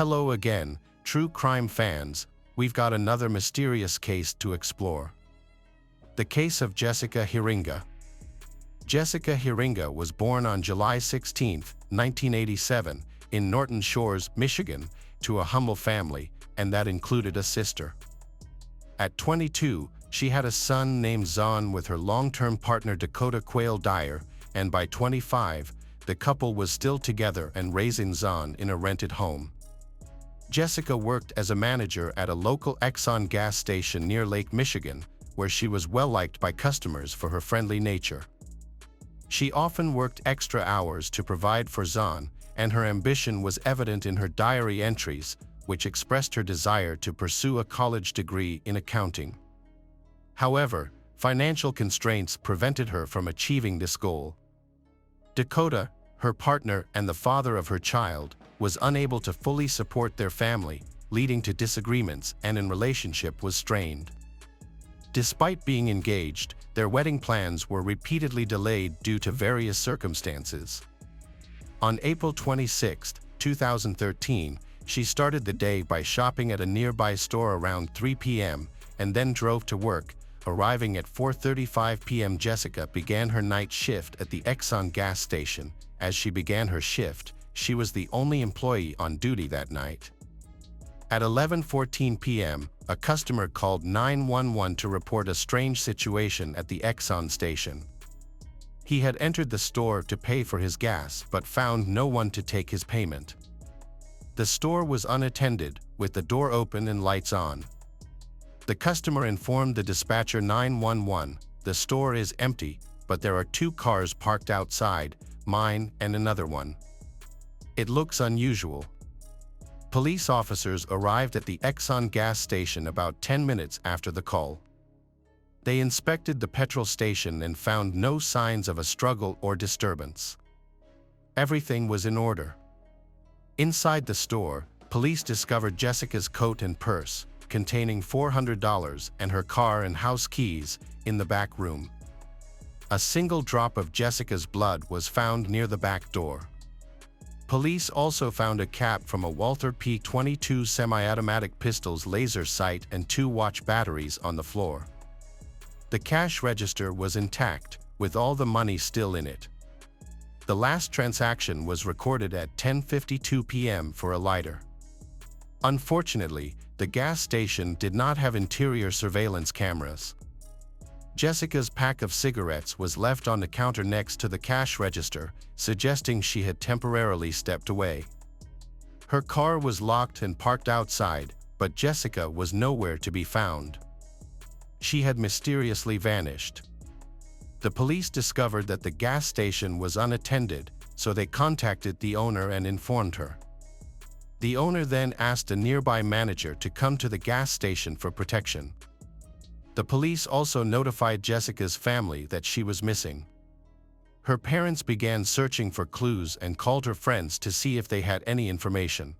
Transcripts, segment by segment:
Hello again, true crime fans. We've got another mysterious case to explore. The case of Jessica Heeringa. Jessica Heeringa was born on July 16, 1987, in Norton Shores, Michigan, to a humble family, and that included a sister. At 22, she had a son named Zahn with her long-term partner Dakota Quayle Dyer, and by 25, the couple was still together and raising Zahn in a rented home. Jessica worked as a manager at a local Exxon gas station near Lake Michigan, where she was well-liked by customers for her friendly nature. She often worked extra hours to provide for Zahn, and her ambition was evident in her diary entries, which expressed her desire to pursue a college degree in accounting. However, financial constraints prevented her from achieving this goal. Dakota, her partner and the father of her child, was unable to fully support their family, leading to disagreements, and their relationship was strained. Despite being engaged, their wedding plans were repeatedly delayed due to various circumstances. On April 26, 2013, she started the day by shopping at a nearby store around 3 p.m. and then drove to work. Arriving at 4:35 p.m., Jessica began her night shift at the Exxon gas station. As she began her shift, she was the only employee on duty that night. At 11:14 p.m., a customer called 911 to report a strange situation at the Exxon station. He had entered the store to pay for his gas but found no one to take his payment. The store was unattended, with the door open and lights on. The customer informed the dispatcher 911, "The store is empty, but there are 2 cars parked outside, mine and another one. It looks unusual." Police officers arrived at the Exxon gas station about 10 minutes after the call. They inspected the petrol station and found no signs of a struggle or disturbance. Everything was in order. Inside the store, police discovered Jessica's coat and purse, containing $400, and her car and house keys in the back room. A single drop of Jessica's blood was found near the back door. Police also found a cap from a Walther P22 semi-automatic pistol's laser sight and 2 watch batteries on the floor. The cash register was intact, with all the money still in it. The last transaction was recorded at 10:52 p.m. for a lighter. Unfortunately, the gas station did not have interior surveillance cameras. Jessica's pack of cigarettes was left on the counter next to the cash register, suggesting she had temporarily stepped away. Her car was locked and parked outside, but Jessica was nowhere to be found. She had mysteriously vanished. The police discovered that the gas station was unattended, so they contacted the owner and informed her. The owner then asked a nearby manager to come to the gas station for protection. The police also notified Jessica's family that she was missing. Her parents began searching for clues and called her friends to see if they had any information.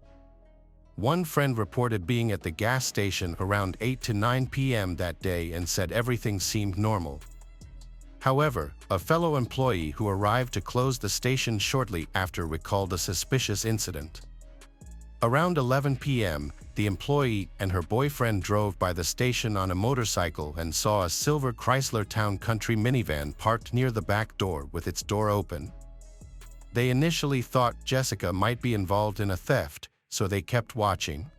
One friend reported being at the gas station around 8 to 9 p.m. that day and said everything seemed normal. However, a fellow employee who arrived to close the station shortly after recalled a suspicious incident. Around 11 p.m., the employee and her boyfriend drove by the station on a motorcycle and saw a silver Chrysler Town Country minivan parked near the back door with its door open. They initially thought Jessica might be involved in a theft, so they kept watching.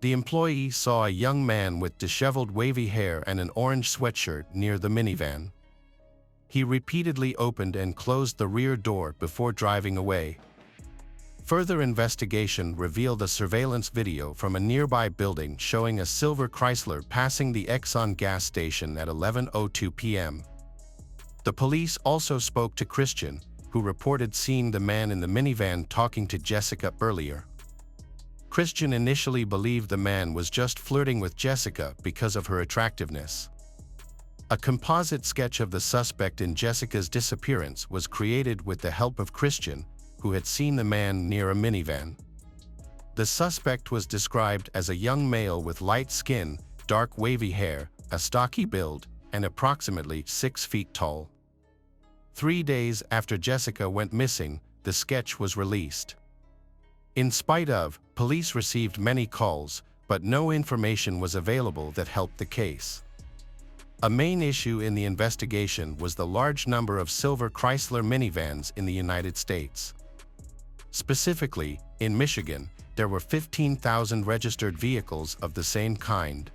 The employee saw a young man with disheveled wavy hair and an orange sweatshirt near the minivan. He repeatedly opened and closed the rear door before driving away. Further investigation revealed a surveillance video from a nearby building showing a silver Chrysler passing the Exxon gas station at 11:02 p.m. The police also spoke to Christian, who reported seeing the man in the minivan talking to Jessica earlier. Christian initially believed the man was just flirting with Jessica because of her attractiveness. A composite sketch of the suspect in Jessica's disappearance was created with the help of Christian, who had seen the man near a minivan. The suspect was described as a young male with light skin, dark wavy hair, a stocky build, and approximately 6 feet tall. 3 days after Jessica went missing, the sketch was released. In spite of, police received many calls, but no information was available that helped the case. A main issue in the investigation was the large number of silver Chrysler minivans in the United States. Specifically, in Michigan, there were 15,000 registered vehicles of the same kind.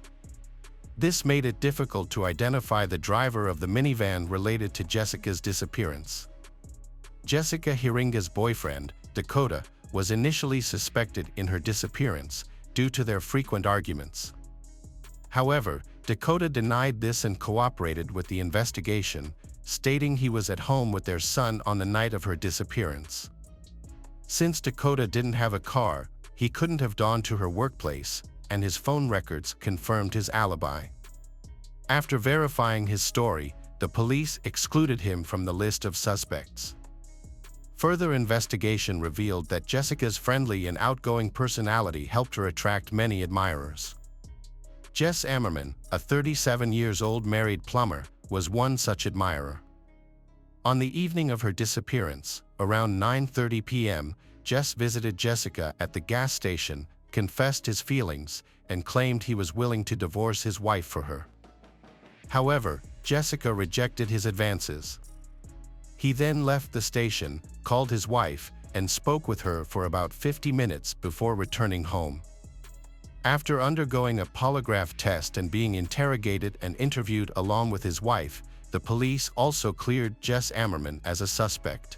This made it difficult to identify the driver of the minivan related to Jessica's disappearance. Jessica Heeringa's boyfriend, Dakota, was initially suspected in her disappearance due to their frequent arguments. However, Dakota denied this and cooperated with the investigation, stating he was at home with their son on the night of her disappearance. Since Dakota didn't have a car, he couldn't have gone to her workplace, and his phone records confirmed his alibi. After verifying his story, the police excluded him from the list of suspects. Further investigation revealed that Jessica's friendly and outgoing personality helped her attract many admirers. Jess Ammerman, a 37-year-old married plumber, was one such admirer. On the evening of her disappearance, around 9:30 p.m., Jess visited Jessica at the gas station, confessed his feelings, and claimed he was willing to divorce his wife for her. However, Jessica rejected his advances. He then left the station, called his wife, and spoke with her for about 50 minutes before returning home. After undergoing a polygraph test and being interrogated and interviewed along with his wife, the police also cleared Jess Ammerman as a suspect.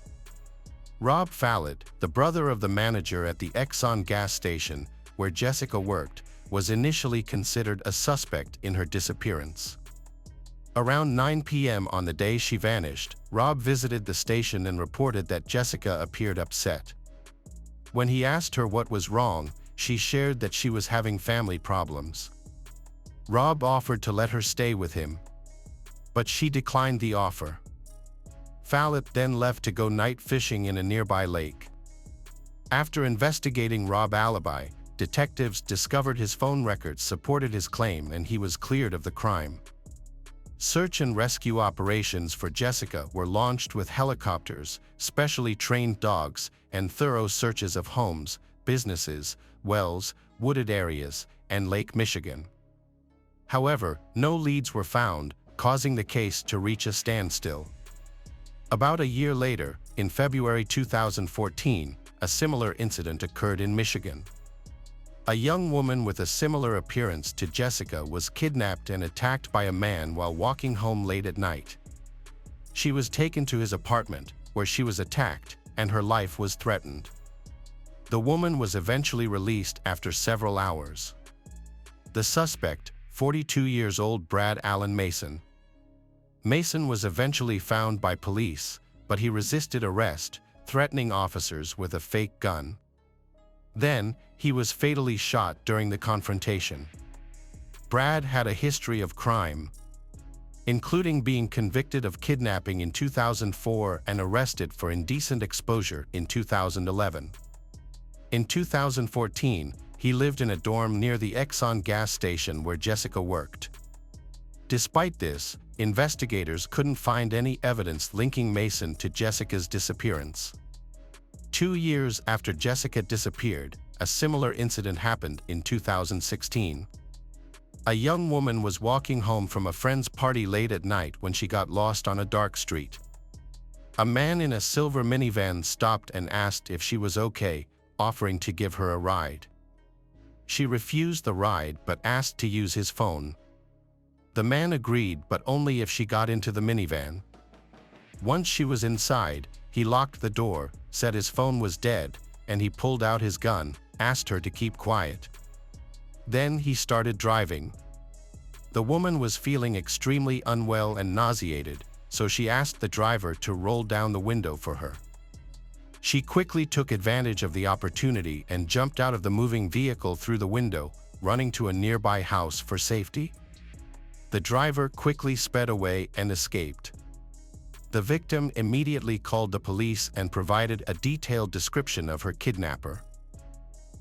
Rob Fallett, the brother of the manager at the Exxon gas station, where Jessica worked, was initially considered a suspect in her disappearance. Around 9 p.m. on the day she vanished, Rob visited the station and reported that Jessica appeared upset. When he asked her what was wrong, she shared that she was having family problems. Rob offered to let her stay with him, but she declined the offer. Fallett then left to go night fishing in a nearby lake. After investigating Rob's alibi, detectives discovered his phone records supported his claim and he was cleared of the crime. Search and rescue operations for Jessica were launched with helicopters, specially trained dogs, and thorough searches of homes, businesses, wells, wooded areas, and Lake Michigan. However, no leads were found, causing the case to reach a standstill. About a year later, in February 2014, a similar incident occurred in Michigan. A young woman with a similar appearance to Jessica was kidnapped and attacked by a man while walking home late at night. She was taken to his apartment, where she was attacked, and her life was threatened. The woman was eventually released after several hours. The suspect, 42-year-old Brad Allen Mason. Mason was eventually found by police, but he resisted arrest, threatening officers with a fake gun. Then, he was fatally shot during the confrontation. Brad had a history of crime, including being convicted of kidnapping in 2004 and arrested for indecent exposure in 2011. In 2014, he lived in a dorm near the Exxon gas station where Jessica worked. Despite this, investigators couldn't find any evidence linking Mason to Jessica's disappearance. 2 years after Jessica disappeared, a similar incident happened in 2016. A young woman was walking home from a friend's party late at night when she got lost on a dark street. A man in a silver minivan stopped and asked if she was okay, offering to give her a ride. She refused the ride but asked to use his phone. The man agreed, but only if she got into the minivan. Once she was inside, he locked the door, said his phone was dead, and he pulled out his gun, asked her to keep quiet. Then he started driving. The woman was feeling extremely unwell and nauseated, so she asked the driver to roll down the window for her. She quickly took advantage of the opportunity and jumped out of the moving vehicle through the window, running to a nearby house for safety. The driver quickly sped away and escaped. The victim immediately called the police and provided a detailed description of her kidnapper.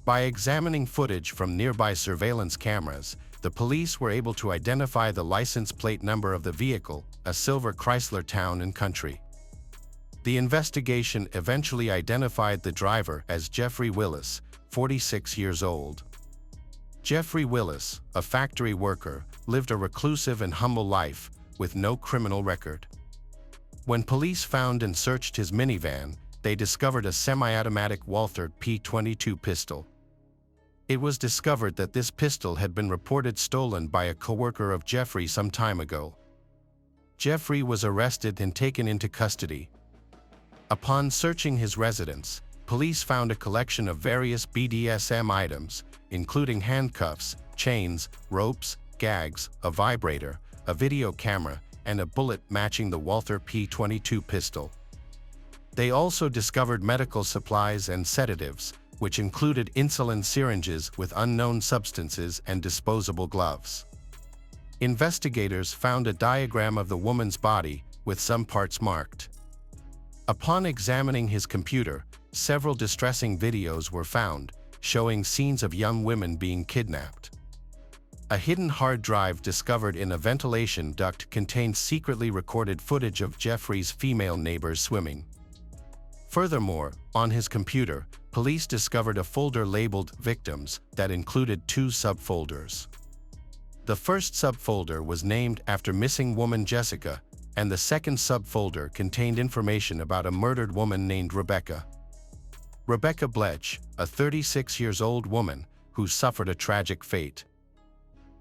By examining footage from nearby surveillance cameras, the police were able to identify the license plate number of the vehicle, a silver Chrysler Town & Country. The investigation eventually identified the driver as Jeffrey Willis, 46 years old. Jeffrey Willis, a factory worker, lived a reclusive and humble life, with no criminal record. When police found and searched his minivan, they discovered a semi-automatic Walther P22 pistol. It was discovered that this pistol had been reported stolen by a coworker of Jeffrey some time ago. Jeffrey was arrested and taken into custody. Upon searching his residence, police found a collection of various BDSM items, including handcuffs, chains, ropes, gags, a vibrator, a video camera, and a bullet matching the Walther P22 pistol. They also discovered medical supplies and sedatives, which included insulin syringes with unknown substances and disposable gloves. Investigators found a diagram of the woman's body, with some parts marked. Upon examining his computer, several distressing videos were found, showing scenes of young women being kidnapped. A hidden hard drive discovered in a ventilation duct contained secretly recorded footage of Jeffrey's female neighbors swimming. Furthermore, on his computer, police discovered a folder labeled Victims that included 2 subfolders. The first subfolder was named after missing woman Jessica, and the second subfolder contained information about a murdered woman named Rebecca. Rebecca Bletch, a 36-year-old woman who suffered a tragic fate.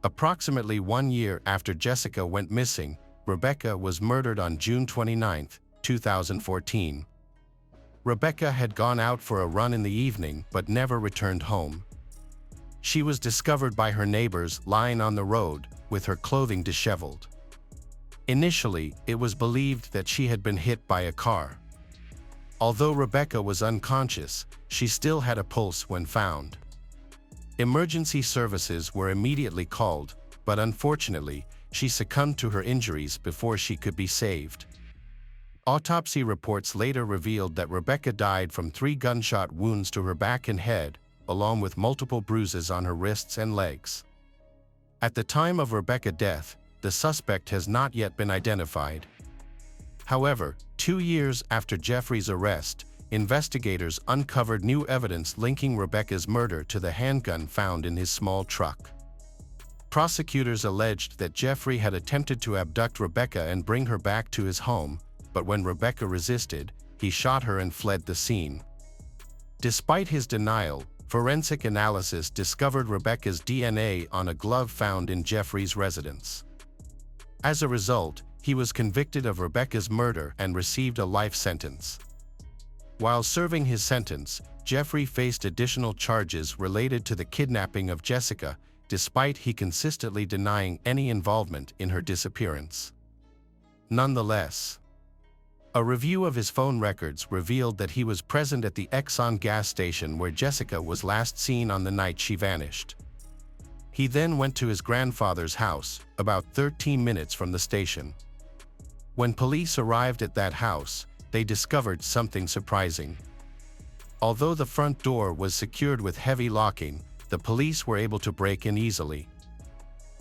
Approximately 1 year after Jessica went missing, Rebecca was murdered on June 29, 2014. Rebecca had gone out for a run in the evening but never returned home. She was discovered by her neighbors lying on the road, with her clothing disheveled. Initially, it was believed that she had been hit by a car. Although Rebecca was unconscious, she still had a pulse when found. Emergency services were immediately called, but unfortunately, she succumbed to her injuries before she could be saved. Autopsy reports later revealed that Rebecca died from 3 gunshot wounds to her back and head, along with multiple bruises on her wrists and legs. At the time of Rebecca's death, the suspect has not yet been identified. However, 2 years after Jeffrey's arrest, investigators uncovered new evidence linking Rebecca's murder to the handgun found in his small truck. Prosecutors alleged that Jeffrey had attempted to abduct Rebecca and bring her back to his home, but when Rebecca resisted, he shot her and fled the scene. Despite his denial, forensic analysis discovered Rebecca's DNA on a glove found in Jeffrey's residence. As a result, he was convicted of Rebecca's murder and received a life sentence. While serving his sentence, Jeffrey faced additional charges related to the kidnapping of Jessica, despite he consistently denying any involvement in her disappearance. Nonetheless, a review of his phone records revealed that he was present at the Exxon gas station where Jessica was last seen on the night she vanished. He then went to his grandfather's house, about 13 minutes from the station. When police arrived at that house, they discovered something surprising. Although the front door was secured with heavy locking, the police were able to break in easily.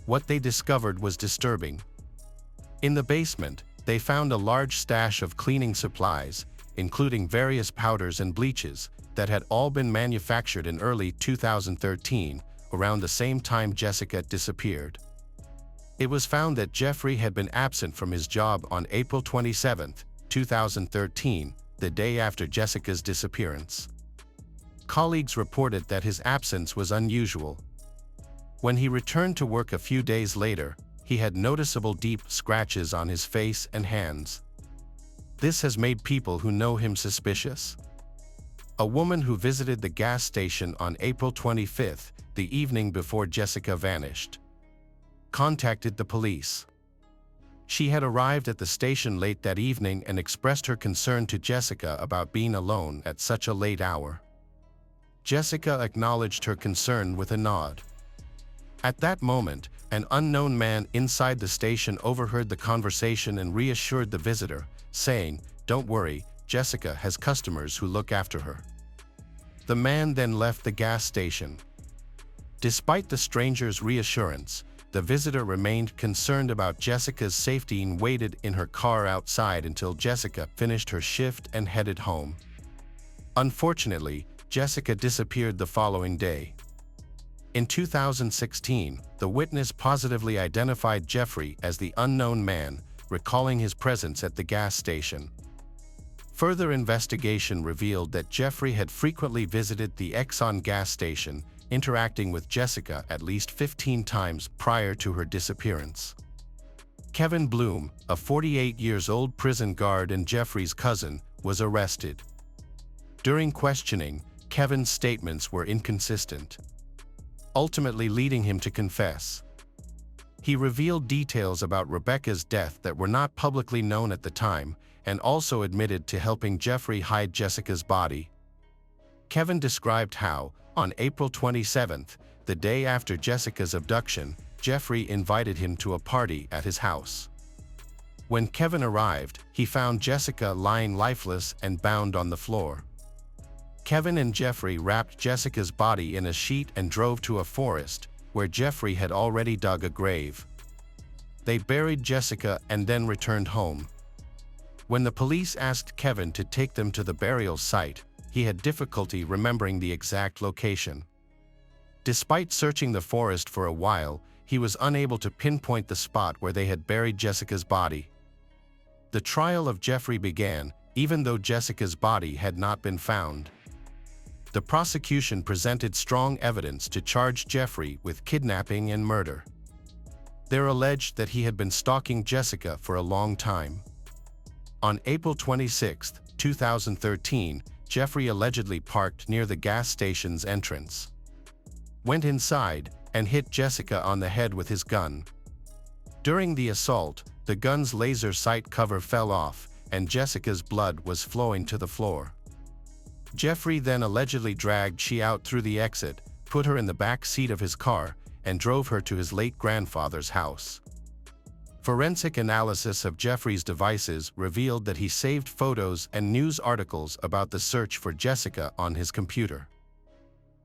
What they discovered was disturbing. In the basement, they found a large stash of cleaning supplies, including various powders and bleaches, that had all been manufactured in early 2013, around the same time Jessica disappeared. It was found that Jeffrey had been absent from his job on April 27, 2013, the day after Jessica's disappearance. Colleagues reported that his absence was unusual. When he returned to work a few days later, he had noticeable deep scratches on his face and hands. This has made people who know him suspicious. A woman who visited the gas station on April 25, the evening before Jessica vanished, contacted the police. She had arrived at the station late that evening and expressed her concern to Jessica about being alone at such a late hour. Jessica acknowledged her concern with a nod. At that moment, an unknown man inside the station overheard the conversation and reassured the visitor, saying, "Don't worry, Jessica has customers who look after her." The man then left the gas station. Despite the stranger's reassurance, the visitor remained concerned about Jessica's safety and waited in her car outside until Jessica finished her shift and headed home. Unfortunately, Jessica disappeared the following day. In 2016, the witness positively identified Jeffrey as the unknown man, recalling his presence at the gas station. Further investigation revealed that Jeffrey had frequently visited the Exxon gas station, interacting with Jessica at least 15 times prior to her disappearance. Kevin Bloom, a 48-year-old prison guard and Jeffrey's cousin, was arrested. During questioning, Kevin's statements were inconsistent, ultimately leading him to confess. He revealed details about Rebecca's death that were not publicly known at the time, and also admitted to helping Jeffrey hide Jessica's body. Kevin described how, on April 27, the day after Jessica's abduction, Jeffrey invited him to a party at his house. When Kevin arrived, he found Jessica lying lifeless and bound on the floor. Kevin and Jeffrey wrapped Jessica's body in a sheet and drove to a forest, where Jeffrey had already dug a grave. They buried Jessica and then returned home. When the police asked Kevin to take them to the burial site, he had difficulty remembering the exact location. Despite searching the forest for a while, he was unable to pinpoint the spot where they had buried Jessica's body. The trial of Jeffrey began, even though Jessica's body had not been found. The prosecution presented strong evidence to charge Jeffrey with kidnapping and murder. They alleged that he had been stalking Jessica for a long time. On April 26, 2013, Jeffrey allegedly parked near the gas station's entrance, went inside, and hit Jessica on the head with his gun. During the assault, the gun's laser sight cover fell off, and Jessica's blood was flowing to the floor. Jeffrey then allegedly dragged she out through the exit, put her in the back seat of his car, and drove her to his late grandfather's house. Forensic analysis of Jeffrey's devices revealed that he saved photos and news articles about the search for Jessica on his computer.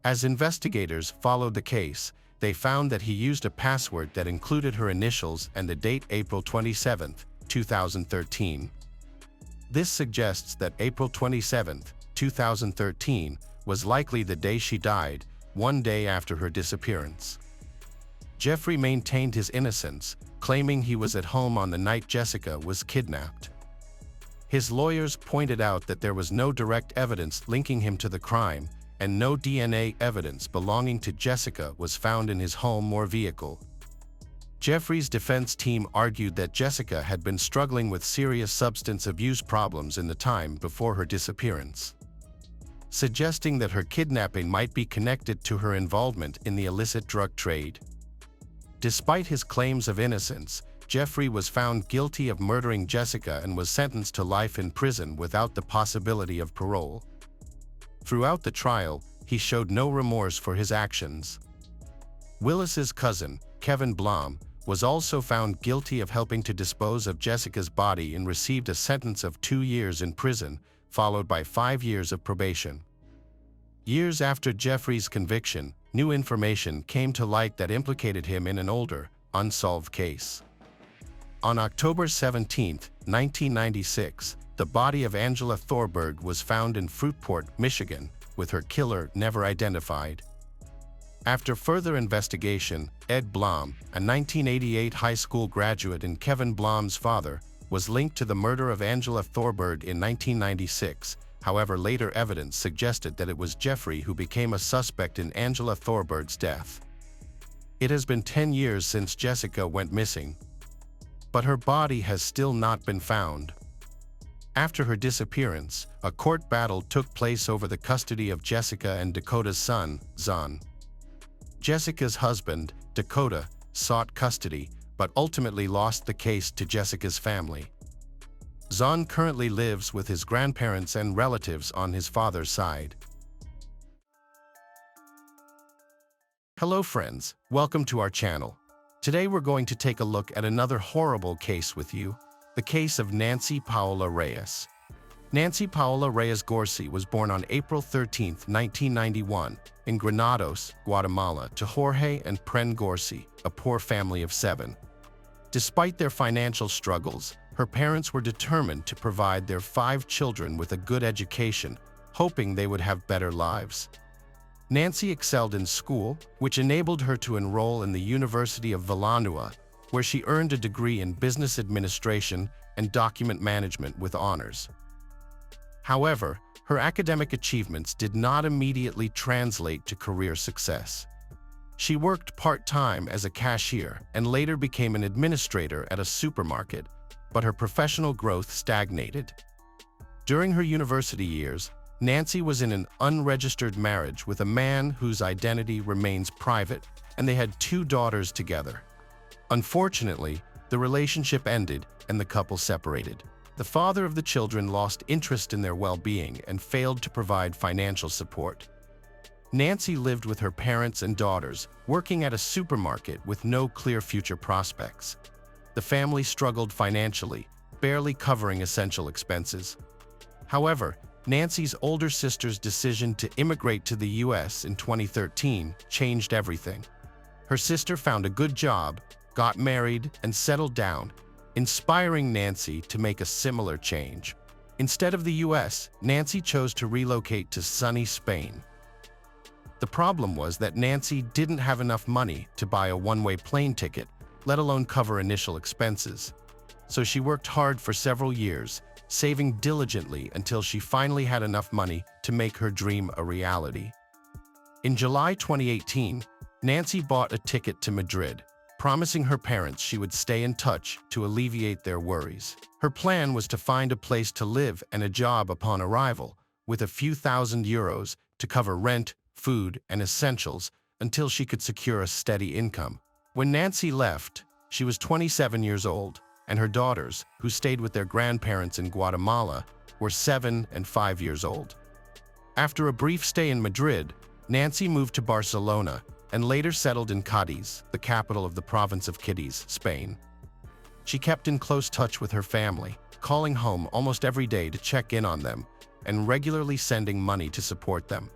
As investigators followed the case, they found that he used a password that included her initials and the date April 27, 2013. This suggests that April 27, 2013, was likely the day she died, one day after her disappearance. Jeffrey maintained his innocence, claiming he was at home on the night Jessica was kidnapped. His lawyers pointed out that there was no direct evidence linking him to the crime, and no DNA evidence belonging to Jessica was found in his home or vehicle. Jeffrey's defense team argued that Jessica had been struggling with serious substance abuse problems in the time before her disappearance, suggesting that her kidnapping might be connected to her involvement in the illicit drug trade. Despite his claims of innocence, Jeffrey was found guilty of murdering Jessica and was sentenced to life in prison without the possibility of parole. Throughout the trial, he showed no remorse for his actions. Willis's cousin, Kevin Bloom, was also found guilty of helping to dispose of Jessica's body and received a sentence of 2 years in prison, followed by 5 years of probation. Years after Jeffrey's conviction, new information came to light that implicated him in an older, unsolved case. On October 17, 1996, the body of Angela Thorberg was found in Fruitport, Michigan, with her killer never identified. After further investigation, Ed Bloom, a 1988 high school graduate and Kevin Bloom's father, was linked to the murder of Angela Thorberg in 1996. However, later evidence suggested that it was Jeffrey who became a suspect in Angela Thorberg's death. It has been 10 years since Jessica went missing, but her body has still not been found. After her disappearance, a court battle took place over the custody of Jessica and Dakota's son, Zon. Jessica's husband, Dakota, sought custody, but ultimately lost the case to Jessica's family. Zon currently lives with his grandparents and relatives on his father's side. Hello friends, welcome to our channel. Today we're going to take a look at another horrible case with you, the case of Nancy Paola Reyes. Nancy Paola Reyes Gorsi was born on April 13, 1991, in Granados, Guatemala, to Jorge and Pren Gorsi, a poor family of 7. Despite their financial struggles, her parents were determined to provide their 5 children with a good education, hoping they would have better lives. Nancy excelled in school, which enabled her to enroll in the University of Villanua, where she earned a degree in business administration and document management with honors. However, her academic achievements did not immediately translate to career success. She worked part-time as a cashier and later became an administrator at a supermarket, but her professional growth stagnated. During her university years, Nancy was in an unregistered marriage with a man whose identity remains private, and they had 2 daughters together. Unfortunately, the relationship ended and the couple separated. The father of the children lost interest in their well-being and failed to provide financial support. Nancy lived with her parents and daughters, working at a supermarket with no clear future prospects. The family struggled financially, barely covering essential expenses. However, Nancy's older sister's decision to immigrate to the U.S. in 2013 changed everything. Her sister found a good job, got married, and settled down, inspiring Nancy to make a similar change. Instead of the U.S., Nancy chose to relocate to sunny Spain. The problem was that Nancy didn't have enough money to buy a one-way plane ticket, let alone cover initial expenses. So she worked hard for several years, saving diligently until she finally had enough money to make her dream a reality. In July 2018, Nancy bought a ticket to Madrid, promising her parents she would stay in touch to alleviate their worries. Her plan was to find a place to live and a job upon arrival, with a few thousand euros to cover rent, food, and essentials until she could secure a steady income. When Nancy left, she was 27 years old, and her daughters, who stayed with their grandparents in Guatemala, were 7 and 5 years old. After a brief stay in Madrid, Nancy moved to Barcelona and later settled in Cádiz, the capital of the province of Cádiz, Spain. She kept in close touch with her family, calling home almost every day to check in on them and regularly sending money to support them.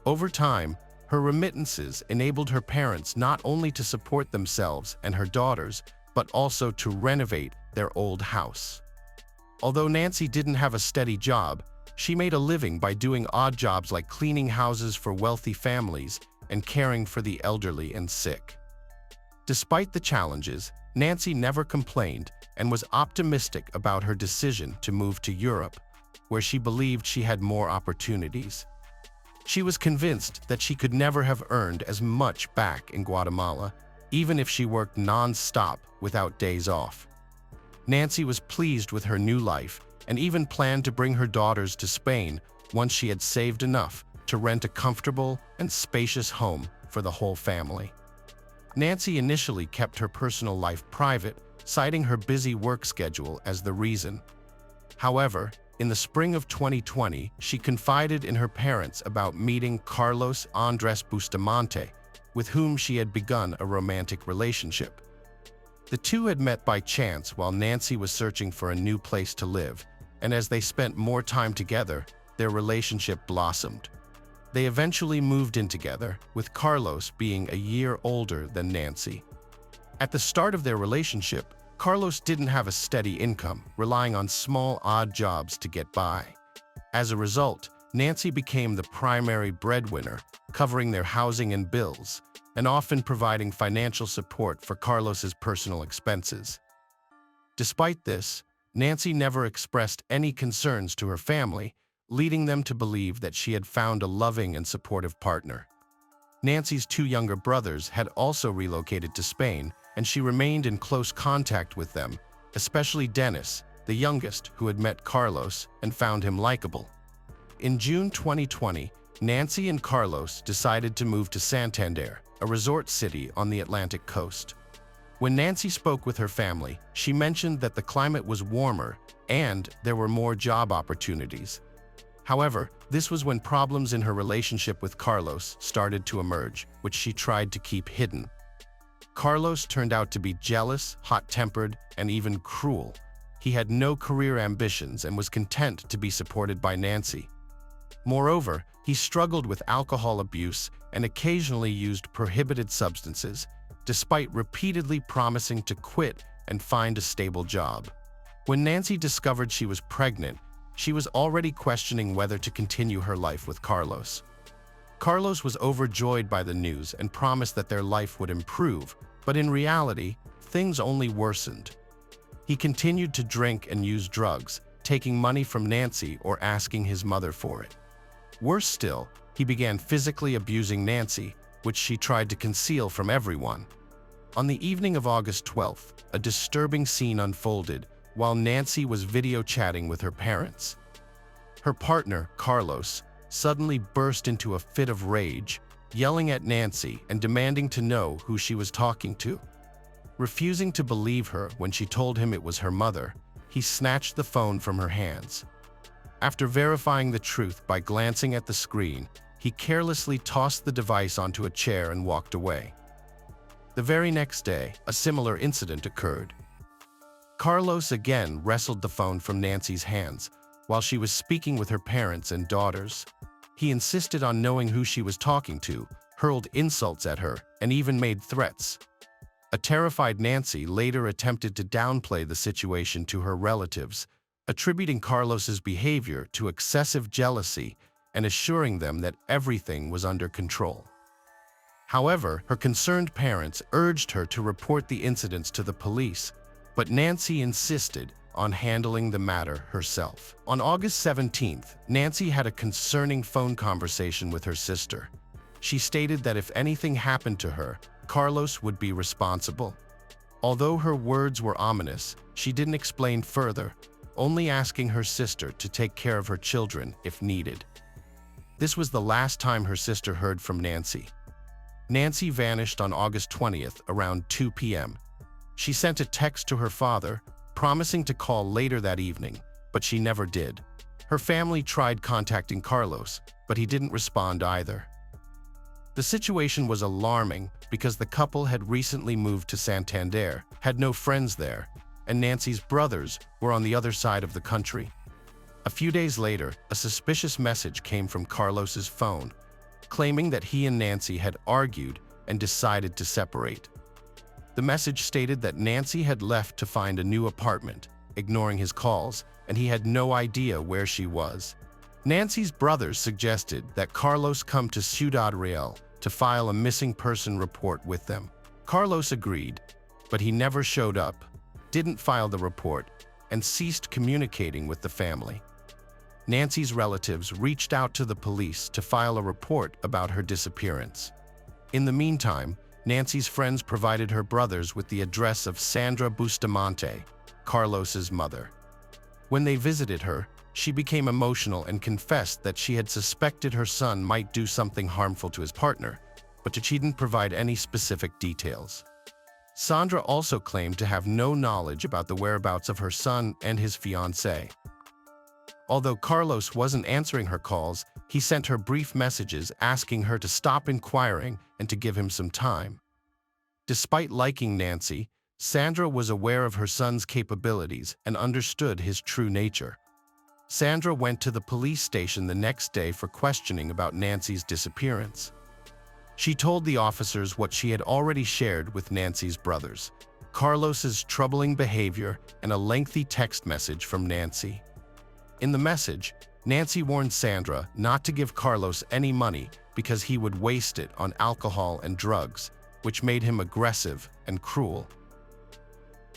Over time, her remittances enabled her parents not only to support themselves and her daughters, but also to renovate their old house. Although Nancy didn't have a steady job, she made a living by doing odd jobs like cleaning houses for wealthy families and caring for the elderly and sick. Despite the challenges, Nancy never complained and was optimistic about her decision to move to Europe, where she believed she had more opportunities. She was convinced that she could never have earned as much back in Guatemala, even if she worked non-stop without days off. Nancy was pleased with her new life and even planned to bring her daughters to Spain once she had saved enough to rent a comfortable and spacious home for the whole family. Nancy initially kept her personal life private, citing her busy work schedule as the reason. However, in the spring of 2020, she confided in her parents about meeting Carlos Andres Bustamante, with whom she had begun a romantic relationship. The two had met by chance while Nancy was searching for a new place to live, and as they spent more time together, their relationship blossomed. They eventually moved in together, with Carlos being a year older than Nancy. At the start of their relationship, Carlos didn't have a steady income, relying on small, odd jobs to get by. As a result, Nancy became the primary breadwinner, covering their housing and bills, and often providing financial support for Carlos's personal expenses. Despite this, Nancy never expressed any concerns to her family, leading them to believe that she had found a loving and supportive partner. Nancy's 2 younger brothers had also relocated to Spain, and she remained in close contact with them, especially Dennis, the youngest, who had met Carlos and found him likable. In June 2020, Nancy and Carlos decided to move to Santander, a resort city on the Atlantic coast. When Nancy spoke with her family, she mentioned that the climate was warmer and there were more job opportunities. However, this was when problems in her relationship with Carlos started to emerge, which she tried to keep hidden. Carlos turned out to be jealous, hot-tempered, and even cruel. He had no career ambitions and was content to be supported by Nancy. Moreover, he struggled with alcohol abuse and occasionally used prohibited substances, despite repeatedly promising to quit and find a stable job. When Nancy discovered she was pregnant, she was already questioning whether to continue her life with Carlos. Carlos was overjoyed by the news and promised that their life would improve, but in reality, things only worsened. He continued to drink and use drugs, taking money from Nancy or asking his mother for it. Worse still, he began physically abusing Nancy, which she tried to conceal from everyone. On the evening of August 12th, a disturbing scene unfolded while Nancy was video chatting with her parents. Her partner, Carlos, suddenly burst into a fit of rage, yelling at Nancy and demanding to know who she was talking to. Refusing to believe her when she told him it was her mother, he snatched the phone from her hands. After verifying the truth by glancing at the screen, he carelessly tossed the device onto a chair and walked away. The very next day, a similar incident occurred. Carlos again wrestled the phone from Nancy's hands while she was speaking with her parents and daughters. He insisted on knowing who she was talking to, hurled insults at her, and even made threats. A terrified Nancy later attempted to downplay the situation to her relatives, attributing Carlos's behavior to excessive jealousy and assuring them that everything was under control. However, her concerned parents urged her to report the incidents to the police, but Nancy insisted on handling the matter herself. On August 17th, Nancy had a concerning phone conversation with her sister. She stated that if anything happened to her, Carlos would be responsible. Although her words were ominous, she didn't explain further, only asking her sister to take care of her children if needed. This was the last time her sister heard from Nancy. Nancy vanished on August 20th around 2 p.m. She sent a text to her father, promising to call later that evening, but she never did. Her family tried contacting Carlos, but he didn't respond either. The situation was alarming because the couple had recently moved to Santander, had no friends there, and Nancy's brothers were on the other side of the country. A few days later, a suspicious message came from Carlos's phone, claiming that he and Nancy had argued and decided to separate. The message stated that Nancy had left to find a new apartment, ignoring his calls, and he had no idea where she was. Nancy's brothers suggested that Carlos come to Ciudad Real to file a missing person report with them. Carlos agreed, but he never showed up, didn't file the report, and ceased communicating with the family. Nancy's relatives reached out to the police to file a report about her disappearance. In the meantime, Nancy's friends provided her brothers with the address of Sandra Bustamante, Carlos's mother. When they visited her, she became emotional and confessed that she had suspected her son might do something harmful to his partner, but she didn't provide any specific details. Sandra also claimed to have no knowledge about the whereabouts of her son and his fiancée. Although Carlos wasn't answering her calls, he sent her brief messages asking her to stop inquiring and to give him some time. Despite liking Nancy, Sandra was aware of her son's capabilities and understood his true nature. Sandra went to the police station the next day for questioning about Nancy's disappearance. She told the officers what she had already shared with Nancy's brothers: Carlos's troubling behavior and a lengthy text message from Nancy. In the message, Nancy warned Sandra not to give Carlos any money because he would waste it on alcohol and drugs, which made him aggressive and cruel.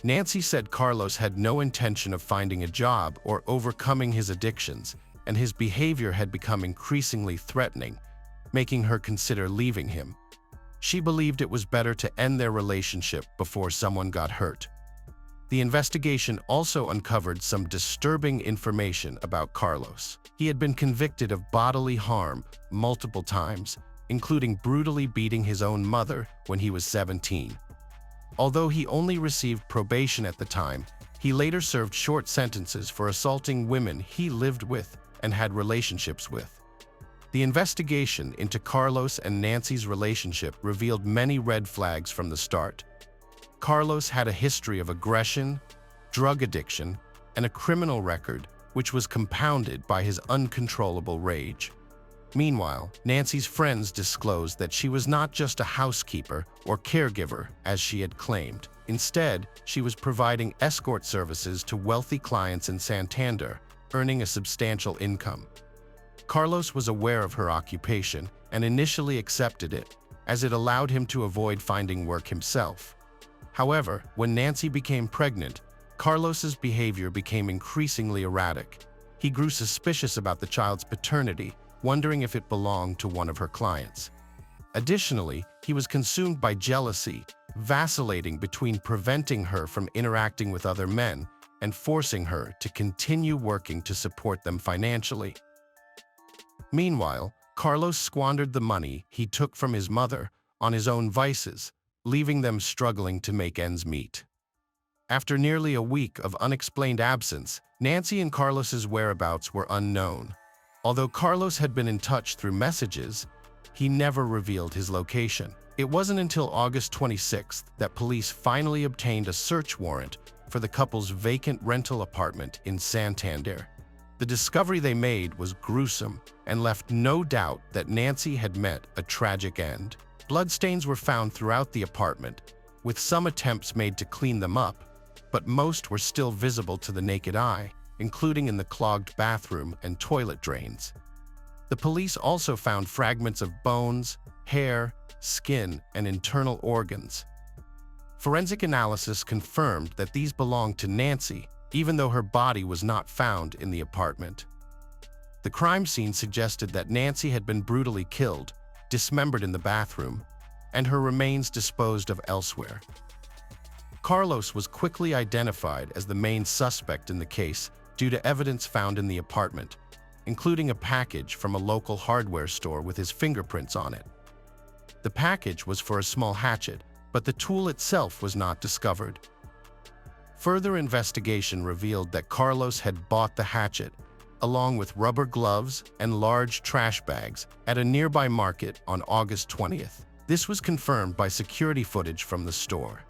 Nancy said Carlos had no intention of finding a job or overcoming his addictions, and his behavior had become increasingly threatening, making her consider leaving him. She believed it was better to end their relationship before someone got hurt. The investigation also uncovered some disturbing information about Carlos. He had been convicted of bodily harm multiple times, including brutally beating his own mother when he was 17. Although he only received probation at the time, he later served short sentences for assaulting women he lived with and had relationships with. The investigation into Carlos and Nancy's relationship revealed many red flags from the start. Carlos had a history of aggression, drug addiction, and a criminal record, which was compounded by his uncontrollable rage. Meanwhile, Nancy's friends disclosed that she was not just a housekeeper or caregiver, as she had claimed. Instead, she was providing escort services to wealthy clients in Santander, earning a substantial income. Carlos was aware of her occupation and initially accepted it, as it allowed him to avoid finding work himself. However, when Nancy became pregnant, Carlos's behavior became increasingly erratic. He grew suspicious about the child's paternity, wondering if it belonged to one of her clients. Additionally, he was consumed by jealousy, vacillating between preventing her from interacting with other men and forcing her to continue working to support them financially. Meanwhile, Carlos squandered the money he took from his mother on his own vices, leaving them struggling to make ends meet. After nearly a week of unexplained absence, Nancy and Carlos's whereabouts were unknown. Although Carlos had been in touch through messages, he never revealed his location. It wasn't until August 26th that police finally obtained a search warrant for the couple's vacant rental apartment in Santander. The discovery they made was gruesome and left no doubt that Nancy had met a tragic end. Bloodstains were found throughout the apartment, with some attempts made to clean them up, but most were still visible to the naked eye, including in the clogged bathroom and toilet drains. The police also found fragments of bones, hair, skin, and internal organs. Forensic analysis confirmed that these belonged to Nancy, even though her body was not found in the apartment. The crime scene suggested that Nancy had been brutally killed, dismembered in the bathroom, and her remains disposed of elsewhere. Carlos was quickly identified as the main suspect in the case due to evidence found in the apartment, including a package from a local hardware store with his fingerprints on it. The package was for a small hatchet, but the tool itself was not discovered. Further investigation revealed that Carlos had bought the hatchet, along with rubber gloves and large trash bags, at a nearby market on August 20th. This was confirmed by security footage from the store.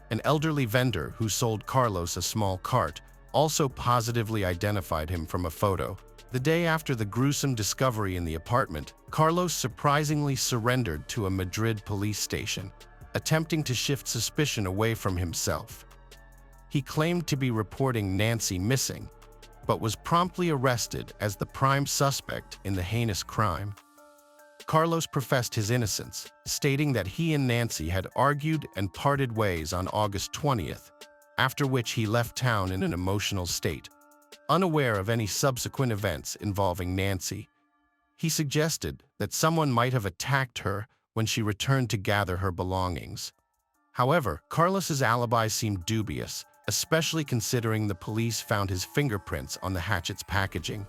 An elderly vendor who sold Carlos a small cart also positively identified him from a photo. The day after the gruesome discovery in the apartment, Carlos surprisingly surrendered to a Madrid police station, attempting to shift suspicion away from himself. He claimed to be reporting Nancy missing, but was promptly arrested as the prime suspect in the heinous crime. Carlos professed his innocence, stating that he and Nancy had argued and parted ways on August 20th, after which he left town in an emotional state, unaware of any subsequent events involving Nancy. He suggested that someone might have attacked her when she returned to gather her belongings. However, Carlos's alibi seemed dubious, especially considering the police found his fingerprints on the hatchet's packaging.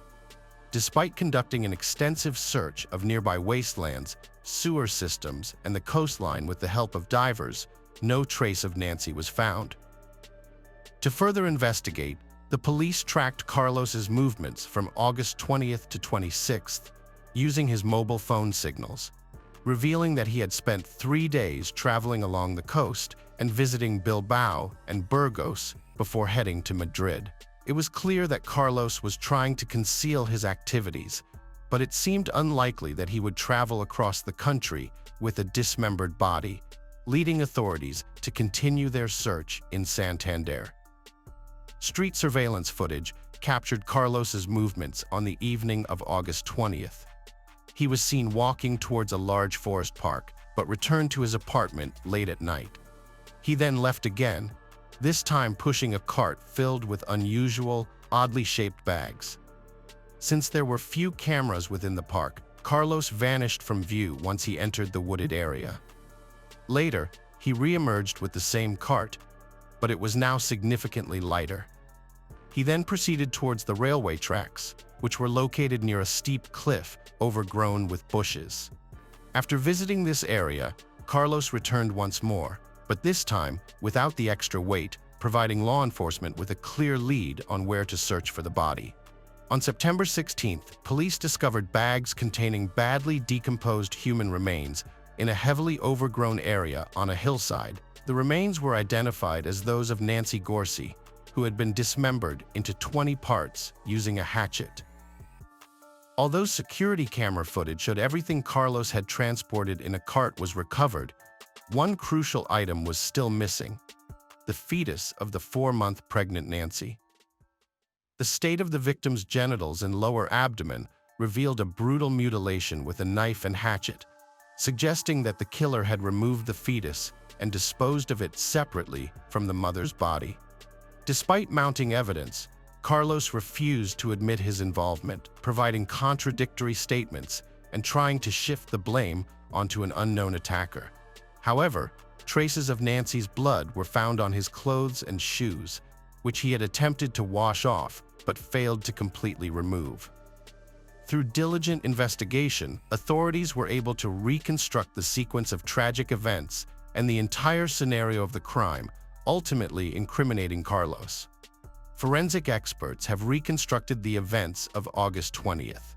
Despite conducting an extensive search of nearby wastelands, sewer systems, and the coastline with the help of divers, no trace of Nancy was found. To further investigate, the police tracked Carlos's movements from August 20th to 26th, using his mobile phone signals, revealing that he had spent 3 days traveling along the coast and visiting Bilbao and Burgos before heading to Madrid. It was clear that Carlos was trying to conceal his activities, but it seemed unlikely that he would travel across the country with a dismembered body, leading authorities to continue their search in Santander. Street surveillance footage captured Carlos's movements on the evening of August 20th. He was seen walking towards a large forest park, but returned to his apartment late at night. He then left again, this time pushing a cart filled with unusual, oddly shaped bags. Since there were few cameras within the park, Carlos vanished from view once he entered the wooded area. Later, he re-emerged with the same cart, but it was now significantly lighter. He then proceeded towards the railway tracks, which were located near a steep cliff overgrown with bushes. After visiting this area, Carlos returned once more, but this time without the extra weight, providing law enforcement with a clear lead on where to search for the body. On September 16th, police discovered bags containing badly decomposed human remains in a heavily overgrown area on a hillside. The remains were identified as those of Nancy Gorcey, who had been dismembered into 20 parts using a hatchet. Although security camera footage showed everything Carlos had transported in a cart was recovered, one crucial item was still missing: the fetus of the 4-month pregnant Nancy. The state of the victim's genitals and lower abdomen revealed a brutal mutilation with a knife and hatchet, suggesting that the killer had removed the fetus and disposed of it separately from the mother's body. Despite mounting evidence, Carlos refused to admit his involvement, providing contradictory statements and trying to shift the blame onto an unknown attacker. However, traces of Nancy's blood were found on his clothes and shoes, which he had attempted to wash off but failed to completely remove. Through diligent investigation, authorities were able to reconstruct the sequence of tragic events and the entire scenario of the crime, ultimately incriminating Carlos. Forensic experts have reconstructed the events of August 20th.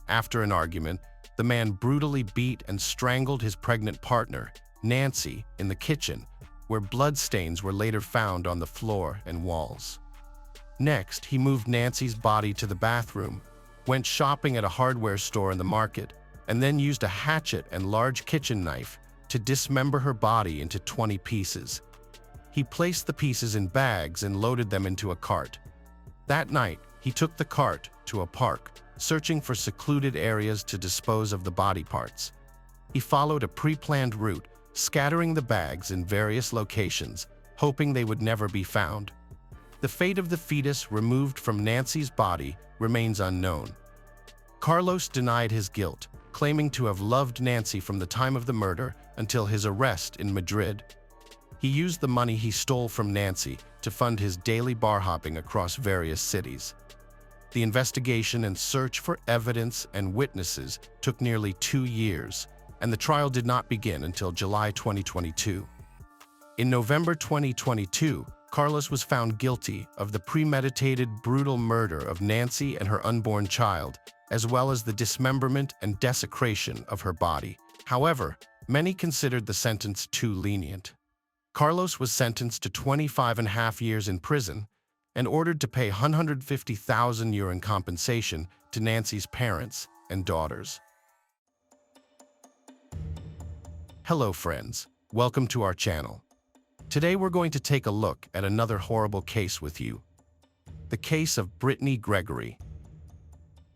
After an argument, the man brutally beat and strangled his pregnant partner, Nancy, in the kitchen, where bloodstains were later found on the floor and walls. Next, he moved Nancy's body to the bathroom, went shopping at a hardware store in the market, and then used a hatchet and large kitchen knife to dismember her body into 20 pieces. He placed the pieces in bags and loaded them into a cart. That night, he took the cart to a park, searching for secluded areas to dispose of the body parts. He followed a pre-planned route, scattering the bags in various locations, hoping they would never be found. The fate of the fetus removed from Nancy's body remains unknown. Carlos denied his guilt, claiming to have loved Nancy from the time of the murder until his arrest in Madrid. He used the money he stole from Nancy to fund his daily bar hopping across various cities. The investigation and search for evidence and witnesses took nearly 2 years, and the trial did not begin until July 2022. In November 2022, Carlos was found guilty of the premeditated, brutal murder of Nancy and her unborn child, as well as the dismemberment and desecration of her body. However, many considered the sentence too lenient. Carlos was sentenced to 25.5 years in prison and ordered to pay €150,000 in compensation to Nancy's parents and daughters. Hello friends, welcome to our channel. Today we're going to take a look at another horrible case with you. The case of Britney Gregory.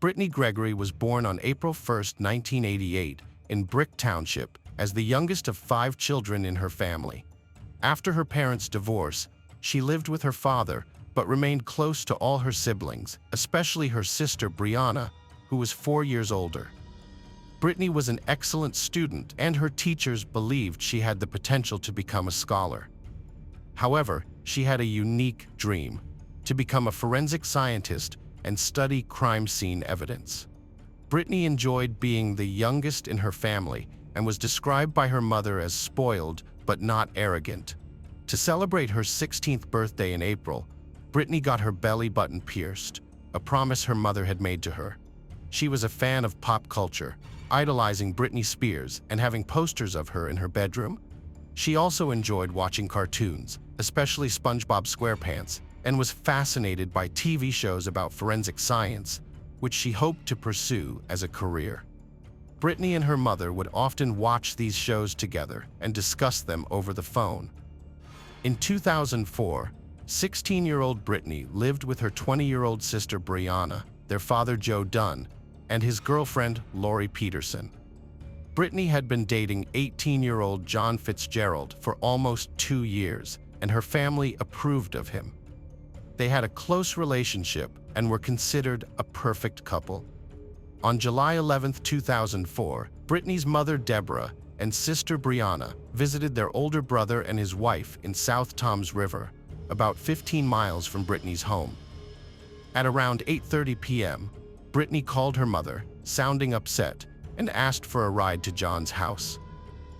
Britney Gregory was born on April 1, 1988, in Brick Township as the youngest of 5 children in her family. After her parents' divorce, she lived with her father but remained close to all her siblings, especially her sister Brianna, who was 4 years older. Britney was an excellent student and her teachers believed she had the potential to become a scholar. However, she had a unique dream: to become a forensic scientist and study crime scene evidence. Britney enjoyed being the youngest in her family and was described by her mother as spoiled but not arrogant. To celebrate her 16th birthday in April, Britney got her belly button pierced, a promise her mother had made to her. She was a fan of pop culture, idolizing Britney Spears and having posters of her in her bedroom. She also enjoyed watching cartoons, especially SpongeBob SquarePants, and was fascinated by TV shows about forensic science, which she hoped to pursue as a career. Britney and her mother would often watch these shows together and discuss them over the phone. In 2004, 16-year-old Britney lived with her 20-year-old sister Brianna, their father Joe Dunn, and his girlfriend Lori Peterson. Britney had been dating 18-year-old John Fitzgerald for almost 2 years, and her family approved of him. They had a close relationship and were considered a perfect couple. On July 11, 2004, Britney's mother Deborah and sister Brianna visited their older brother and his wife in South Toms River, about 15 miles from Britney's home. At around 8:30 p.m., Britney called her mother, sounding upset, and asked for a ride to John's house.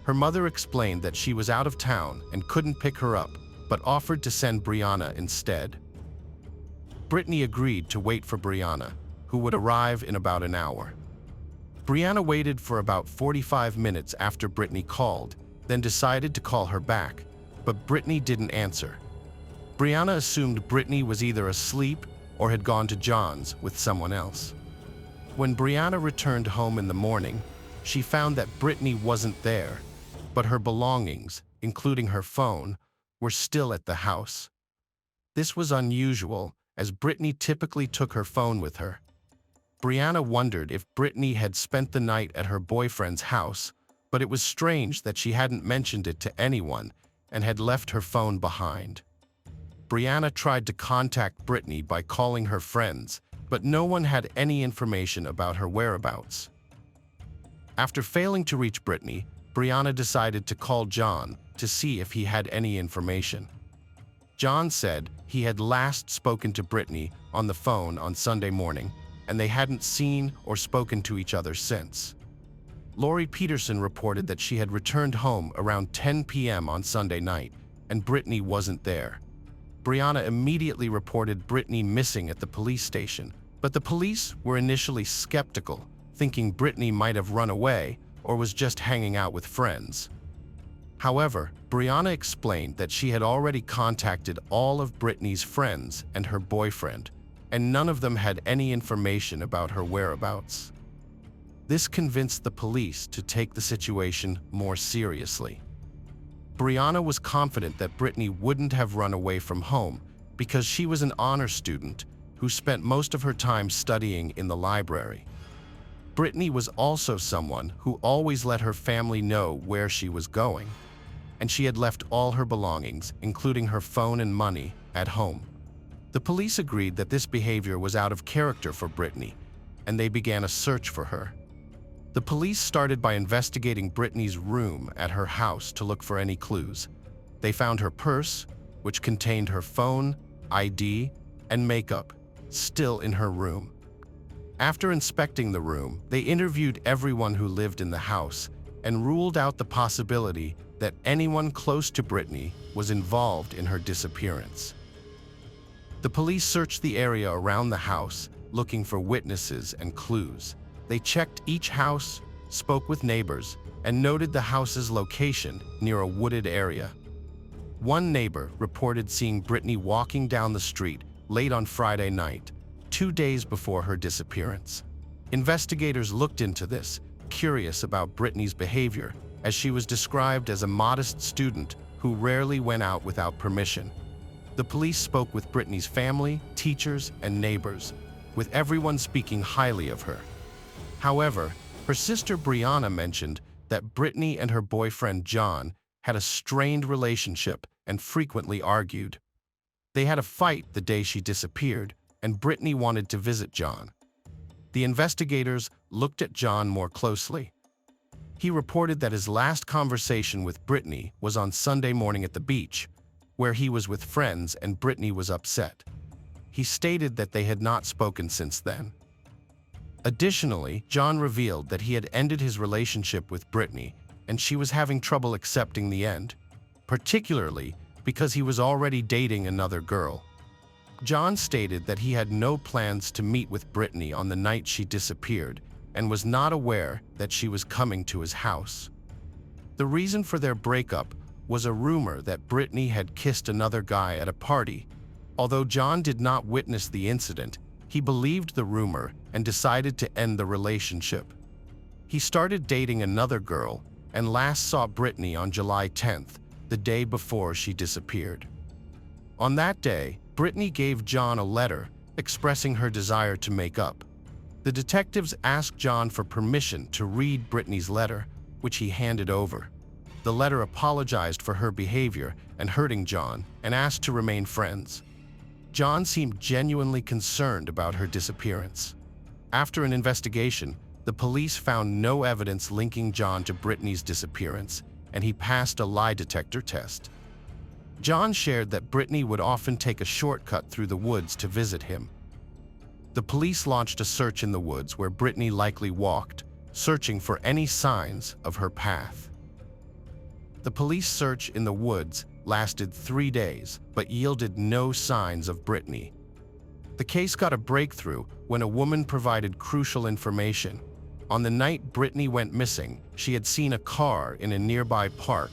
Her mother explained that she was out of town and couldn't pick her up, but offered to send Brianna instead. Britney agreed to wait for Brianna, who would arrive in about an hour. Brianna waited for about 45 minutes after Britney called, then decided to call her back, but Britney didn't answer. Brianna assumed Britney was either asleep or had gone to John's with someone else. When Brianna returned home in the morning, she found that Britney wasn't there, but her belongings, including her phone, were still at the house. This was unusual, as Britney typically took her phone with her. Brianna wondered if Britney had spent the night at her boyfriend's house, but it was strange that she hadn't mentioned it to anyone and had left her phone behind. Brianna tried to contact Britney by calling her friends, but no one had any information about her whereabouts. After failing to reach Britney, Brianna decided to call John to see if he had any information. John said he had last spoken to Britney on the phone on Sunday morning, and they hadn't seen or spoken to each other since. Lori Peterson reported that she had returned home around 10 p.m. on Sunday night, and Britney wasn't there. Brianna immediately reported Britney missing at the police station, but the police were initially skeptical, thinking Britney might have run away or was just hanging out with friends. However, Brianna explained that she had already contacted all of Britney's friends and her boyfriend, and none of them had any information about her whereabouts. This convinced the police to take the situation more seriously. Brianna was confident that Britney wouldn't have run away from home because she was an honor student who spent most of her time studying in the library. Britney was also someone who always let her family know where she was going, and she had left all her belongings, including her phone and money, at home. The police agreed that this behavior was out of character for Britney, and they began a search for her. The police started by investigating Britney's room at her house to look for any clues. They found her purse, which contained her phone, ID, and makeup, still in her room. After inspecting the room, they interviewed everyone who lived in the house and ruled out the possibility that anyone close to Britney was involved in her disappearance. The police searched the area around the house, looking for witnesses and clues. They checked each house, spoke with neighbors, and noted the house's location near a wooded area. One neighbor reported seeing Britney walking down the street late on Friday night, 2 days before her disappearance. Investigators looked into this, curious about Britney's behavior, as she was described as a modest student who rarely went out without permission. The police spoke with Britney's family, teachers, and neighbors, with everyone speaking highly of her. However, her sister Brianna mentioned that Britney and her boyfriend John had a strained relationship and frequently argued. They had a fight the day she disappeared, and Britney wanted to visit John. The investigators looked at John more closely. He reported that his last conversation with Britney was on Sunday morning at the beach, where he was with friends and Britney was upset. He stated that they had not spoken since then. Additionally, John revealed that he had ended his relationship with Britney and she was having trouble accepting the end, particularly because he was already dating another girl. John stated that he had no plans to meet with Britney on the night she disappeared and was not aware that she was coming to his house. The reason for their breakup was a rumor that Britney had kissed another guy at a party. Although John did not witness the incident, he believed the rumor and decided to end the relationship. He started dating another girl and last saw Britney on July 10th, the day before she disappeared. On that day, Britney gave John a letter expressing her desire to make up. The detectives asked John for permission to read Britney's letter, which he handed over. The letter apologized for her behavior and hurting John and asked to remain friends. John seemed genuinely concerned about her disappearance. After an investigation, the police found no evidence linking John to Britney's disappearance, and he passed a lie detector test. John shared that Britney would often take a shortcut through the woods to visit him. The police launched a search in the woods where Britney likely walked, searching for any signs of her path. The police search in the woods lasted 3 days, but yielded no signs of Britney. The case got a breakthrough when a woman provided crucial information. On the night Britney went missing, she had seen a car in a nearby park,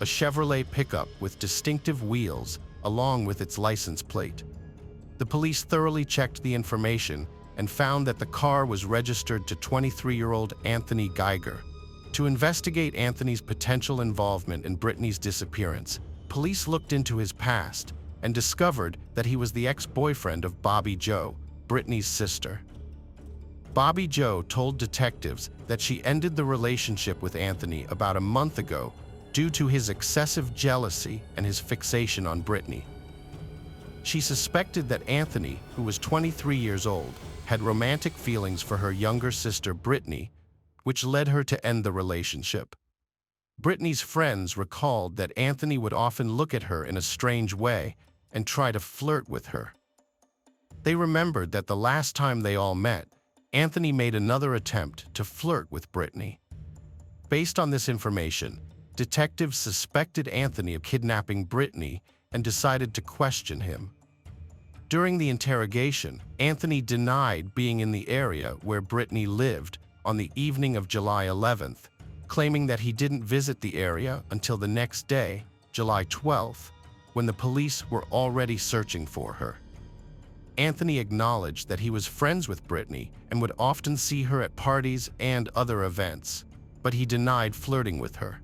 a Chevrolet pickup with distinctive wheels along with its license plate. The police thoroughly checked the information and found that the car was registered to 23-year-old Anthony Geiger. To investigate Anthony's potential involvement in Britney's disappearance, police looked into his past and discovered that he was the ex-boyfriend of Bobby Joe, Britney's sister. Bobby Joe told detectives that she ended the relationship with Anthony about a month ago due to his excessive jealousy and his fixation on Britney. She suspected that Anthony, who was 23 years old, had romantic feelings for her younger sister Britney, which led her to end the relationship. Britney's friends recalled that Anthony would often look at her in a strange way and try to flirt with her. They remembered that the last time they all met, Anthony made another attempt to flirt with Britney. Based on this information, detectives suspected Anthony of kidnapping Britney and decided to question him. During the interrogation, Anthony denied being in the area where Britney lived on the evening of July 11th, claiming that he didn't visit the area until the next day, July 12th, when the police were already searching for her. Anthony acknowledged that he was friends with Britney and would often see her at parties and other events, but he denied flirting with her.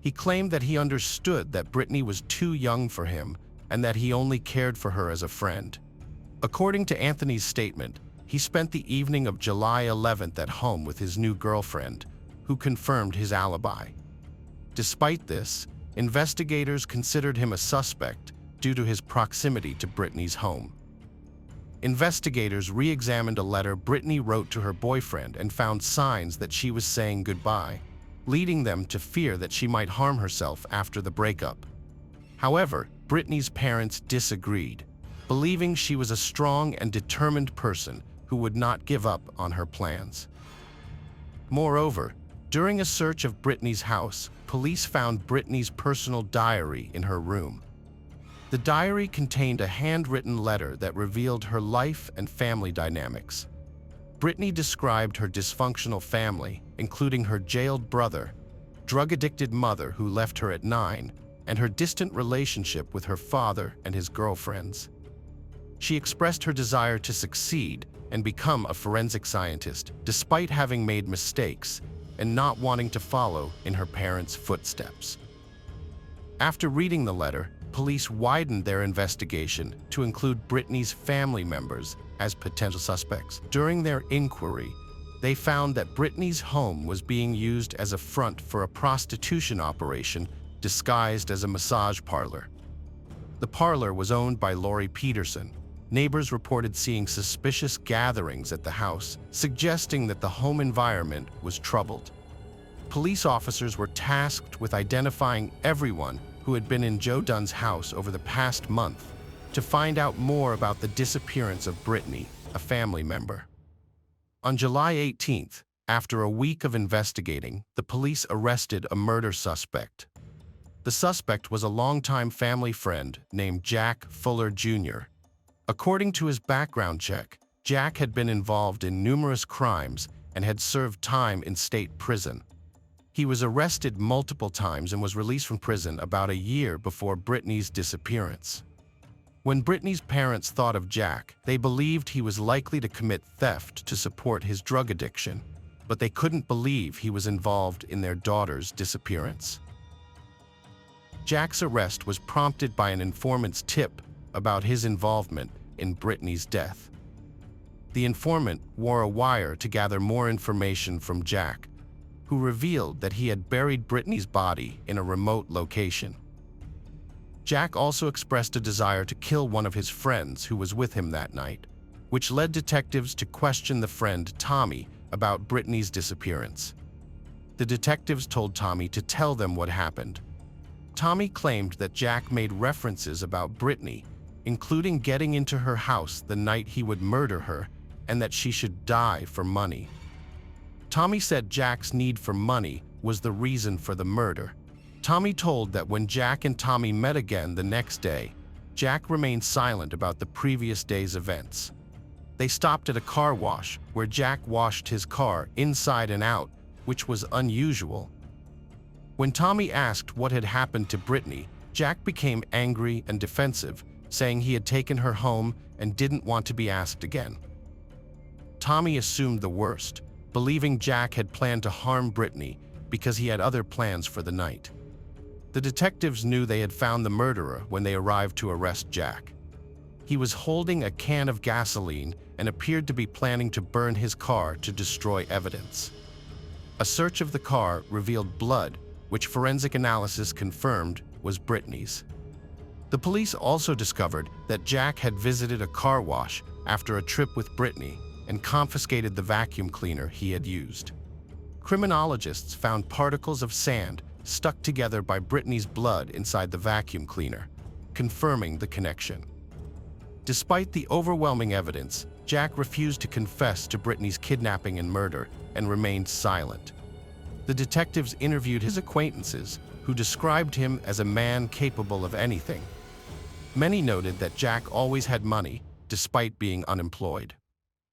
He claimed that he understood that Britney was too young for him and that he only cared for her as a friend. According to Anthony's statement, he spent the evening of July 11th at home with his new girlfriend, who confirmed his alibi. Despite this, investigators considered him a suspect due to his proximity to Britney's home. Investigators re-examined a letter Britney wrote to her boyfriend and found signs that she was saying goodbye, leading them to fear that she might harm herself after the breakup. However, Britney's parents disagreed, believing she was a strong and determined person who would not give up on her plans. Moreover, during a search of Britney's house, police found Britney's personal diary in her room. The diary contained a handwritten letter that revealed her life and family dynamics. Britney described her dysfunctional family, including her jailed brother, drug-addicted mother who left her at 9, and her distant relationship with her father and his girlfriends. She expressed her desire to succeed and become a forensic scientist, despite having made mistakes and not wanting to follow in her parents' footsteps. After reading the letter, police widened their investigation to include Britney's family members as potential suspects. During their inquiry, they found that Britney's home was being used as a front for a prostitution operation disguised as a massage parlor. The parlor was owned by Lori Peterson. Neighbors reported seeing suspicious gatherings at the house, suggesting that the home environment was troubled. Police officers were tasked with identifying everyone who had been in Joe Dunn's house over the past month to find out more about the disappearance of Britney, a family member. On July 18th, after a week of investigating, the police arrested a murder suspect. The suspect was a longtime family friend named Jack Fuller Jr. According to his background check, Jack had been involved in numerous crimes and had served time in state prison. He was arrested multiple times and was released from prison about a year before Britney's disappearance. When Britney's parents thought of Jack, they believed he was likely to commit theft to support his drug addiction, but they couldn't believe he was involved in their daughter's disappearance. Jack's arrest was prompted by an informant's tip about his involvement in Britney's death. The informant wore a wire to gather more information from Jack, who revealed that he had buried Britney's body in a remote location. Jack also expressed a desire to kill one of his friends who was with him that night, which led detectives to question the friend Tommy about Britney's disappearance. The detectives told Tommy to tell them what happened. Tommy claimed that Jack made references about Britney, including getting into her house the night he would murder her, and that she should die for money. Tommy said Jack's need for money was the reason for the murder. Tommy told that when Jack and Tommy met again the next day, Jack remained silent about the previous day's events. They stopped at a car wash where Jack washed his car inside and out, which was unusual. When Tommy asked what had happened to Britney, Jack became angry and defensive, saying he had taken her home and didn't want to be asked again. Tommy assumed the worst, believing Jack had planned to harm Britney because he had other plans for the night. The detectives knew they had found the murderer when they arrived to arrest Jack. He was holding a can of gasoline and appeared to be planning to burn his car to destroy evidence. A search of the car revealed blood, which forensic analysis confirmed was Britney's. The police also discovered that Jack had visited a car wash after a trip with Britney and confiscated the vacuum cleaner he had used. Criminologists found particles of sand stuck together by Britney's blood inside the vacuum cleaner, confirming the connection. Despite the overwhelming evidence, Jack refused to confess to Britney's kidnapping and murder and remained silent. The detectives interviewed his acquaintances, who described him as a man capable of anything. Many noted that Jack always had money, despite being unemployed.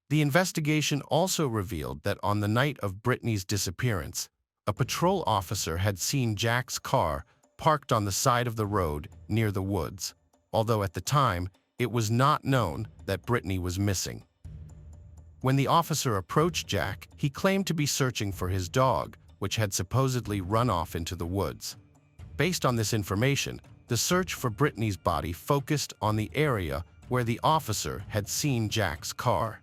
The investigation also revealed that on the night of Britney's disappearance, a patrol officer had seen Jack's car parked on the side of the road near the woods, although at the time, it was not known that Britney was missing. When the officer approached Jack, he claimed to be searching for his dog, which had supposedly run off into the woods. Based on this information, the search for Britney's body focused on the area where the officer had seen Jack's car.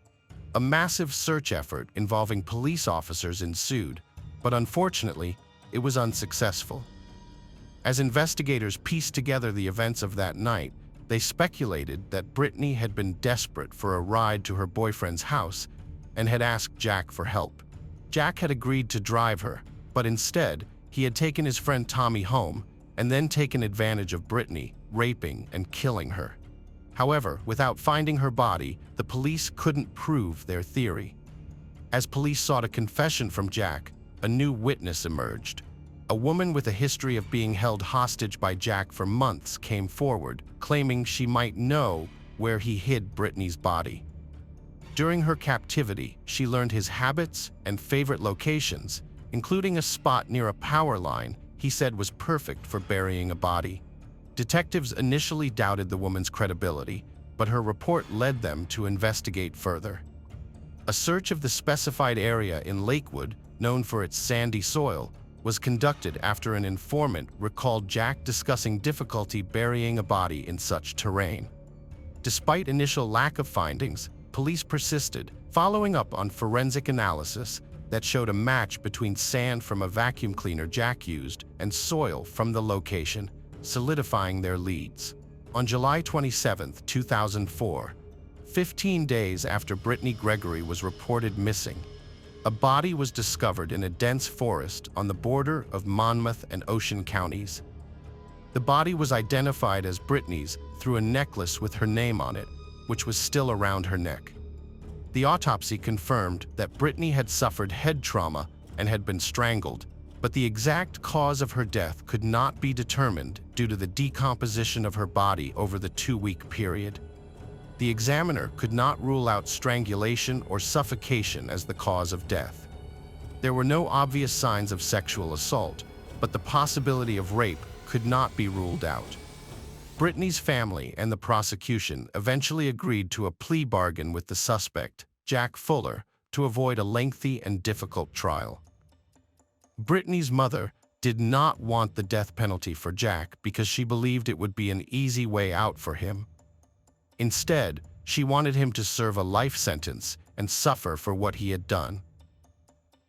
A massive search effort involving police officers ensued, but unfortunately, it was unsuccessful. As investigators pieced together the events of that night, they speculated that Britney had been desperate for a ride to her boyfriend's house and had asked Jack for help. Jack had agreed to drive her, but instead, he had taken his friend Tommy home and then taken advantage of Britney, raping and killing her. However, without finding her body, the police couldn't prove their theory. As police sought a confession from Jack, a new witness emerged. A woman with a history of being held hostage by Jack for months came forward, claiming she might know where he hid Britney's body. During her captivity, she learned his habits and favorite locations, including a spot near a power line he said was perfect for burying a body. Detectives initially doubted the woman's credibility, but her report led them to investigate further. A search of the specified area in Lakewood, known for its sandy soil, was conducted after an informant recalled Jack discussing difficulty burying a body in such terrain. Despite initial lack of findings, police persisted, following up on forensic analysis that showed a match between sand from a vacuum cleaner Jack used and soil from the location, solidifying their leads. On July 27, 2004, 15 days after Britney Gregory was reported missing, a body was discovered in a dense forest on the border of Monmouth and Ocean counties. The body was identified as Britney's through a necklace with her name on it, which was still around her neck. The autopsy confirmed that Britney had suffered head trauma and had been strangled, but the exact cause of her death could not be determined due to the decomposition of her body over the 2-week period. The examiner could not rule out strangulation or suffocation as the cause of death. There were no obvious signs of sexual assault, but the possibility of rape could not be ruled out. Britney's family and the prosecution eventually agreed to a plea bargain with the suspect, Jack Fuller, to avoid a lengthy and difficult trial. Britney's mother did not want the death penalty for Jack because she believed it would be an easy way out for him. Instead, she wanted him to serve a life sentence and suffer for what he had done.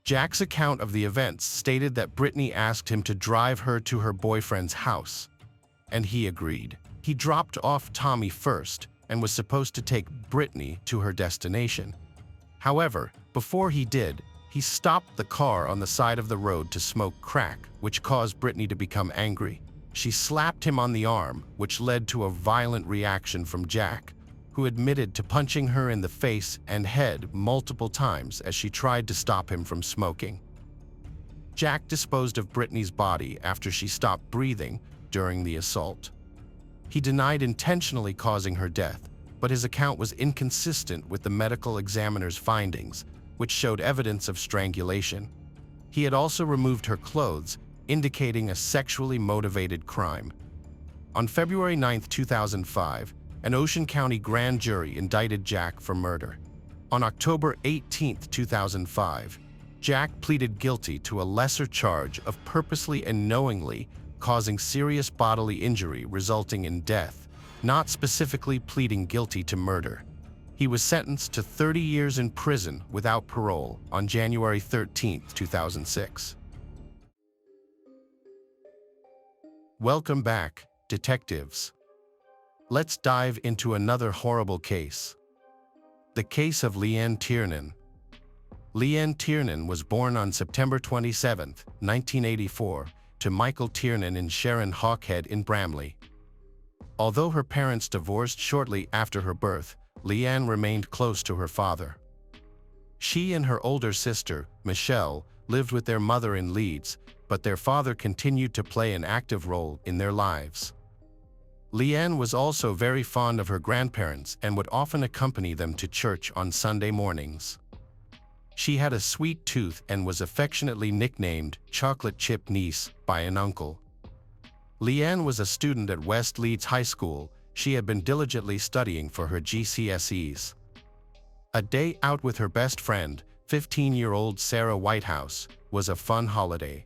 Jack's account of the events stated that Britney asked him to drive her to her boyfriend's house, and he agreed. He dropped off Tommy first and was supposed to take Britney to her destination. However, before he did, he stopped the car on the side of the road to smoke crack, which caused Britney to become angry. She slapped him on the arm, which led to a violent reaction from Jack, who admitted to punching her in the face and head multiple times as she tried to stop him from smoking. Jack disposed of Britney's body after she stopped breathing during the assault. He denied intentionally causing her death, but his account was inconsistent with the medical examiner's findings, which showed evidence of strangulation. He had also removed her clothes, indicating a sexually motivated crime. On February 9, 2005, an Ocean County grand jury indicted Jack for murder. On October 18, 2005, Jack pleaded guilty to a lesser charge of purposely and knowingly causing serious bodily injury resulting in death, not specifically pleading guilty to murder. He was sentenced to 30 years in prison without parole on January 13, 2006. Welcome back, detectives. Let's dive into another horrible case. The case of Leanne Tiernan. Leanne Tiernan was born on September 27, 1984, to Michael Tiernan and Sharon Hawkhead in Bramley. Although her parents divorced shortly after her birth, Leanne remained close to her father. She and her older sister, Michelle, lived with their mother in Leeds, but their father continued to play an active role in their lives. Leanne was also very fond of her grandparents and would often accompany them to church on Sunday mornings. She had a sweet tooth and was affectionately nicknamed Chocolate Chip Niece by an uncle. Leanne was a student at West Leeds High School. She had been diligently studying for her GCSEs. A day out with her best friend, 15-year-old Sarah Whitehouse, was a fun holiday.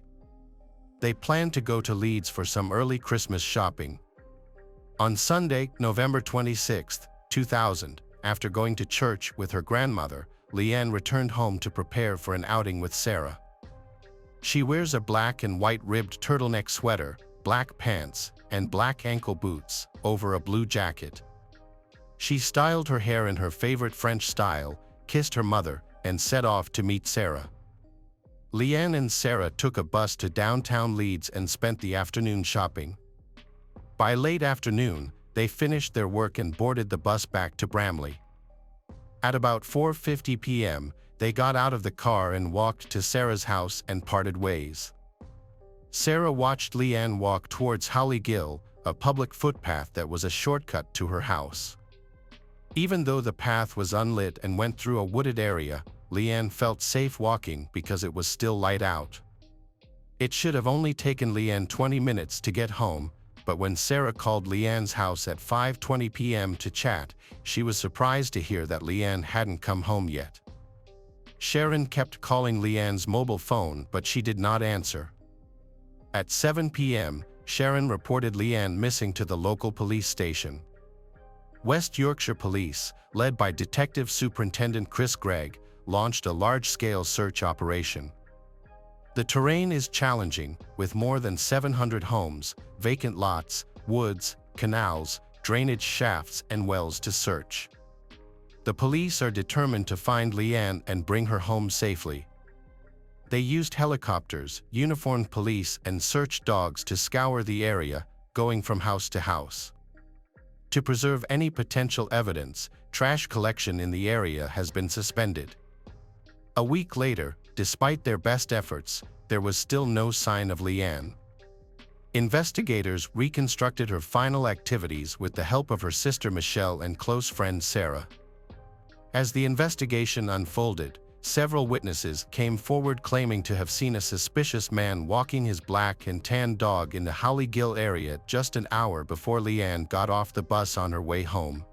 They planned to go to Leeds for some early Christmas shopping. On Sunday, November 26, 2000, after going to church with her grandmother, Leanne returned home to prepare for an outing with Sarah. She wears a black and white ribbed turtleneck sweater, black pants, and black ankle boots over a blue jacket. She styled her hair in her favorite French style, kissed her mother, and set off to meet Sarah. Leanne and Sarah took a bus to downtown Leeds and spent the afternoon shopping. By late afternoon, they finished their work and boarded the bus back to Bramley. At about 4:50 p.m., they got out of the car and walked to Sarah's house and parted ways. Sarah watched Leanne walk towards Holly Gill, a public footpath that was a shortcut to her house. Even though the path was unlit and went through a wooded area, Leanne felt safe walking because it was still light out. It should have only taken Leanne 20 minutes to get home, but when Sarah called Leanne's house at 5:20 p.m. to chat, she was surprised to hear that Leanne hadn't come home yet. Sharon kept calling Leanne's mobile phone, but she did not answer. At 7 p.m., Sharon reported Leanne missing to the local police station. West Yorkshire Police, led by Detective Superintendent Chris Gregg, launched a large-scale search operation. The terrain is challenging, with more than 700 homes, vacant lots, woods, canals, drainage shafts, and wells to search. The police are determined to find Leanne and bring her home safely. They used helicopters, uniformed police, and search dogs to scour the area, going from house to house. To preserve any potential evidence, trash collection in the area has been suspended. A week later, despite their best efforts, there was still no sign of Leanne. Investigators reconstructed her final activities with the help of her sister Michelle and close friend Sarah. As the investigation unfolded, several witnesses came forward claiming to have seen a suspicious man walking his black and tan dog in the Holly Gill area just an hour before Leanne got off the bus on her way home.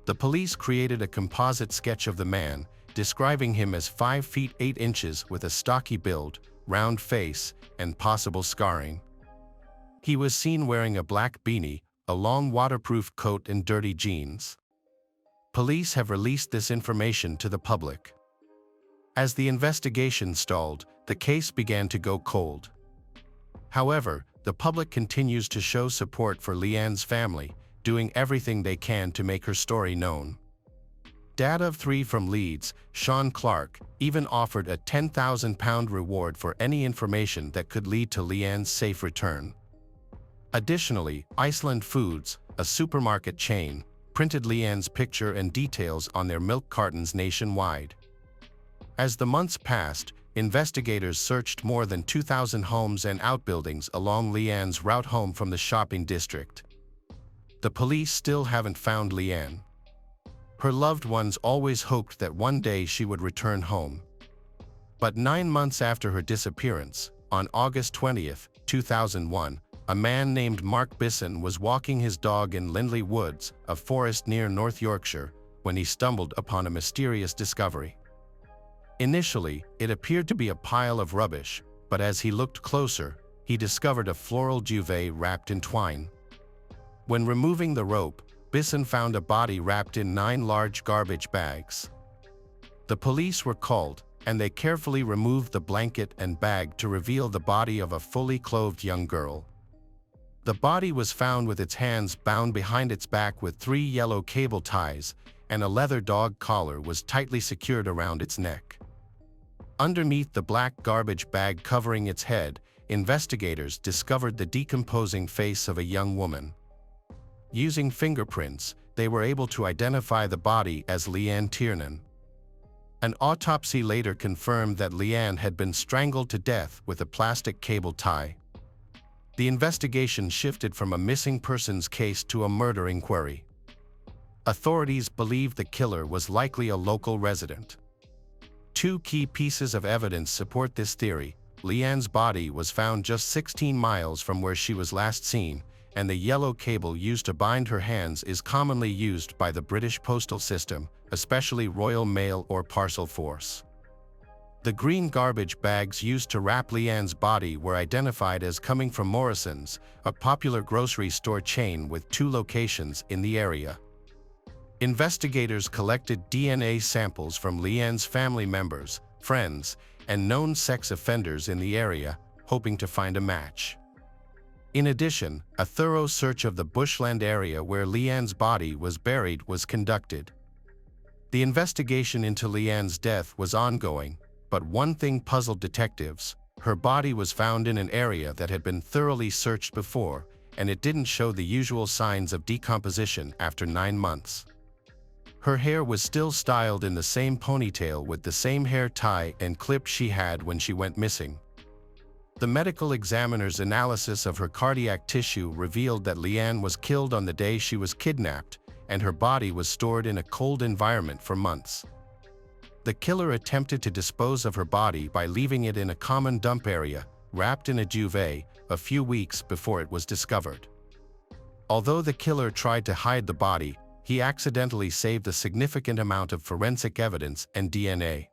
The police created a composite sketch of the man, describing him as 5 feet 8 inches with a stocky build, round face, and possible scarring. He was seen wearing a black beanie, a long waterproof coat, and dirty jeans. Police have released this information to the public. As the investigation stalled, the case began to go cold. However, the public continues to show support for Leanne's family, doing everything they can to make her story known. Dad of 3 from Leeds, Sean Clark, even offered a £10,000 reward for any information that could lead to Leanne's safe return. Additionally, Iceland Foods, a supermarket chain, printed Leanne's picture and details on their milk cartons nationwide. As the months passed, investigators searched more than 2,000 homes and outbuildings along Leanne's route home from the shopping district. The police still haven't found Leanne. Her loved ones always hoped that one day she would return home. But 9 months after her disappearance, on August 20, 2001, a man named Mark Bisson was walking his dog in Lindley Woods, a forest near North Yorkshire, when he stumbled upon a mysterious discovery. Initially, it appeared to be a pile of rubbish, but as he looked closer, he discovered a floral duvet wrapped in twine. When removing the rope, Bisson found a body wrapped in 9 large garbage bags. The police were called, and they carefully removed the blanket and bag to reveal the body of a fully clothed young girl. The body was found with its hands bound behind its back with 3 yellow cable ties, and a leather dog collar was tightly secured around its neck. Underneath the black garbage bag covering its head, investigators discovered the decomposing face of a young woman. Using fingerprints, they were able to identify the body as Leanne Tiernan. An autopsy later confirmed that Leanne had been strangled to death with a plastic cable tie. The investigation shifted from a missing persons case to a murder inquiry. Authorities believe the killer was likely a local resident. 2 key pieces of evidence support this theory. Leanne's body was found just 16 miles from where she was last seen, and the yellow cable used to bind her hands is commonly used by the British postal system, especially Royal Mail or Parcel Force. The green garbage bags used to wrap Leanne's body were identified as coming from Morrison's, a popular grocery store chain with 2 locations in the area. Investigators collected DNA samples from Leanne's family members, friends, and known sex offenders in the area, hoping to find a match. In addition, a thorough search of the bushland area where Leanne's body was buried was conducted. The investigation into Leanne's death was ongoing, but one thing puzzled detectives: her body was found in an area that had been thoroughly searched before, and it didn't show the usual signs of decomposition after 9 months. Her hair was still styled in the same ponytail with the same hair tie and clip she had when she went missing. The medical examiner's analysis of her cardiac tissue revealed that Leanne was killed on the day she was kidnapped, and her body was stored in a cold environment for months. The killer attempted to dispose of her body by leaving it in a common dump area, wrapped in a duvet, a few weeks before it was discovered. Although the killer tried to hide the body, he accidentally saved a significant amount of forensic evidence and DNA.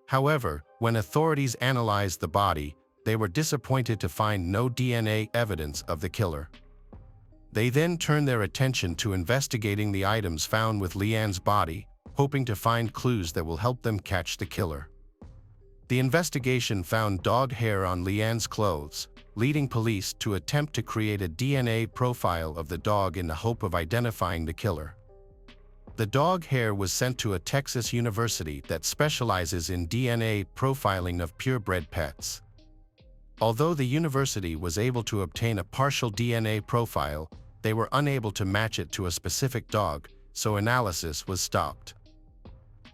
However, when authorities analyzed the body, they were disappointed to find no DNA evidence of the killer. They then turned their attention to investigating the items found with Leanne's body, hoping to find clues that will help them catch the killer. The investigation found dog hair on Leanne's clothes, leading police to attempt to create a DNA profile of the dog in the hope of identifying the killer. The dog hair was sent to a Texas university that specializes in DNA profiling of purebred pets. Although the university was able to obtain a partial DNA profile, they were unable to match it to a specific dog, so analysis was stopped.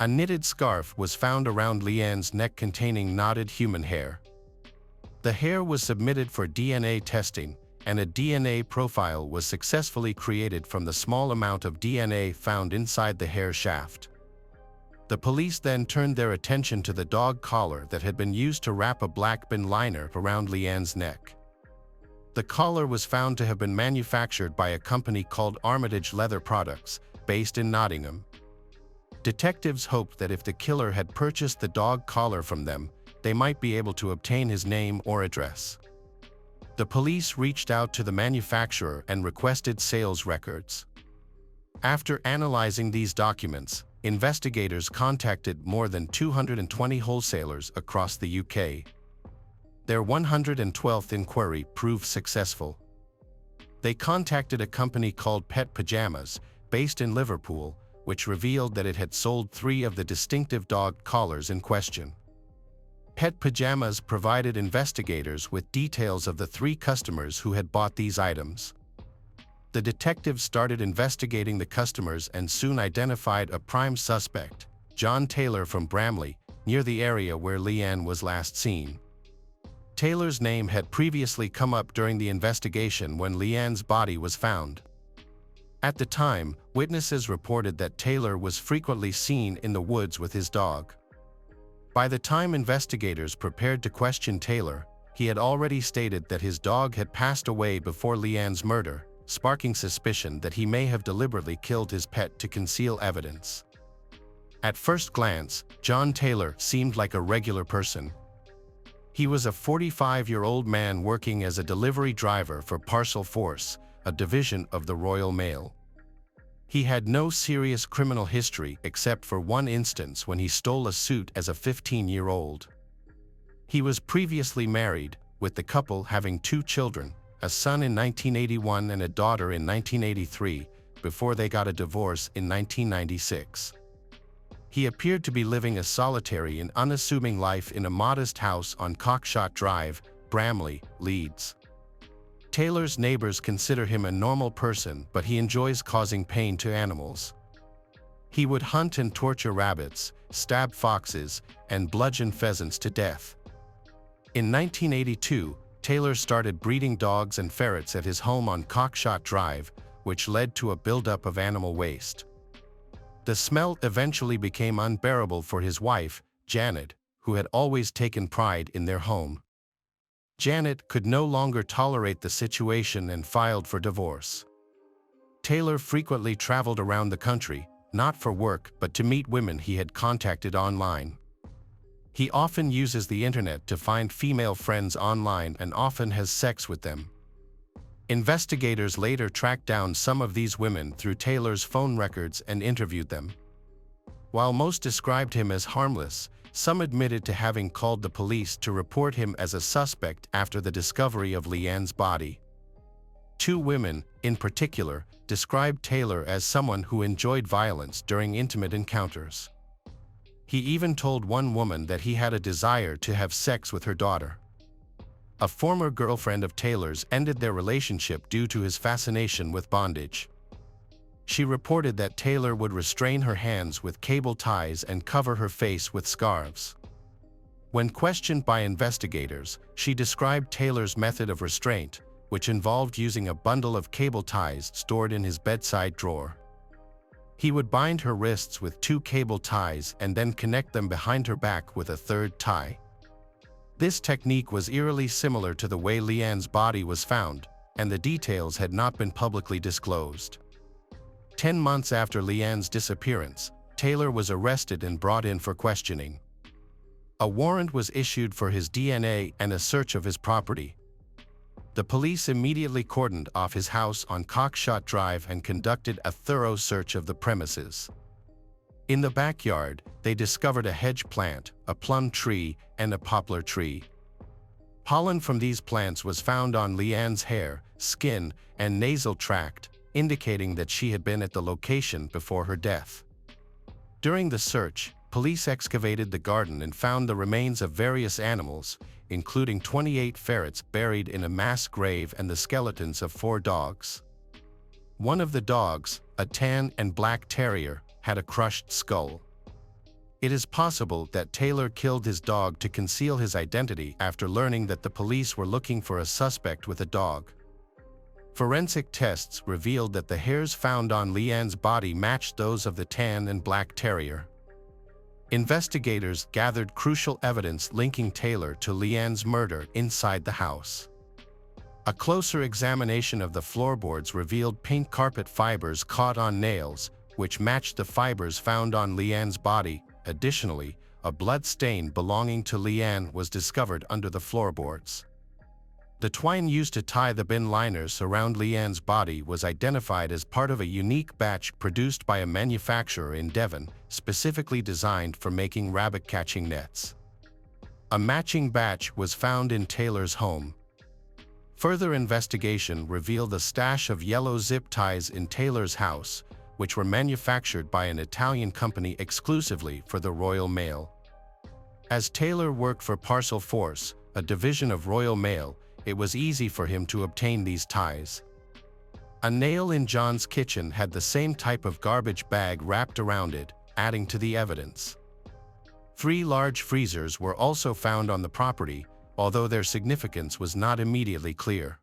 A knitted scarf was found around Leanne's neck containing knotted human hair. The hair was submitted for DNA testing, and a DNA profile was successfully created from the small amount of DNA found inside the hair shaft. The police then turned their attention to the dog collar that had been used to wrap a black bin liner around Leanne's neck. The collar was found to have been manufactured by a company called Armitage Leather Products, based in Nottingham. Detectives hoped that if the killer had purchased the dog collar from them, they might be able to obtain his name or address. The police reached out to the manufacturer and requested sales records. After analyzing these documents, investigators contacted more than 220 wholesalers across the UK. Their 112th inquiry proved successful. They contacted a company called Pet Pajamas, based in Liverpool, which revealed that it had sold 3 of the distinctive dog collars in question. Pet Pajamas provided investigators with details of the 3 customers who had bought these items. The detectives started investigating the customers and soon identified a prime suspect, John Taylor from Bramley, near the area where Leanne was last seen. Taylor's name had previously come up during the investigation when Leanne's body was found. At the time, witnesses reported that Taylor was frequently seen in the woods with his dog. By the time investigators prepared to question Taylor, he had already stated that his dog had passed away before Leanne's murder, sparking suspicion that he may have deliberately killed his pet to conceal evidence. At first glance, John Taylor seemed like a regular person. He was a 45-year-old man working as a delivery driver for Parcel Force, a division of the Royal Mail. He had no serious criminal history except for one instance when he stole a suit as a 15-year-old. He was previously married, with the couple having 2 children, a son in 1981 and a daughter in 1983, before they got a divorce in 1996. He appeared to be living a solitary and unassuming life in a modest house on Cockshot Drive, Bramley, Leeds. Taylor's neighbors consider him a normal person, but he enjoys causing pain to animals. He would hunt and torture rabbits, stab foxes, and bludgeon pheasants to death. In 1982, Taylor started breeding dogs and ferrets at his home on Cockshot Drive, which led to a buildup of animal waste. The smell eventually became unbearable for his wife, Janet, who had always taken pride in their home. Janet could no longer tolerate the situation and filed for divorce. Taylor frequently traveled around the country, not for work but to meet women he had contacted online. He often uses the internet to find female friends online and often has sex with them. Investigators later tracked down some of these women through Taylor's phone records and interviewed them. While most described him as harmless, some admitted to having called the police to report him as a suspect after the discovery of Leanne's body. 2 women, in particular, described Taylor as someone who enjoyed violence during intimate encounters. He even told one woman that he had a desire to have sex with her daughter. A former girlfriend of Taylor's ended their relationship due to his fascination with bondage. She reported that Taylor would restrain her hands with cable ties and cover her face with scarves. When questioned by investigators, she described Taylor's method of restraint, which involved using a bundle of cable ties stored in his bedside drawer. He would bind her wrists with 2 cable ties and then connect them behind her back with a 3rd tie. This technique was eerily similar to the way Leanne's body was found, and the details had not been publicly disclosed. 10 months after Leanne's disappearance, Taylor was arrested and brought in for questioning. A warrant was issued for his DNA and a search of his property. The police immediately cordoned off his house on Cockshot Drive and conducted a thorough search of the premises. In the backyard, they discovered a hedge plant, a plum tree, and a poplar tree. Pollen from these plants was found on Leanne's hair, skin, and nasal tract, indicating that she had been at the location before her death. During the search, police excavated the garden and found the remains of various animals, including 28 ferrets buried in a mass grave and the skeletons of 4 dogs. One of the dogs, a tan and black terrier, had a crushed skull. It is possible that Taylor killed his dog to conceal his identity after learning that the police were looking for a suspect with a dog. Forensic tests revealed that the hairs found on Leanne's body matched those of the tan and black terrier. Investigators gathered crucial evidence linking Taylor to Leanne's murder inside the house. A closer examination of the floorboards revealed pink carpet fibers caught on nails, which matched the fibers found on Leanne's body. Additionally, a blood stain belonging to Leanne was discovered under the floorboards. The twine used to tie the bin liners around Leanne's body was identified as part of a unique batch produced by a manufacturer in Devon, specifically designed for making rabbit-catching nets. A matching batch was found in Taylor's home. Further investigation revealed a stash of yellow zip ties in Taylor's house, which were manufactured by an Italian company exclusively for the Royal Mail. As Taylor worked for Parcel Force, a division of Royal Mail, it was easy for him to obtain these ties. A nail in John's kitchen had the same type of garbage bag wrapped around it, adding to the evidence. 3 large freezers were also found on the property, although their significance was not immediately clear.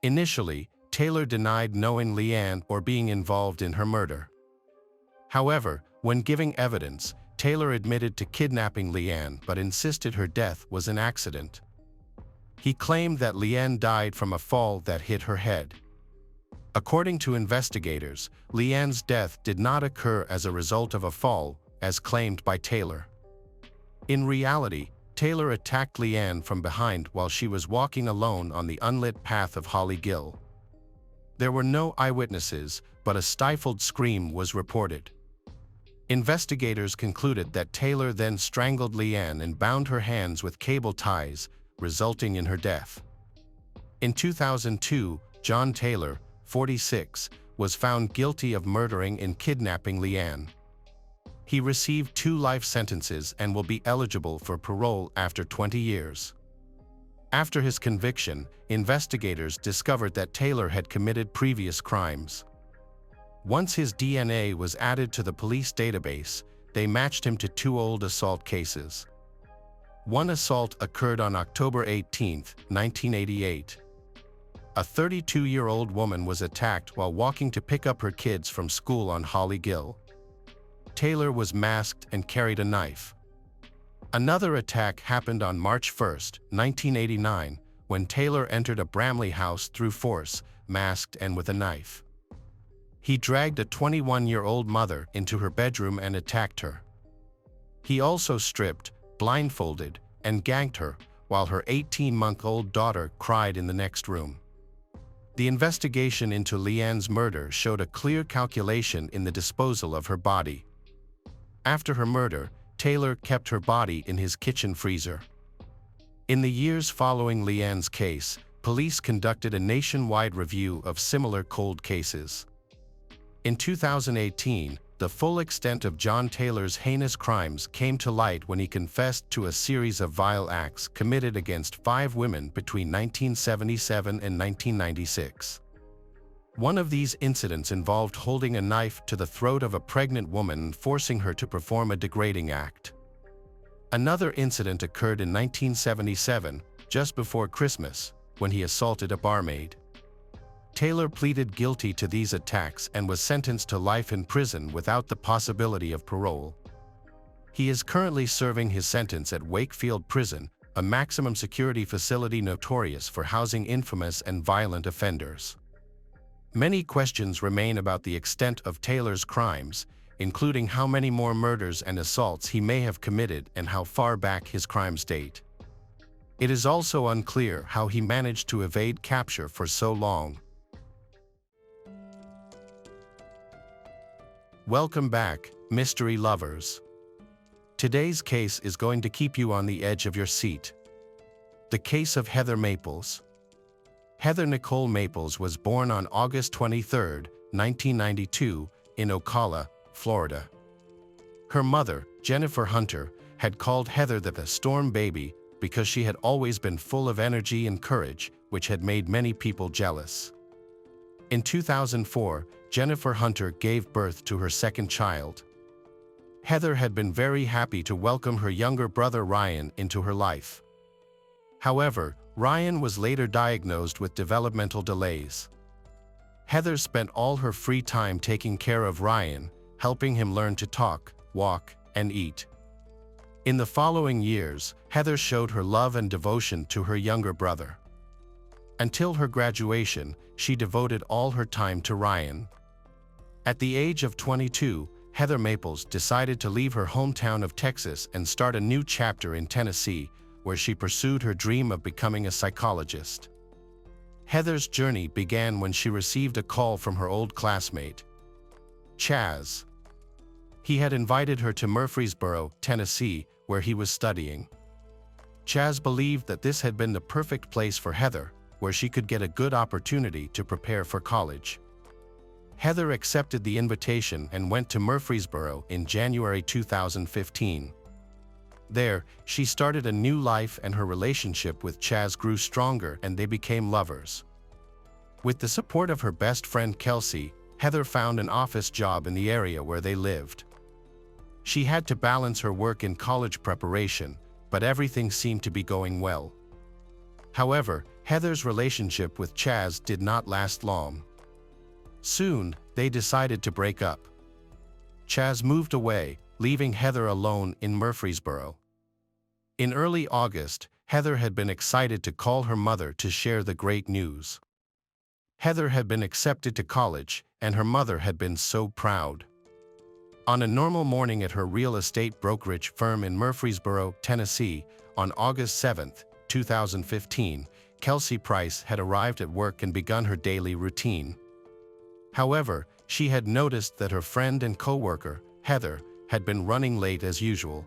Initially, Taylor denied knowing Leanne or being involved in her murder. However, when giving evidence, Taylor admitted to kidnapping Leanne but insisted her death was an accident. He claimed that Leanne died from a fall that hit her head. According to investigators, Leanne's death did not occur as a result of a fall, as claimed by Taylor. In reality, Taylor attacked Leanne from behind while she was walking alone on the unlit path of Holly Gill. There were no eyewitnesses, but a stifled scream was reported. Investigators concluded that Taylor then strangled Leanne and bound her hands with cable ties, resulting in her death. In 2002, John Taylor, 46, was found guilty of murdering and kidnapping Leanne. He received 2 life sentences and will be eligible for parole after 20 years. After his conviction, investigators discovered that Taylor had committed previous crimes. Once his DNA was added to the police database, they matched him to 2 old assault cases. One assault occurred on October 18, 1988. A 32-year-old woman was attacked while walking to pick up her kids from school on Holly Gill. Taylor was masked and carried a knife. Another attack happened on March 1, 1989, when Taylor entered a Bramley house through force, masked and with a knife. He dragged a 21-year-old mother into her bedroom and attacked her. He also stripped, blindfolded, and gagged her, while her 18-month-old daughter cried in the next room. The investigation into Leanne's murder showed a clear calculation in the disposal of her body. After her murder, Taylor kept her body in his kitchen freezer. In the years following Leanne's case, police conducted a nationwide review of similar cold cases. In 2018, the full extent of John Taylor's heinous crimes came to light when he confessed to a series of vile acts committed against 5 women between 1977 and 1996. One of these incidents involved holding a knife to the throat of a pregnant woman and forcing her to perform a degrading act. Another incident occurred in 1977, just before Christmas, when he assaulted a barmaid. Taylor pleaded guilty to these attacks and was sentenced to life in prison without the possibility of parole. He is currently serving his sentence at Wakefield Prison, a maximum security facility notorious for housing infamous and violent offenders. Many questions remain about the extent of Taylor's crimes, including how many more murders and assaults he may have committed and how far back his crimes date. It is also unclear how he managed to evade capture for so long. Welcome back, mystery lovers. Today's case is going to keep you on the edge of your seat. The case of Heather Maples. Heather Nicole Maples was born on August 23, 1992, in Ocala, Florida. Her mother, Jennifer Hunter, had called Heather the storm baby because she had always been full of energy and courage, which had made many people jealous. In 2004, Jennifer Hunter gave birth to her second child. Heather had been very happy to welcome her younger brother Ryan into her life. However, Ryan was later diagnosed with developmental delays. Heather spent all her free time taking care of Ryan, helping him learn to talk, walk, and eat. In the following years, Heather showed her love and devotion to her younger brother. Until her graduation, she devoted all her time to Ryan. At the age of 22, Heather Maples decided to leave her hometown of Texas and start a new chapter in Tennessee, where she pursued her dream of becoming a psychologist. Heather's journey began when she received a call from her old classmate, Chaz. He had invited her to Murfreesboro, Tennessee, where he was studying. Chaz believed that this had been the perfect place for Heather, where she could get a good opportunity to prepare for college. Heather accepted the invitation and went to Murfreesboro in January 2015. There, she started a new life and her relationship with Chaz grew stronger and they became lovers. With the support of her best friend Kelsey, Heather found an office job in the area where they lived. She had to balance her work in college preparation, but everything seemed to be going well. However, Heather's relationship with Chaz did not last long. Soon, they decided to break up. Chaz moved away, leaving Heather alone in Murfreesboro. In early August, Heather had been excited to call her mother to share the great news. Heather had been accepted to college, and her mother had been so proud. On a normal morning at her real estate brokerage firm in Murfreesboro, Tennessee, on August 7, 2015, Kelsey Price had arrived at work and begun her daily routine. However, she had noticed that her friend and co-worker, Heather, had been running late as usual.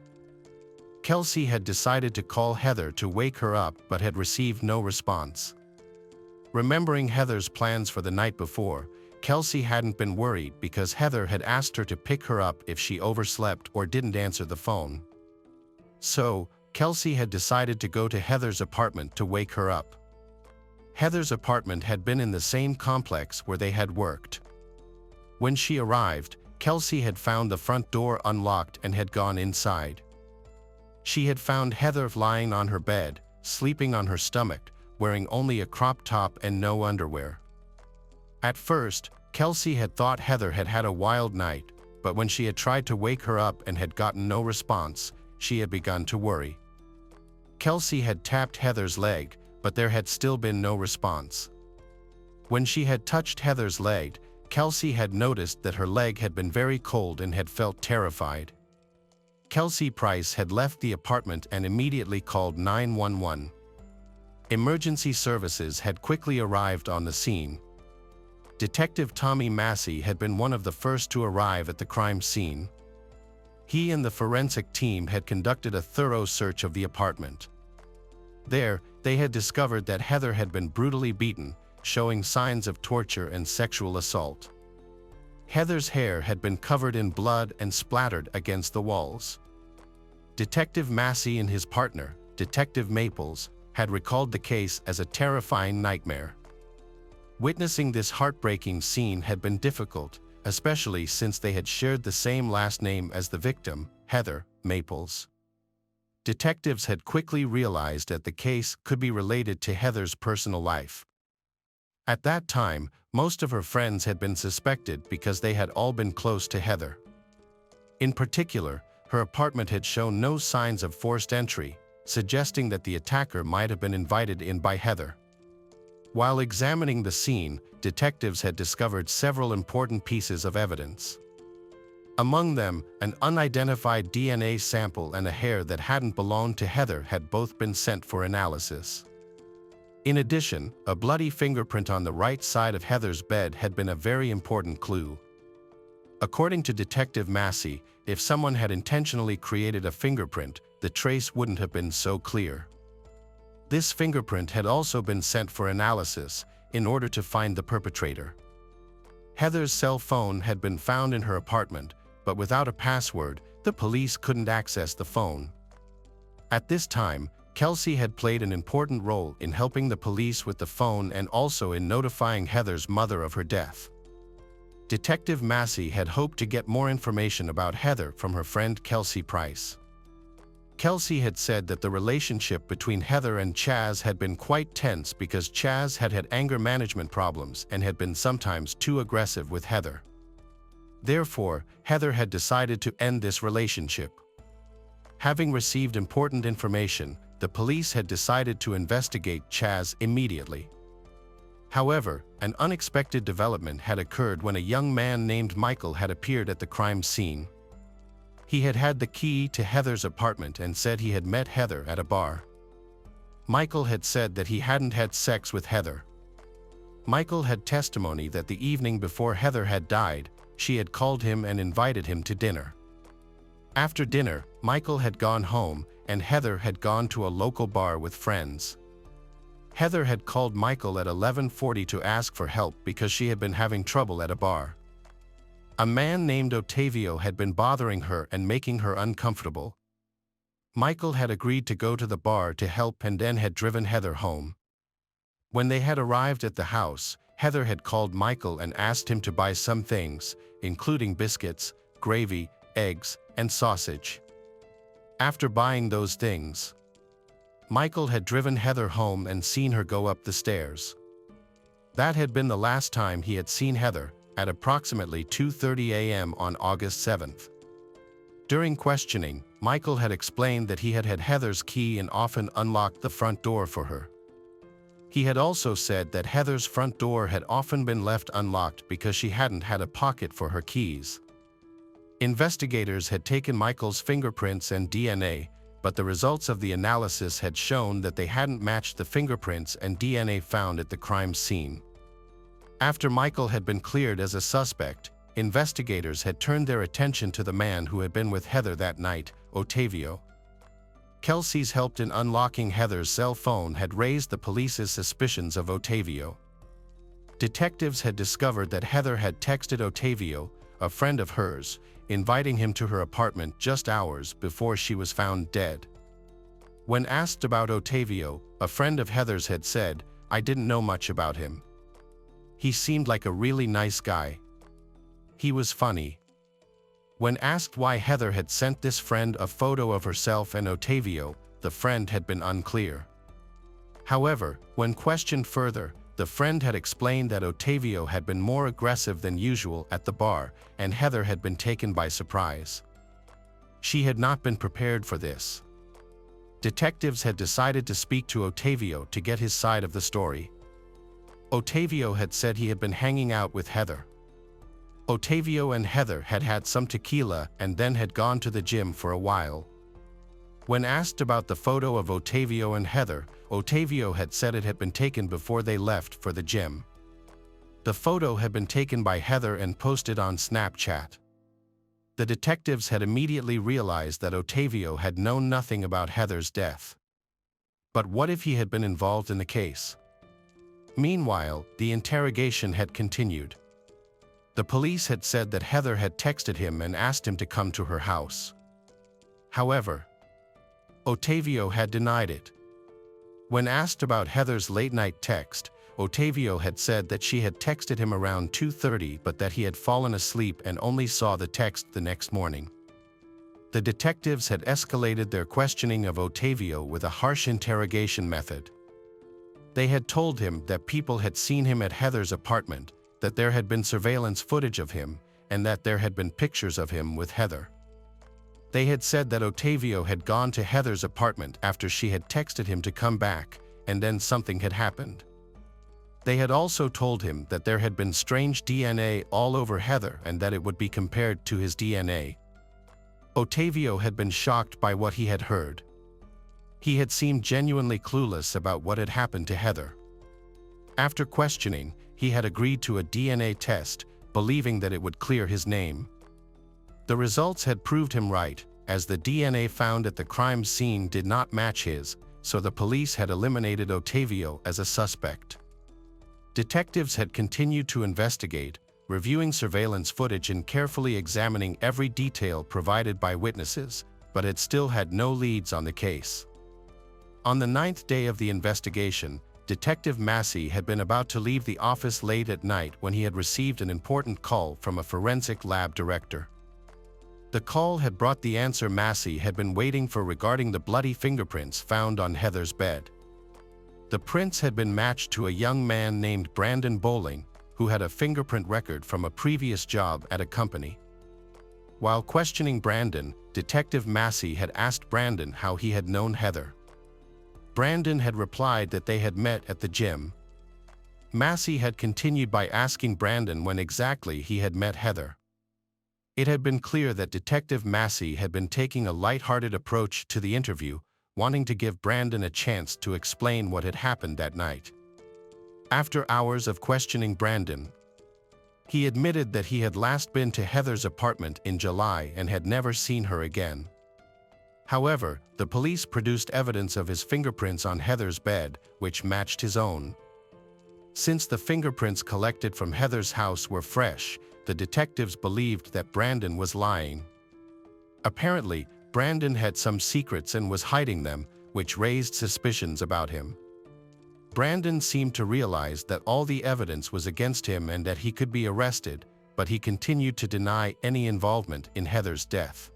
Kelsey had decided to call Heather to wake her up but had received no response. Remembering Heather's plans for the night before, Kelsey hadn't been worried because Heather had asked her to pick her up if she overslept or didn't answer the phone. So, Kelsey had decided to go to Heather's apartment to wake her up. Heather's apartment had been in the same complex where they had worked. When she arrived, Kelsey had found the front door unlocked and had gone inside. She had found Heather lying on her bed, sleeping on her stomach, wearing only a crop top and no underwear. At first, Kelsey had thought Heather had had a wild night, but when she had tried to wake her up and had gotten no response, she had begun to worry. Kelsey had tapped Heather's leg, but there had still been no response. When she had touched Heather's leg, Kelsey had noticed that her leg had been very cold and had felt terrified. Kelsey Price had left the apartment and immediately called 911. Emergency services had quickly arrived on the scene. Detective Tommy Massey had been one of the first to arrive at the crime scene. He and the forensic team had conducted a thorough search of the apartment. There, they had discovered that Heather had been brutally beaten, showing signs of torture and sexual assault. Heather's hair had been covered in blood and splattered against the walls. Detective Massey and his partner, Detective Maples, had recalled the case as a terrifying nightmare. Witnessing this heartbreaking scene had been difficult, especially since they had shared the same last name as the victim, Heather Maples. Detectives had quickly realized that the case could be related to Heather's personal life. At that time, most of her friends had been suspected because they had all been close to Heather. In particular, her apartment had shown no signs of forced entry, suggesting that the attacker might have been invited in by Heather. While examining the scene, detectives had discovered several important pieces of evidence. Among them, an unidentified DNA sample and a hair that hadn't belonged to Heather had both been sent for analysis. In addition, a bloody fingerprint on the right side of Heather's bed had been a very important clue. According to Detective Massey, if someone had intentionally created a fingerprint, the trace wouldn't have been so clear. This fingerprint had also been sent for analysis in order to find the perpetrator. Heather's cell phone had been found in her apartment, but without a password, the police couldn't access the phone. At this time, Kelsey had played an important role in helping the police with the phone and also in notifying Heather's mother of her death. Detective Massey had hoped to get more information about Heather from her friend Kelsey Price. Kelsey had said that the relationship between Heather and Chaz had been quite tense because Chaz had had anger management problems and had been sometimes too aggressive with Heather. Therefore, Heather had decided to end this relationship. Having received important information, the police had decided to investigate Chaz immediately. However, an unexpected development had occurred when a young man named Michael had appeared at the crime scene. He had had the key to Heather's apartment and said he had met Heather at a bar. Michael had said that he hadn't had sex with Heather. Michael had testimony that the evening before Heather had died, she had called him and invited him to dinner. After dinner, Michael had gone home, and Heather had gone to a local bar with friends. Heather had called Michael at 11:40 to ask for help because she had been having trouble at a bar. A man named Ottavio had been bothering her and making her uncomfortable. Michael had agreed to go to the bar to help and then had driven Heather home. When they had arrived at the house, Heather had called Michael and asked him to buy some things, including biscuits, gravy, eggs, and sausage. After buying those things, Michael had driven Heather home and seen her go up the stairs. That had been the last time he had seen Heather, at approximately 2:30 a.m. on August 7th. During questioning, Michael had explained that he had had Heather's key and often unlocked the front door for her. He had also said that Heather's front door had often been left unlocked because she hadn't had a pocket for her keys. Investigators had taken Michael's fingerprints and DNA, but the results of the analysis had shown that they hadn't matched the fingerprints and DNA found at the crime scene. After Michael had been cleared as a suspect, investigators had turned their attention to the man who had been with Heather that night, Ottavio. Kelsey's help in unlocking Heather's cell phone had raised the police's suspicions of Ottavio. Detectives had discovered that Heather had texted Ottavio, a friend of hers, inviting him to her apartment just hours before she was found dead. When asked about Ottavio, a friend of Heather's had said, "I didn't know much about him. He seemed like a really nice guy. He was funny." When asked why Heather had sent this friend a photo of herself and Ottavio, the friend had been unclear. However, when questioned further, the friend had explained that Ottavio had been more aggressive than usual at the bar, and Heather had been taken by surprise. She had not been prepared for this. Detectives had decided to speak to Ottavio to get his side of the story. Ottavio had said he had been hanging out with Heather. Ottavio and Heather had had some tequila and then had gone to the gym for a while. When asked about the photo of Ottavio and Heather, Ottavio had said it had been taken before they left for the gym. The photo had been taken by Heather and posted on Snapchat. The detectives had immediately realized that Ottavio had known nothing about Heather's death. But what if he had been involved in the case? Meanwhile, the interrogation had continued. The police had said that Heather had texted him and asked him to come to her house. However, Ottavio had denied it. When asked about Heather's late-night text, Ottavio had said that she had texted him around 2:30 but that he had fallen asleep and only saw the text the next morning. The detectives had escalated their questioning of Ottavio with a harsh interrogation method. They had told him that people had seen him at Heather's apartment, that there had been surveillance footage of him, and that there had been pictures of him with Heather. They had said that Ottavio had gone to Heather's apartment after she had texted him to come back, and then something had happened. They had also told him that there had been strange DNA all over Heather and that it would be compared to his DNA. Ottavio had been shocked by what he had heard. He had seemed genuinely clueless about what had happened to Heather. After questioning, he had agreed to a DNA test, believing that it would clear his name. The results had proved him right, as the DNA found at the crime scene did not match his, so the police had eliminated Ottavio as a suspect. Detectives had continued to investigate, reviewing surveillance footage and carefully examining every detail provided by witnesses, but had still had no leads on the case. On the 9th day of the investigation, Detective Massey had been about to leave the office late at night when he had received an important call from a forensic lab director. The call had brought the answer Massey had been waiting for regarding the bloody fingerprints found on Heather's bed. The prints had been matched to a young man named Brandon Bowling, who had a fingerprint record from a previous job at a company. While questioning Brandon, Detective Massey had asked Brandon how he had known Heather. Brandon had replied that they had met at the gym. Massey had continued by asking Brandon when exactly he had met Heather. It had been clear that Detective Massey had been taking a lighthearted approach to the interview, wanting to give Brandon a chance to explain what had happened that night. After hours of questioning Brandon, he admitted that he had last been to Heather's apartment in July and had never seen her again. However, the police produced evidence of his fingerprints on Heather's bed, which matched his own. Since the fingerprints collected from Heather's house were fresh, the detectives believed that Brandon was lying. Apparently, Brandon had some secrets and was hiding them, which raised suspicions about him. Brandon seemed to realize that all the evidence was against him and that he could be arrested, but he continued to deny any involvement in Heather's death.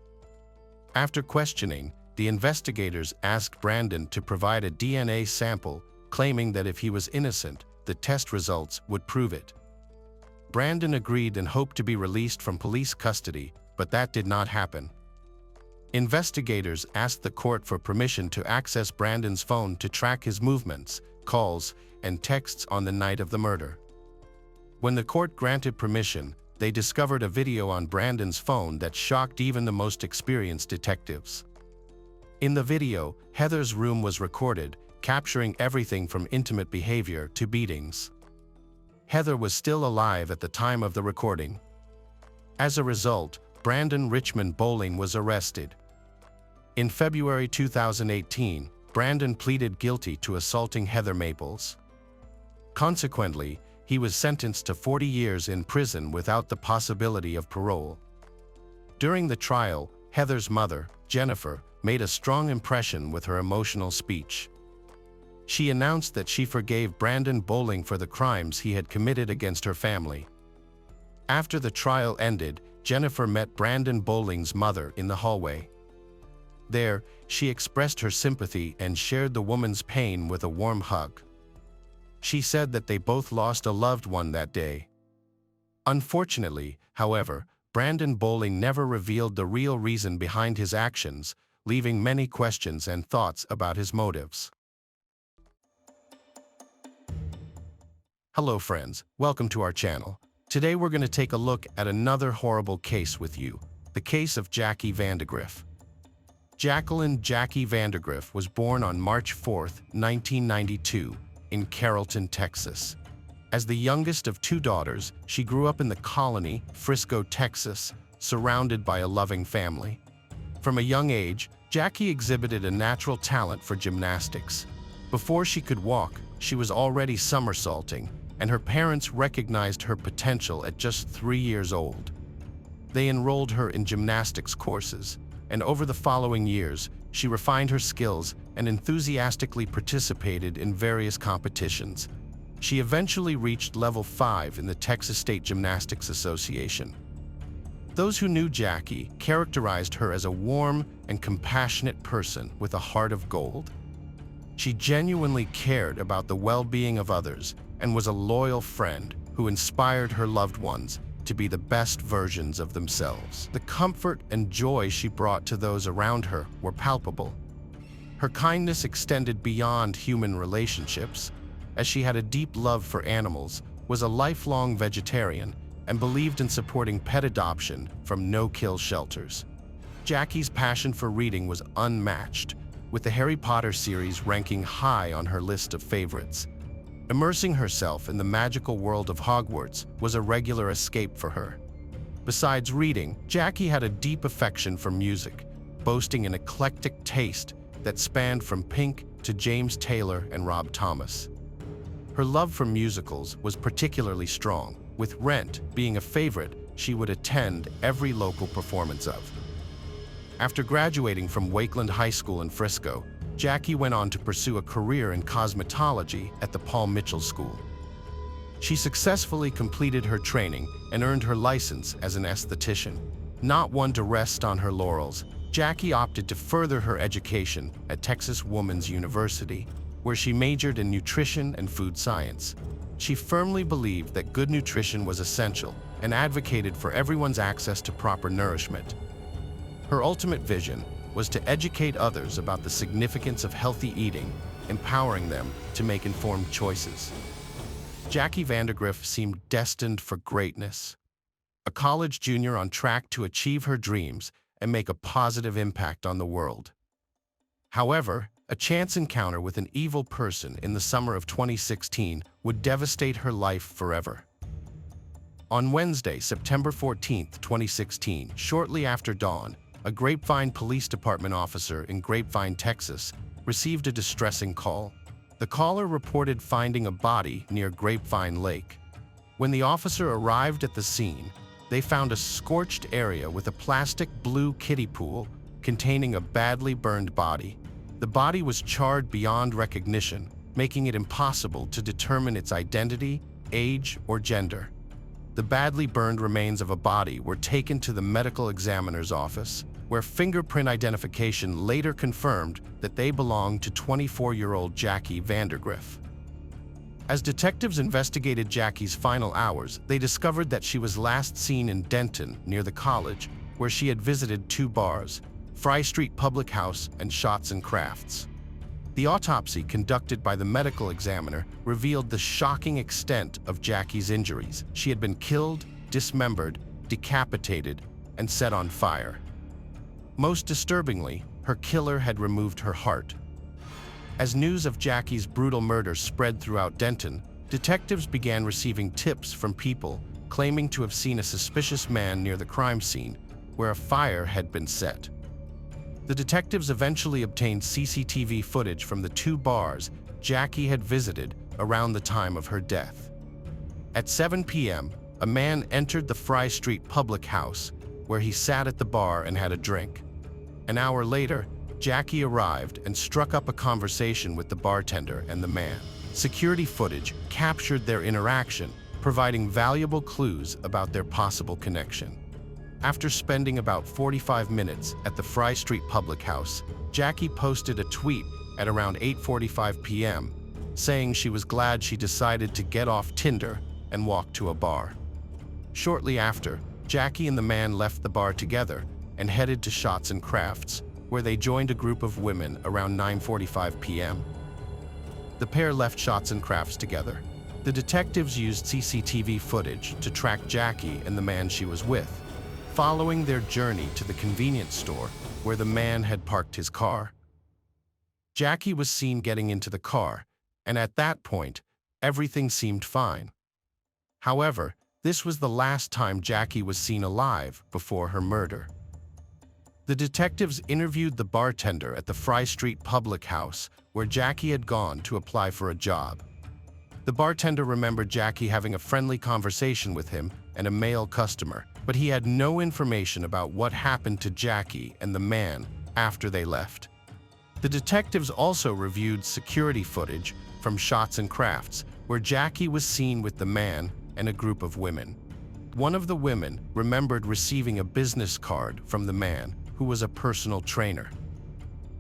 After questioning, the investigators asked Brandon to provide a DNA sample, claiming that if he was innocent, the test results would prove it. Brandon agreed and hoped to be released from police custody, but that did not happen. Investigators asked the court for permission to access Brandon's phone to track his movements, calls, and texts on the night of the murder. When the court granted permission, they discovered a video on Brandon's phone that shocked even the most experienced detectives. In the video, Heather's room was recorded, capturing everything from intimate behavior to beatings. Heather was still alive at the time of the recording. As a result, Brandon Richmond Bowling was arrested. In February 2018, Brandon pleaded guilty to assaulting Heather Maples. Consequently, he was sentenced to 40 years in prison without the possibility of parole. During the trial, Heather's mother, Jennifer, made a strong impression with her emotional speech. She announced that she forgave Brandon Bowling for the crimes he had committed against her family. After the trial ended, Jennifer met Brandon Bowling's mother in the hallway. There, she expressed her sympathy and shared the woman's pain with a warm hug. She said that they both lost a loved one that day. Unfortunately, however, Brandon Bowling never revealed the real reason behind his actions, leaving many questions and thoughts about his motives. Hello friends, welcome to our channel. Today we're going to take a look at another horrible case with you, the case of Jackie Vandergriff. Jacqueline Jackie Vandergriff was born on March 4, 1992, in Carrollton, Texas. As the youngest of two daughters, she grew up in the colony, Frisco, Texas, surrounded by a loving family. From a young age, Jackie exhibited a natural talent for gymnastics. Before she could walk, she was already somersaulting, and her parents recognized her potential at just 3 years old. They enrolled her in gymnastics courses, and over the following years, she refined her skills and enthusiastically participated in various competitions. She eventually reached level 5 in the Texas State Gymnastics Association. Those who knew Jackie characterized her as a warm and compassionate person with a heart of gold. She genuinely cared about the well-being of others and was a loyal friend who inspired her loved ones to be the best versions of themselves. The comfort and joy she brought to those around her were palpable. Her kindness extended beyond human relationships, as she had a deep love for animals, was a lifelong vegetarian, and believed in supporting pet adoption from no-kill shelters. Jackie's passion for reading was unmatched, with the Harry Potter series ranking high on her list of favorites. Immersing herself in the magical world of Hogwarts was a regular escape for her. Besides reading, Jackie had a deep affection for music, boasting an eclectic taste that spanned from Pink to James Taylor and Rob Thomas. Her love for musicals was particularly strong, with Rent being a favorite she would attend every local performance of. After graduating from Wakeland High School in Frisco, Jackie went on to pursue a career in cosmetology at the Paul Mitchell School. She successfully completed her training and earned her license as an esthetician. Not one to rest on her laurels, Jackie opted to further her education at Texas Woman's University, where she majored in nutrition and food science. She firmly believed that good nutrition was essential and advocated for everyone's access to proper nourishment. Her ultimate vision was to educate others about the significance of healthy eating, empowering them to make informed choices. Jackie Vandergriff seemed destined for greatness, a college junior on track to achieve her dreams and make a positive impact on the world. However, a chance encounter with an evil person in the summer of 2016 would devastate her life forever. On Wednesday, September 14, 2016, shortly after dawn, a Grapevine Police Department officer in Grapevine, Texas, received a distressing call. The caller reported finding a body near Grapevine Lake. When the officer arrived at the scene, they found a scorched area with a plastic blue kiddie pool containing a badly burned body. The body was charred beyond recognition, making it impossible to determine its identity, age, or gender. The badly burned remains of a body were taken to the medical examiner's office, where fingerprint identification later confirmed that they belonged to 24-year-old Jackie Vandergriff. As detectives investigated Jackie's final hours, they discovered that she was last seen in Denton, near the college, where she had visited 2 bars. Fry Street Public House, and Shots and Crafts. The autopsy conducted by the medical examiner revealed the shocking extent of Jackie's injuries. She had been killed, dismembered, decapitated, and set on fire. Most disturbingly, her killer had removed her heart. As news of Jackie's brutal murder spread throughout Denton, detectives began receiving tips from people claiming to have seen a suspicious man near the crime scene, where a fire had been set. The detectives eventually obtained CCTV footage from the 2 bars Jackie had visited around the time of her death. At 7 p.m., a man entered the Fry Street Public House, where he sat at the bar and had a drink. An hour later, Jackie arrived and struck up a conversation with the bartender and the man. Security footage captured their interaction, providing valuable clues about their possible connection. After spending about 45 minutes at the Fry Street Public House, Jackie posted a tweet at around 8:45 p.m. saying she was glad she decided to get off Tinder and walk to a bar. Shortly after, Jackie and the man left the bar together and headed to Shots and Crafts, where they joined a group of women around 9:45 p.m. The pair left Shots and Crafts together. The detectives used CCTV footage to track Jackie and the man she was with, following their journey to the convenience store where the man had parked his car. Jackie was seen getting into the car, and at that point, everything seemed fine. However, this was the last time Jackie was seen alive before her murder. The detectives interviewed the bartender at the Fry Street Public House, where Jackie had gone to apply for a job. The bartender remembered Jackie having a friendly conversation with him and a male customer, but he had no information about what happened to Jackie and the man after they left. The detectives also reviewed security footage from Shots and Crafts, where Jackie was seen with the man and a group of women. One of the women remembered receiving a business card from the man, who was a personal trainer.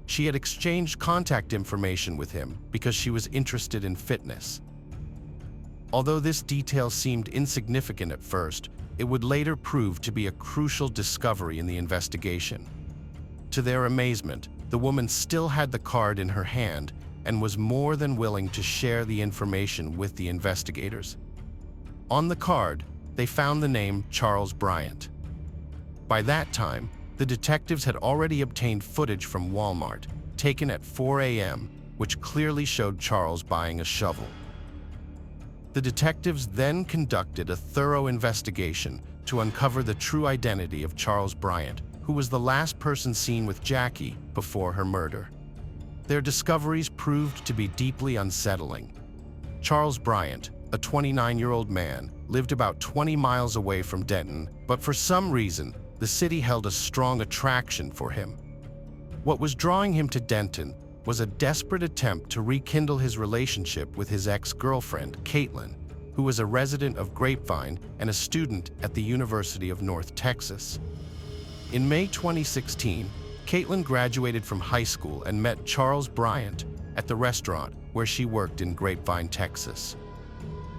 She had exchanged contact information with him because she was interested in fitness. Although this detail seemed insignificant at first, it would later prove to be a crucial discovery in the investigation. To their amazement, the woman still had the card in her hand and was more than willing to share the information with the investigators. On the card, they found the name Charles Bryant. By that time, the detectives had already obtained footage from Walmart, taken at 4 a.m., which clearly showed Charles buying a shovel. The detectives then conducted a thorough investigation to uncover the true identity of Charles Bryant, who was the last person seen with Jackie before her murder. Their discoveries proved to be deeply unsettling. Charles Bryant, a 29-year-old man, lived about 20 miles away from Denton, but for some reason, the city held a strong attraction for him. What was drawing him to Denton was a desperate attempt to rekindle his relationship with his ex-girlfriend, Caitlin, who was a resident of Grapevine and a student at the University of North Texas. In May 2016, Caitlin graduated from high school and met Charles Bryant at the restaurant where she worked in Grapevine, Texas.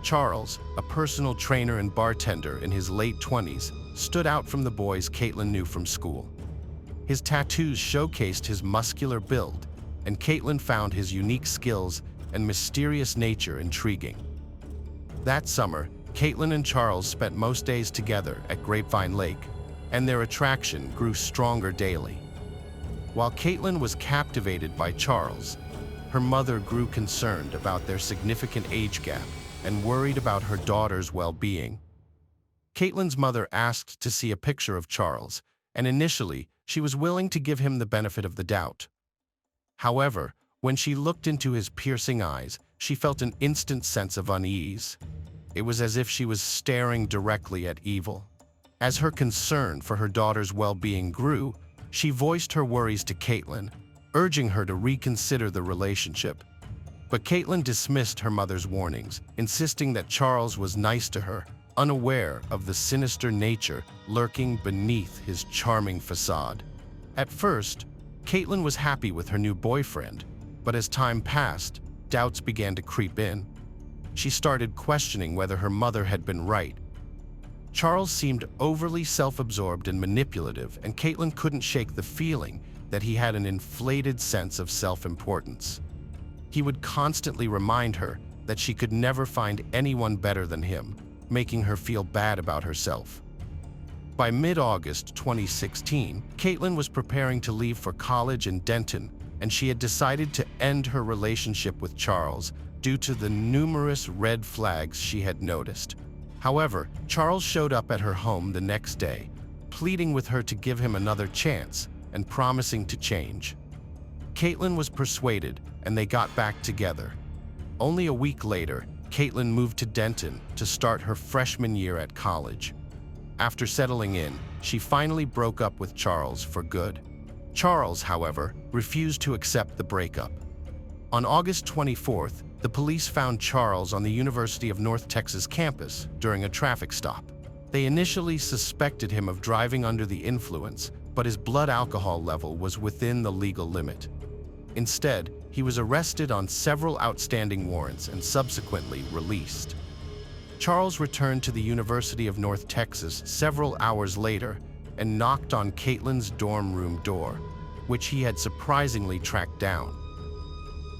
Charles, a personal trainer and bartender in his late 20s, stood out from the boys Caitlin knew from school. His tattoos showcased his muscular build, and Caitlin found his unique skills and mysterious nature intriguing. That summer, Caitlin and Charles spent most days together at Grapevine Lake, and their attraction grew stronger daily. While Caitlin was captivated by Charles, her mother grew concerned about their significant age gap and worried about her daughter's well-being. Caitlin's mother asked to see a picture of Charles, and initially, she was willing to give him the benefit of the doubt. However, when she looked into his piercing eyes, she felt an instant sense of unease. It was as if she was staring directly at evil. As her concern for her daughter's well-being grew, she voiced her worries to Caitlin, urging her to reconsider the relationship. But Caitlin dismissed her mother's warnings, insisting that Charles was nice to her, unaware of the sinister nature lurking beneath his charming facade. At first, Caitlin was happy with her new boyfriend, but as time passed, doubts began to creep in. She started questioning whether her mother had been right. Charles seemed overly self-absorbed and manipulative, and Caitlin couldn't shake the feeling that he had an inflated sense of self-importance. He would constantly remind her that she could never find anyone better than him, making her feel bad about herself. By mid-August 2016, Caitlin was preparing to leave for college in Denton, and she had decided to end her relationship with Charles due to the numerous red flags she had noticed. However, Charles showed up at her home the next day, pleading with her to give him another chance and promising to change. Caitlin was persuaded, and they got back together. Only a week later, Caitlin moved to Denton to start her freshman year at college. After settling in, she finally broke up with Charles for good. Charles, however, refused to accept the breakup. On August 24th, the police found Charles on the University of North Texas campus during a traffic stop. They initially suspected him of driving under the influence, but his blood alcohol level was within the legal limit. Instead, he was arrested on several outstanding warrants and subsequently released. Charles returned to the University of North Texas several hours later and knocked on Caitlin's dorm room door, which he had surprisingly tracked down.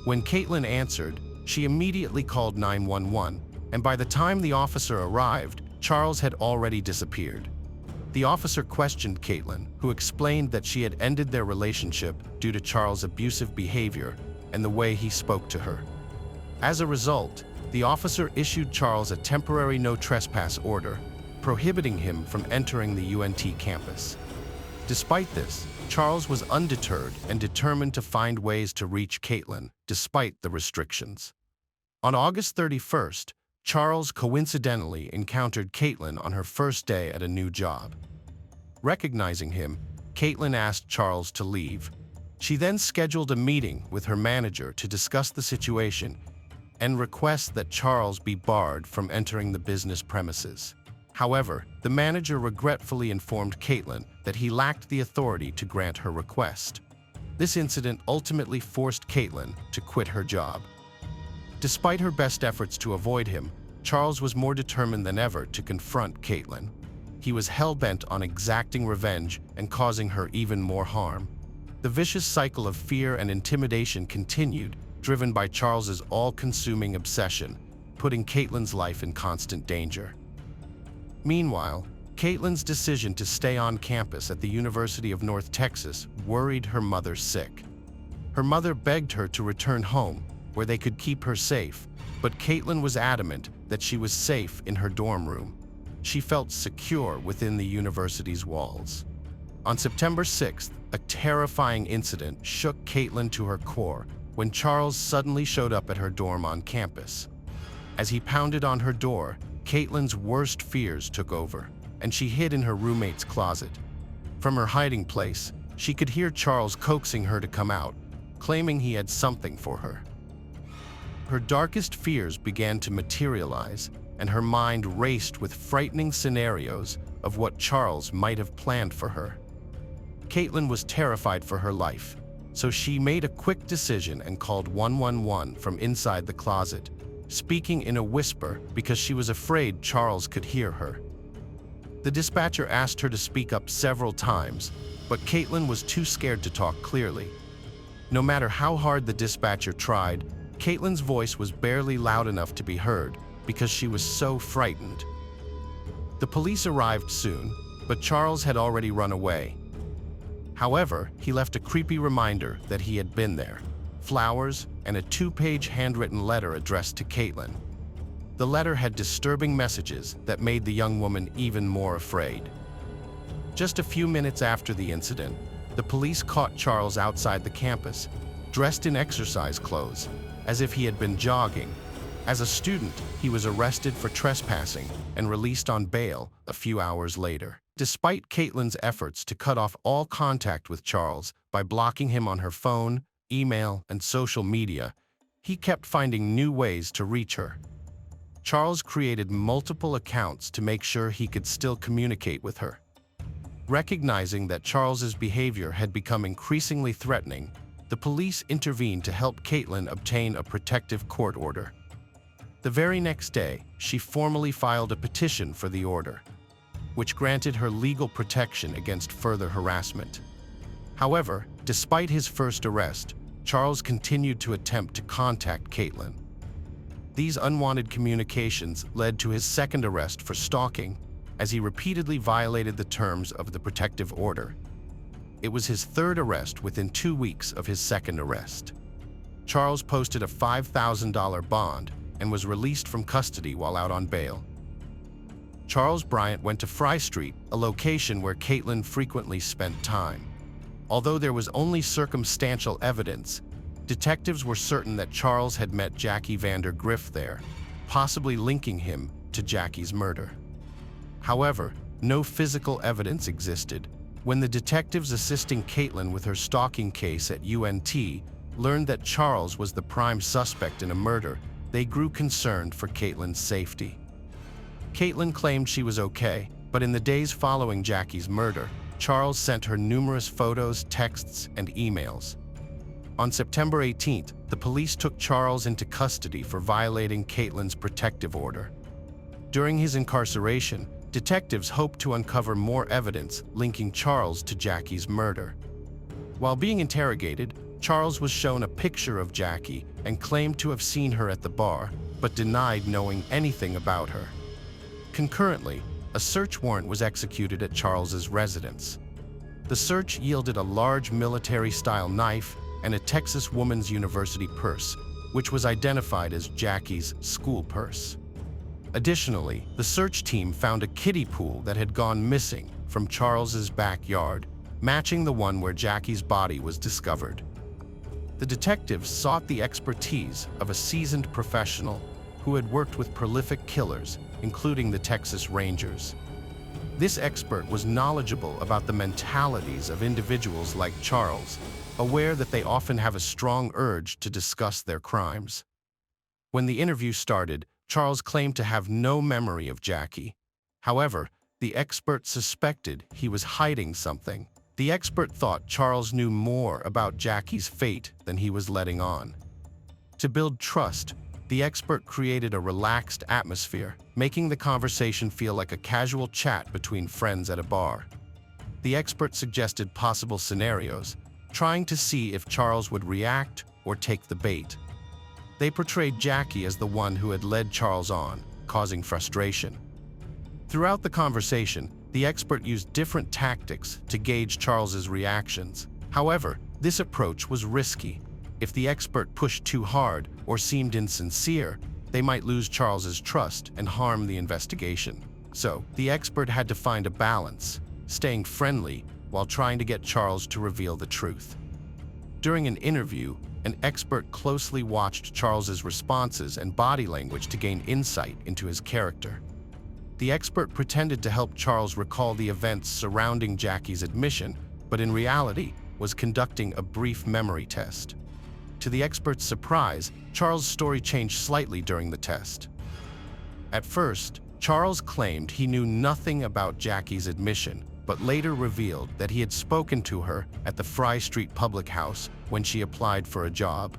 When Caitlin answered, she immediately called 911, and by the time the officer arrived, Charles had already disappeared. The officer questioned Caitlin, who explained that she had ended their relationship due to Charles' abusive behavior and the way he spoke to her. As a result, the officer issued Charles a temporary no trespass order, prohibiting him from entering the UNT campus. Despite this, Charles was undeterred and determined to find ways to reach Caitlin, despite the restrictions. On August 31st, Charles coincidentally encountered Caitlin on her first day at a new job. Recognizing him, Caitlin asked Charles to leave. She then scheduled a meeting with her manager to discuss the situation and request that Charles be barred from entering the business premises. However, the manager regretfully informed Caitlin that he lacked the authority to grant her request. This incident ultimately forced Caitlin to quit her job. Despite her best efforts to avoid him, Charles was more determined than ever to confront Caitlin. He was hell-bent on exacting revenge and causing her even more harm. The vicious cycle of fear and intimidation continued, driven by Charles's all-consuming obsession, putting Caitlin's life in constant danger. Meanwhile, Caitlin's decision to stay on campus at the University of North Texas worried her mother sick. Her mother begged her to return home, where they could keep her safe, but Caitlin was adamant that she was safe in her dorm room. She felt secure within the university's walls. On September 6th, a terrifying incident shook Caitlin to her core when Charles suddenly showed up at her dorm on campus. As he pounded on her door, Caitlin's worst fears took over, and she hid in her roommate's closet. From her hiding place, she could hear Charles coaxing her to come out, claiming he had something for her. Her darkest fears began to materialize, and her mind raced with frightening scenarios of what Charles might have planned for her. Caitlin was terrified for her life, so she made a quick decision and called 111 from inside the closet, speaking in a whisper because she was afraid Charles could hear her. The dispatcher asked her to speak up several times, but Caitlin was too scared to talk clearly. No matter how hard the dispatcher tried, Caitlin's voice was barely loud enough to be heard because she was so frightened. The police arrived soon, but Charles had already run away. However, he left a creepy reminder that he had been there, flowers, and a 2-page handwritten letter addressed to Caitlin. The letter had disturbing messages that made the young woman even more afraid. Just a few minutes after the incident, the police caught Charles outside the campus, dressed in exercise clothes, as if he had been jogging. As a student, he was arrested for trespassing and released on bail a few hours later. Despite Caitlin's efforts to cut off all contact with Charles by blocking him on her phone, email, and social media, he kept finding new ways to reach her. Charles created multiple accounts to make sure he could still communicate with her. Recognizing that Charles's behavior had become increasingly threatening, the police intervened to help Caitlin obtain a protective court order. The very next day, she formally filed a petition for the order. which granted her legal protection against further harassment. However, despite his first arrest, Charles continued to attempt to contact Caitlin. These unwanted communications led to his second arrest for stalking, as he repeatedly violated the terms of the protective order. It was his third arrest within 2 weeks of his second arrest. Charles posted a $5,000 bond and was released from custody while out on bail. Charles Bryant went to Fry Street, a location where Caitlin frequently spent time. Although there was only circumstantial evidence, detectives were certain that Charles had met Jackie vandergriff there, possibly linking him to Jackie's murder. However, no physical evidence existed. When the detectives assisting Caitlin with her stalking case at UNT learned that Charles was the prime suspect in a murder, they grew concerned for Caitlin's safety. Caitlin claimed she was okay, but in the days following Jackie's murder, Charles sent her numerous photos, texts, and emails. On September 18th, the police took Charles into custody for violating Caitlin's protective order. During his incarceration, detectives hoped to uncover more evidence linking Charles to Jackie's murder. While being interrogated, Charles was shown a picture of Jackie and claimed to have seen her at the bar, but denied knowing anything about her. Concurrently, a search warrant was executed at Charles's residence. The search yielded a large military-style knife and a Texas Woman's University purse, which was identified as Jackie's school purse. Additionally, the search team found a kiddie pool that had gone missing from Charles's backyard, matching the one where Jackie's body was discovered. The detectives sought the expertise of a seasoned professional who had worked with prolific killers, including the Texas Rangers. This expert was knowledgeable about the mentalities of individuals like Charles, aware that they often have a strong urge to discuss their crimes. When the interview started, Charles claimed to have no memory of Jackie. However, the expert suspected he was hiding something. The expert thought Charles knew more about Jackie's fate than he was letting on. To build trust, the expert created a relaxed atmosphere, making the conversation feel like a casual chat between friends at a bar. The expert suggested possible scenarios, trying to see if Charles would react or take the bait. They portrayed Jackie as the one who had led Charles on, causing frustration. Throughout the conversation, the expert used different tactics to gauge Charles's reactions. However, this approach was risky. If the expert pushed too hard or seemed insincere, they might lose Charles's trust and harm the investigation. So, the expert had to find a balance, staying friendly while trying to get Charles to reveal the truth. During an interview, an expert closely watched Charles's responses and body language to gain insight into his character. The expert pretended to help Charles recall the events surrounding Jackie's admission, but in reality was conducting a brief memory test. To the expert's surprise, Charles' story changed slightly during the test. At first, Charles claimed he knew nothing about Jackie's admission, but later revealed that he had spoken to her at the Fry Street public house when she applied for a job.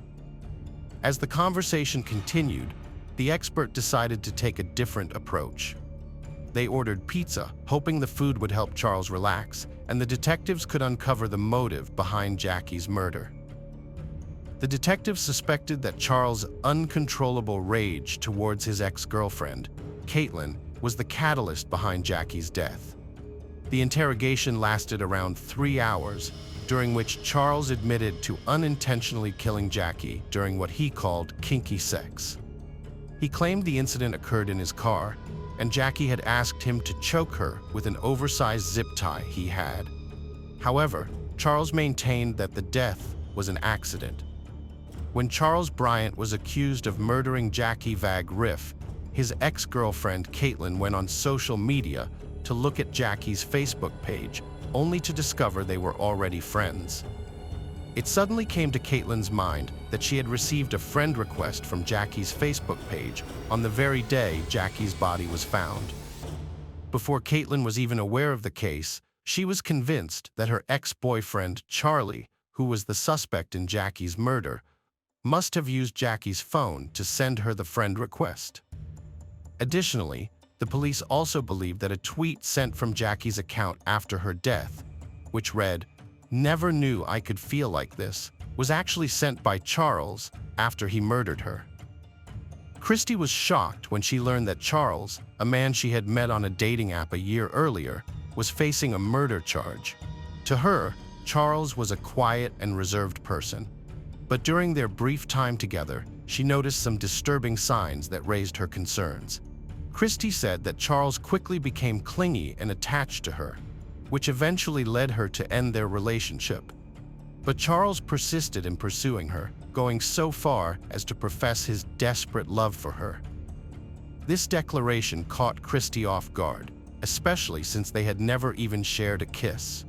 As the conversation continued, the expert decided to take a different approach. They ordered pizza, hoping the food would help Charles relax, and the detectives could uncover the motive behind Jackie's murder. The detectives suspected that Charles' uncontrollable rage towards his ex-girlfriend, Caitlin, was the catalyst behind Jackie's death. The interrogation lasted around 3 hours, during which Charles admitted to unintentionally killing Jackie during what he called kinky sex. He claimed the incident occurred in his car, and Jackie had asked him to choke her with an oversized zip tie he had. However, Charles maintained that the death was an accident. When Charles Bryant was accused of murdering Jackie vandergriff, his ex-girlfriend Caitlin went on social media to look at Jackie's Facebook page, only to discover they were already friends. It suddenly came to Caitlin's mind that she had received a friend request from Jackie's Facebook page on the very day Jackie's body was found. Before Caitlin was even aware of the case, she was convinced that her ex-boyfriend, Charlie, who was the suspect in Jackie's murder, must have used Jackie's phone to send her the friend request. Additionally, The police also believe that a tweet sent from Jackie's account after her death, which read, "Never knew I could feel like this," was actually sent by Charles after he murdered her. Christy was shocked when she learned that Charles, a man she had met on a dating app a year earlier, was facing a murder charge. To her, Charles was a quiet and reserved person. But during their brief time together, she noticed some disturbing signs that raised her concerns. Christy said that Charles quickly became clingy and attached to her, which eventually led her to end their relationship. But Charles persisted in pursuing her, going so far as to profess his desperate love for her. This declaration caught Christy off guard, especially since they had never even shared a kiss.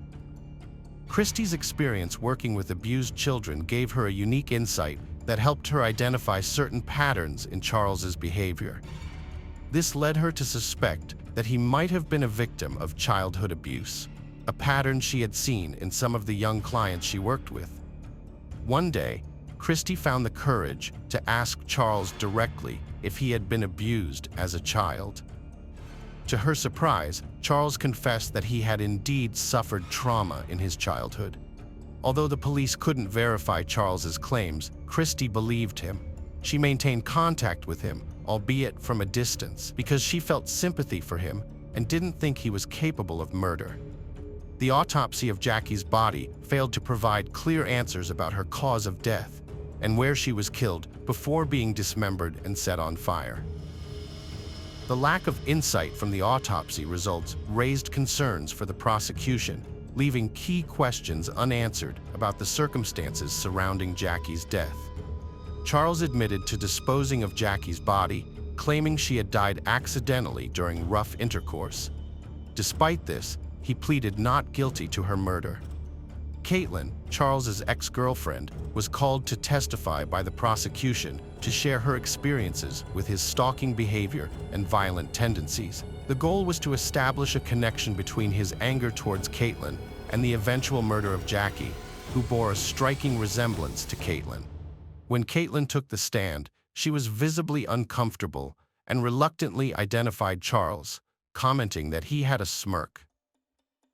Christy's experience working with abused children gave her a unique insight that helped her identify certain patterns in Charles's behavior. This led her to suspect that he might have been a victim of childhood abuse, a pattern she had seen in some of the young clients she worked with. One day, Christy found the courage to ask Charles directly if he had been abused as a child. To her surprise, Charles confessed that he had indeed suffered trauma in his childhood. Although the police couldn't verify Charles's claims, Christy believed him. She maintained contact with him, albeit from a distance, because she felt sympathy for him and didn't think he was capable of murder. The autopsy of Jackie's body failed to provide clear answers about her cause of death and where she was killed before being dismembered and set on fire. The lack of insight from the autopsy results raised concerns for the prosecution, leaving key questions unanswered about the circumstances surrounding Jackie's death. Charles admitted to disposing of Jackie's body, claiming she had died accidentally during rough intercourse. Despite this, he pleaded not guilty to her murder. Caitlin, Charles's ex-girlfriend, was called to testify by the prosecution to share her experiences with his stalking behavior and violent tendencies. The goal was to establish a connection between his anger towards Caitlin and the eventual murder of Jackie, who bore a striking resemblance to Caitlin. When Caitlin took the stand, she was visibly uncomfortable and reluctantly identified Charles, commenting that he had a smirk.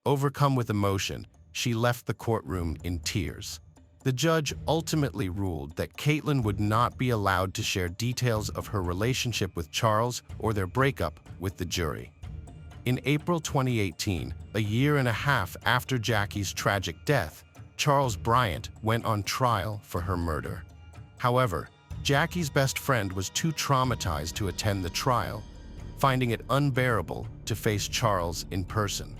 Overcome with emotion, she left the courtroom in tears. The judge ultimately ruled that Caitlin would not be allowed to share details of her relationship with Charles or their breakup with the jury. In April 2018, a year and a half after Jackie's tragic death, Charles Bryant went on trial for her murder. However, Jackie's best friend was too traumatized to attend the trial, finding it unbearable to face Charles in person.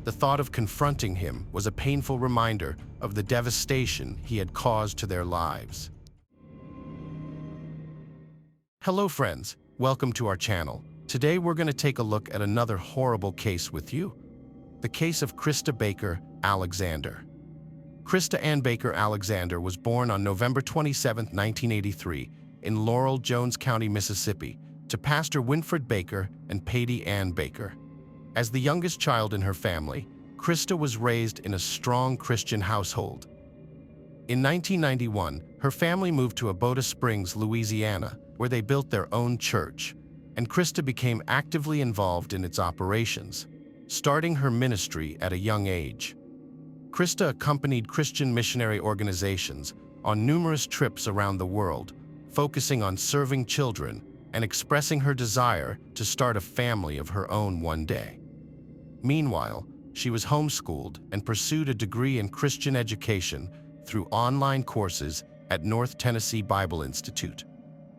The thought of confronting him was a painful reminder of the devastation he had caused to their lives. Hello friends, welcome to our channel. Today we're going to take a look at another horrible case with you. The case of Christa Baker Alexander. Christa Ann Baker Alexander was born on November 27, 1983, in Laurel, Jones County, Mississippi, to Pastor Winfred Baker and Patty Ann Baker. As the youngest child in her family, Christa was raised in a strong Christian household. In 1991, her family moved to Abota Springs, Louisiana, where they built their own church, and Christa became actively involved in its operations, starting her ministry at a young age. Christa accompanied Christian missionary organizations on numerous trips around the world, focusing on serving children and expressing her desire to start a family of her own one day. Meanwhile, she was homeschooled and pursued a degree in Christian education through online courses at North Tennessee Bible Institute.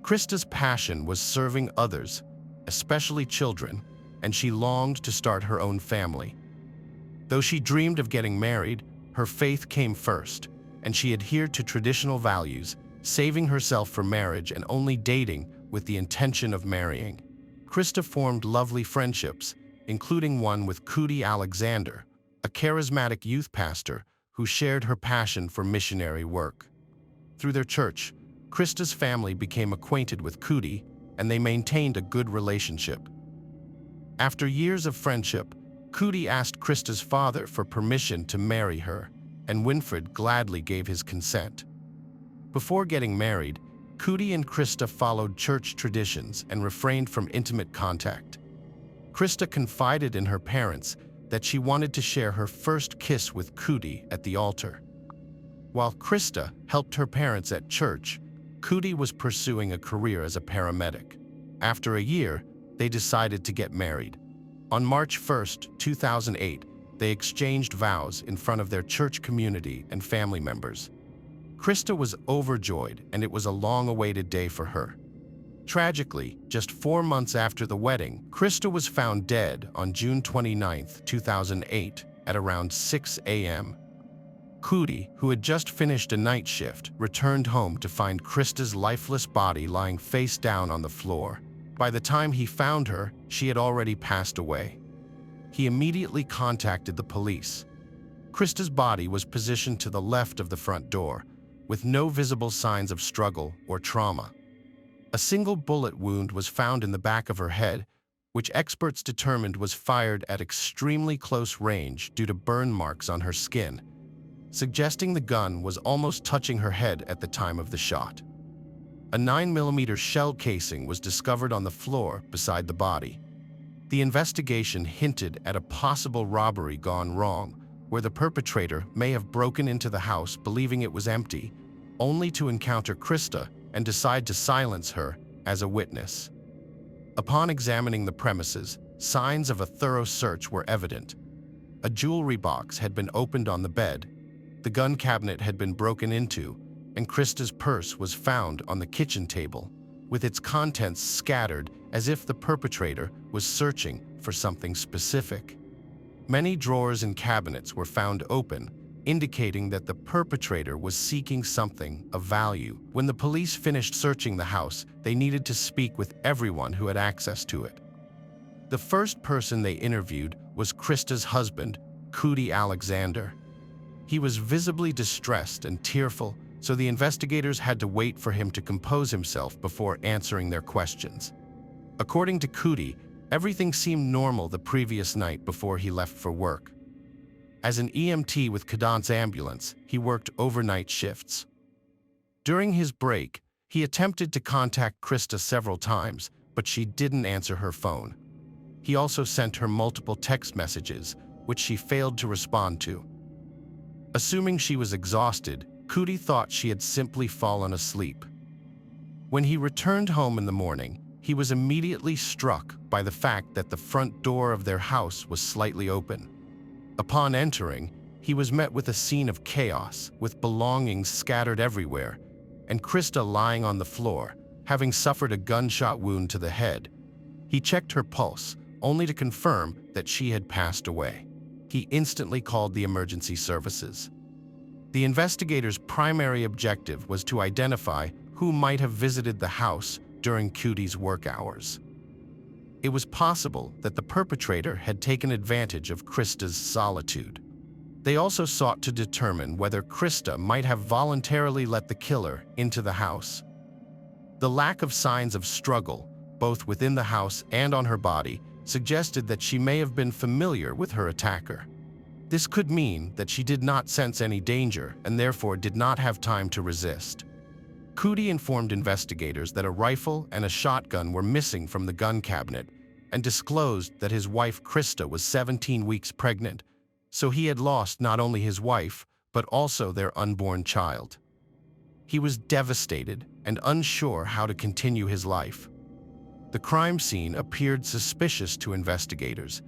Christa's passion was serving others, especially children, and she longed to start her own family. Though she dreamed of getting married, her faith came first, and she adhered to traditional values, saving herself for marriage and only dating with the intention of marrying. Christa formed lovely friendships, including one with Cootie Alexander, a charismatic youth pastor who shared her passion for missionary work. Through their church, Christa's family became acquainted with Cootie, and they maintained a good relationship. After years of friendship, Cootie asked Christa's father for permission to marry her, and Winfred gladly gave his consent. Before getting married, Cootie and Christa followed church traditions and refrained from intimate contact. Christa confided in her parents that she wanted to share her first kiss with Cootie at the altar. While Christa helped her parents at church, Cootie was pursuing a career as a paramedic. After a year, they decided to get married. On March 1st, 2008, they exchanged vows in front of their church community and family members. Christa was overjoyed, and it was a long-awaited day for her. Tragically, just 4 months after the wedding, Christa was found dead on June 29, 2008, at around 6 a.m. Cootie, who had just finished a night shift, returned home to find Christa's lifeless body lying face down on the floor. By the time he found her, she had already passed away. He immediately contacted the police. Christa's body was positioned to the left of the front door, with no visible signs of struggle or trauma. A single bullet wound was found in the back of her head, which experts determined was fired at extremely close range due to burn marks on her skin, suggesting the gun was almost touching her head at the time of the shot. A 9mm shell casing was discovered on the floor beside the body. The investigation hinted at a possible robbery gone wrong, where the perpetrator may have broken into the house believing it was empty, only to encounter Christa and decide to silence her as a witness. Upon examining the premises, signs of a thorough search were evident. A jewelry box had been opened on the bed, the gun cabinet had been broken into, and Christa's purse was found on the kitchen table, with its contents scattered as if the perpetrator was searching for something specific. Many drawers and cabinets were found open, indicating that the perpetrator was seeking something of value. When the police finished searching the house, they needed to speak with everyone who had access to it. The first person they interviewed was Christa's husband, Cootie Alexander. He was visibly distressed and tearful, so the investigators had to wait for him to compose himself before answering their questions. According to Cootie, everything seemed normal the previous night before he left for work. As an EMT with Cadence Ambulance, he worked overnight shifts. During his break, he attempted to contact Christa several times, but she didn't answer her phone. He also sent her multiple text messages, which she failed to respond to. Assuming she was exhausted, Cootie thought she had simply fallen asleep. When he returned home in the morning, he was immediately struck by the fact that the front door of their house was slightly open. Upon entering, he was met with a scene of chaos, with belongings scattered everywhere, and Christa lying on the floor, having suffered a gunshot wound to the head. He checked her pulse, only to confirm that she had passed away. He instantly called the emergency services. The investigators' primary objective was to identify who might have visited the house during Cootie's work hours. It was possible that the perpetrator had taken advantage of Christa's solitude. They also sought to determine whether Christa might have voluntarily let the killer into the house. The lack of signs of struggle, both within the house and on her body, suggested that she may have been familiar with her attacker. This could mean that she did not sense any danger and therefore did not have time to resist. Cootie informed investigators that a rifle and a shotgun were missing from the gun cabinet and disclosed that his wife Christa was 17 weeks pregnant, so he had lost not only his wife, but also their unborn child. He was devastated and unsure how to continue his life. The crime scene appeared suspicious to investigators.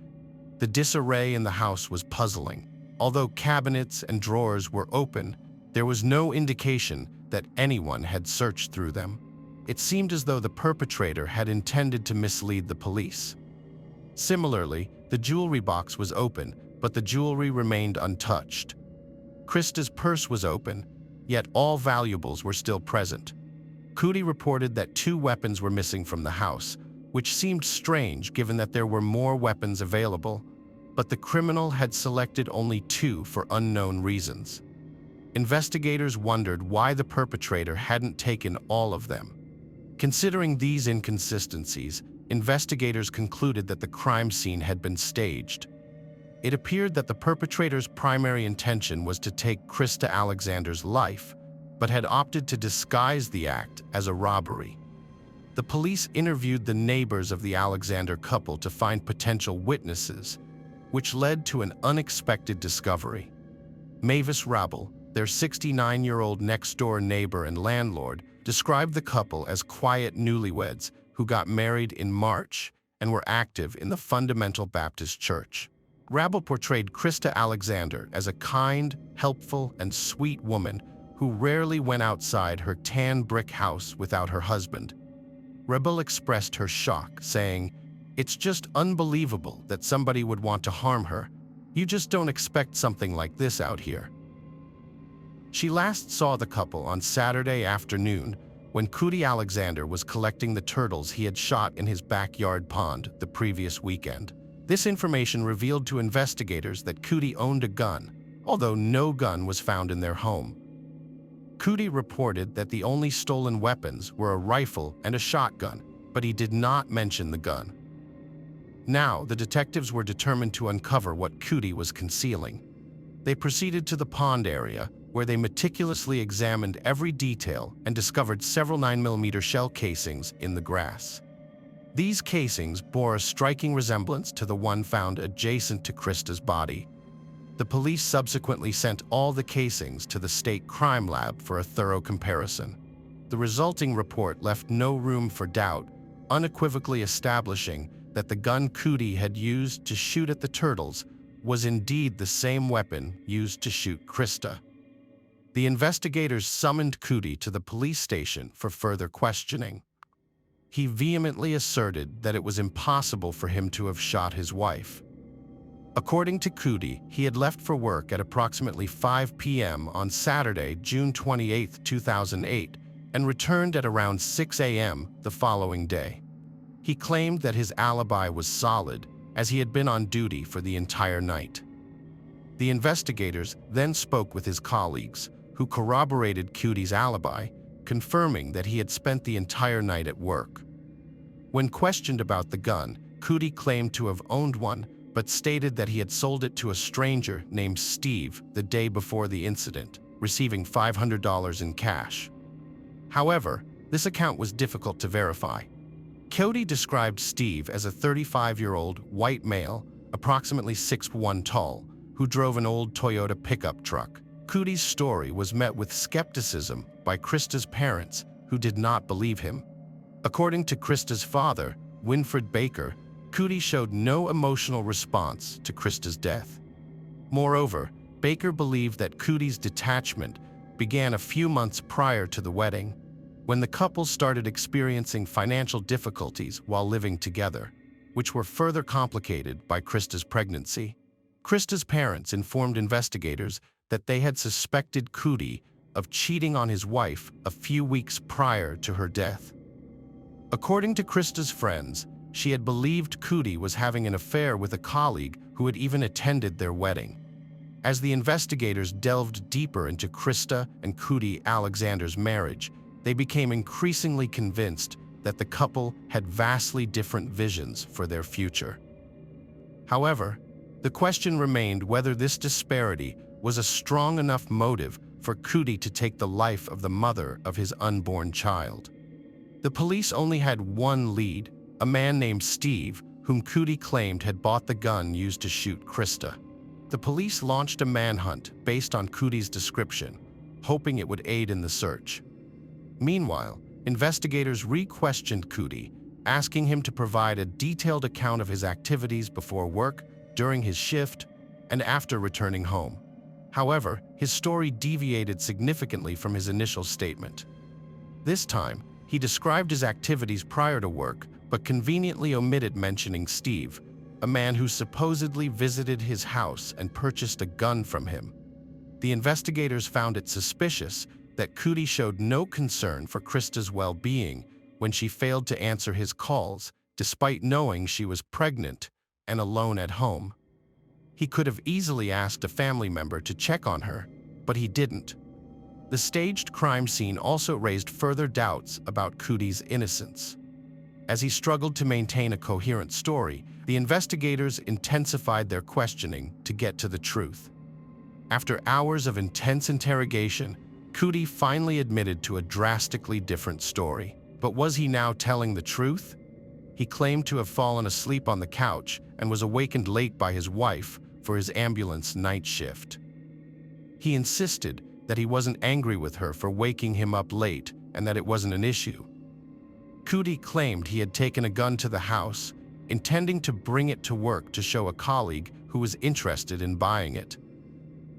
The disarray in the house was puzzling. Although cabinets and drawers were open, there was no indication that anyone had searched through them. It seemed as though the perpetrator had intended to mislead the police. Similarly, the jewelry box was open, but the jewelry remained untouched. Christa's purse was open, yet all valuables were still present. Cootie reported that 2 weapons were missing from the house, which seemed strange given that there were more weapons available, but the criminal had selected only 2 for unknown reasons. Investigators wondered why the perpetrator hadn't taken all of them. Considering these inconsistencies, investigators concluded that the crime scene had been staged. It appeared that the perpetrator's primary intention was to take Christa Alexander's life, but had opted to disguise the act as a robbery. The police interviewed the neighbors of the Alexander couple to find potential witnesses, which led to an unexpected discovery. Mavis Rabel, their 69-year-old next-door neighbor and landlord, described the couple as quiet newlyweds who got married in March and were active in the Fundamental Baptist Church. Rabel portrayed Christa Alexander as a kind, helpful, and sweet woman who rarely went outside her tan brick house without her husband. Rabel expressed her shock, saying, "It's just unbelievable that somebody would want to harm her. You just don't expect something like this out here." She last saw the couple on Saturday afternoon when Cootie Alexander was collecting the turtles he had shot in his backyard pond the previous weekend. This information revealed to investigators that Cootie owned a gun, although no gun was found in their home. Cootie reported that the only stolen weapons were a rifle and a shotgun, but he did not mention the gun. Now, the detectives were determined to uncover what Cootie was concealing. They proceeded to the pond area, where they meticulously examined every detail and discovered several 9mm shell casings in the grass. These casings bore a striking resemblance to the one found adjacent to Christa's body. The police subsequently sent all the casings to the state crime lab for a thorough comparison. The resulting report left no room for doubt, unequivocally establishing that the gun Cootie had used to shoot at the turtles was indeed the same weapon used to shoot Christa. The investigators summoned Cootie to the police station for further questioning. He vehemently asserted that it was impossible for him to have shot his wife. According to Cootie, he had left for work at approximately 5 p.m. on Saturday, June 28, 2008, and returned at around 6 a.m. the following day. He claimed that his alibi was solid, as he had been on duty for the entire night. The investigators then spoke with his colleagues, who corroborated Cootie's alibi, confirming that he had spent the entire night at work. When questioned about the gun, Cootie claimed to have owned one, but stated that he had sold it to a stranger named Steve the day before the incident, receiving $500 in cash. However, this account was difficult to verify. Cootie described Steve as a 35-year-old white male, approximately 6'1" tall, who drove an old Toyota pickup truck. Cootie's story was met with skepticism by Christa's parents, who did not believe him. According to Christa's father, Winfred Baker, Cootie showed no emotional response to Christa's death. Moreover, Baker believed that Cootie's detachment began a few months prior to the wedding, when the couple started experiencing financial difficulties while living together, which were further complicated by Christa's pregnancy. Christa's parents informed investigators that they had suspected Cootie of cheating on his wife a few weeks prior to her death. According to Christa's friends, she had believed Cootie was having an affair with a colleague who had even attended their wedding. As the investigators delved deeper into Christa and Cootie Alexander's marriage, they became increasingly convinced that the couple had vastly different visions for their future. However, the question remained whether this disparity was a strong enough motive for Cootie to take the life of the mother of his unborn child. The police only had one lead, a man named Steve, whom Cootie claimed had bought the gun used to shoot Christa. The police launched a manhunt based on Cootie's description, hoping it would aid in the search. Meanwhile, investigators re-questioned Cootie, asking him to provide a detailed account of his activities before work, during his shift, and after returning home. However, his story deviated significantly from his initial statement. This time, he described his activities prior to work, but conveniently omitted mentioning Steve, a man who supposedly visited his house and purchased a gun from him. The investigators found it suspicious that Cootie showed no concern for Christa's well-being when she failed to answer his calls, despite knowing she was pregnant and alone at home. He could have easily asked a family member to check on her, but he didn't. The staged crime scene also raised further doubts about Cootie's innocence. As he struggled to maintain a coherent story, the investigators intensified their questioning to get to the truth. After hours of intense interrogation, Cootie finally admitted to a drastically different story. But was he now telling the truth? He claimed to have fallen asleep on the couch and was awakened late by his wife for his ambulance night shift. He insisted that he wasn't angry with her for waking him up late and that it wasn't an issue. Cootie claimed he had taken a gun to the house, intending to bring it to work to show a colleague who was interested in buying it.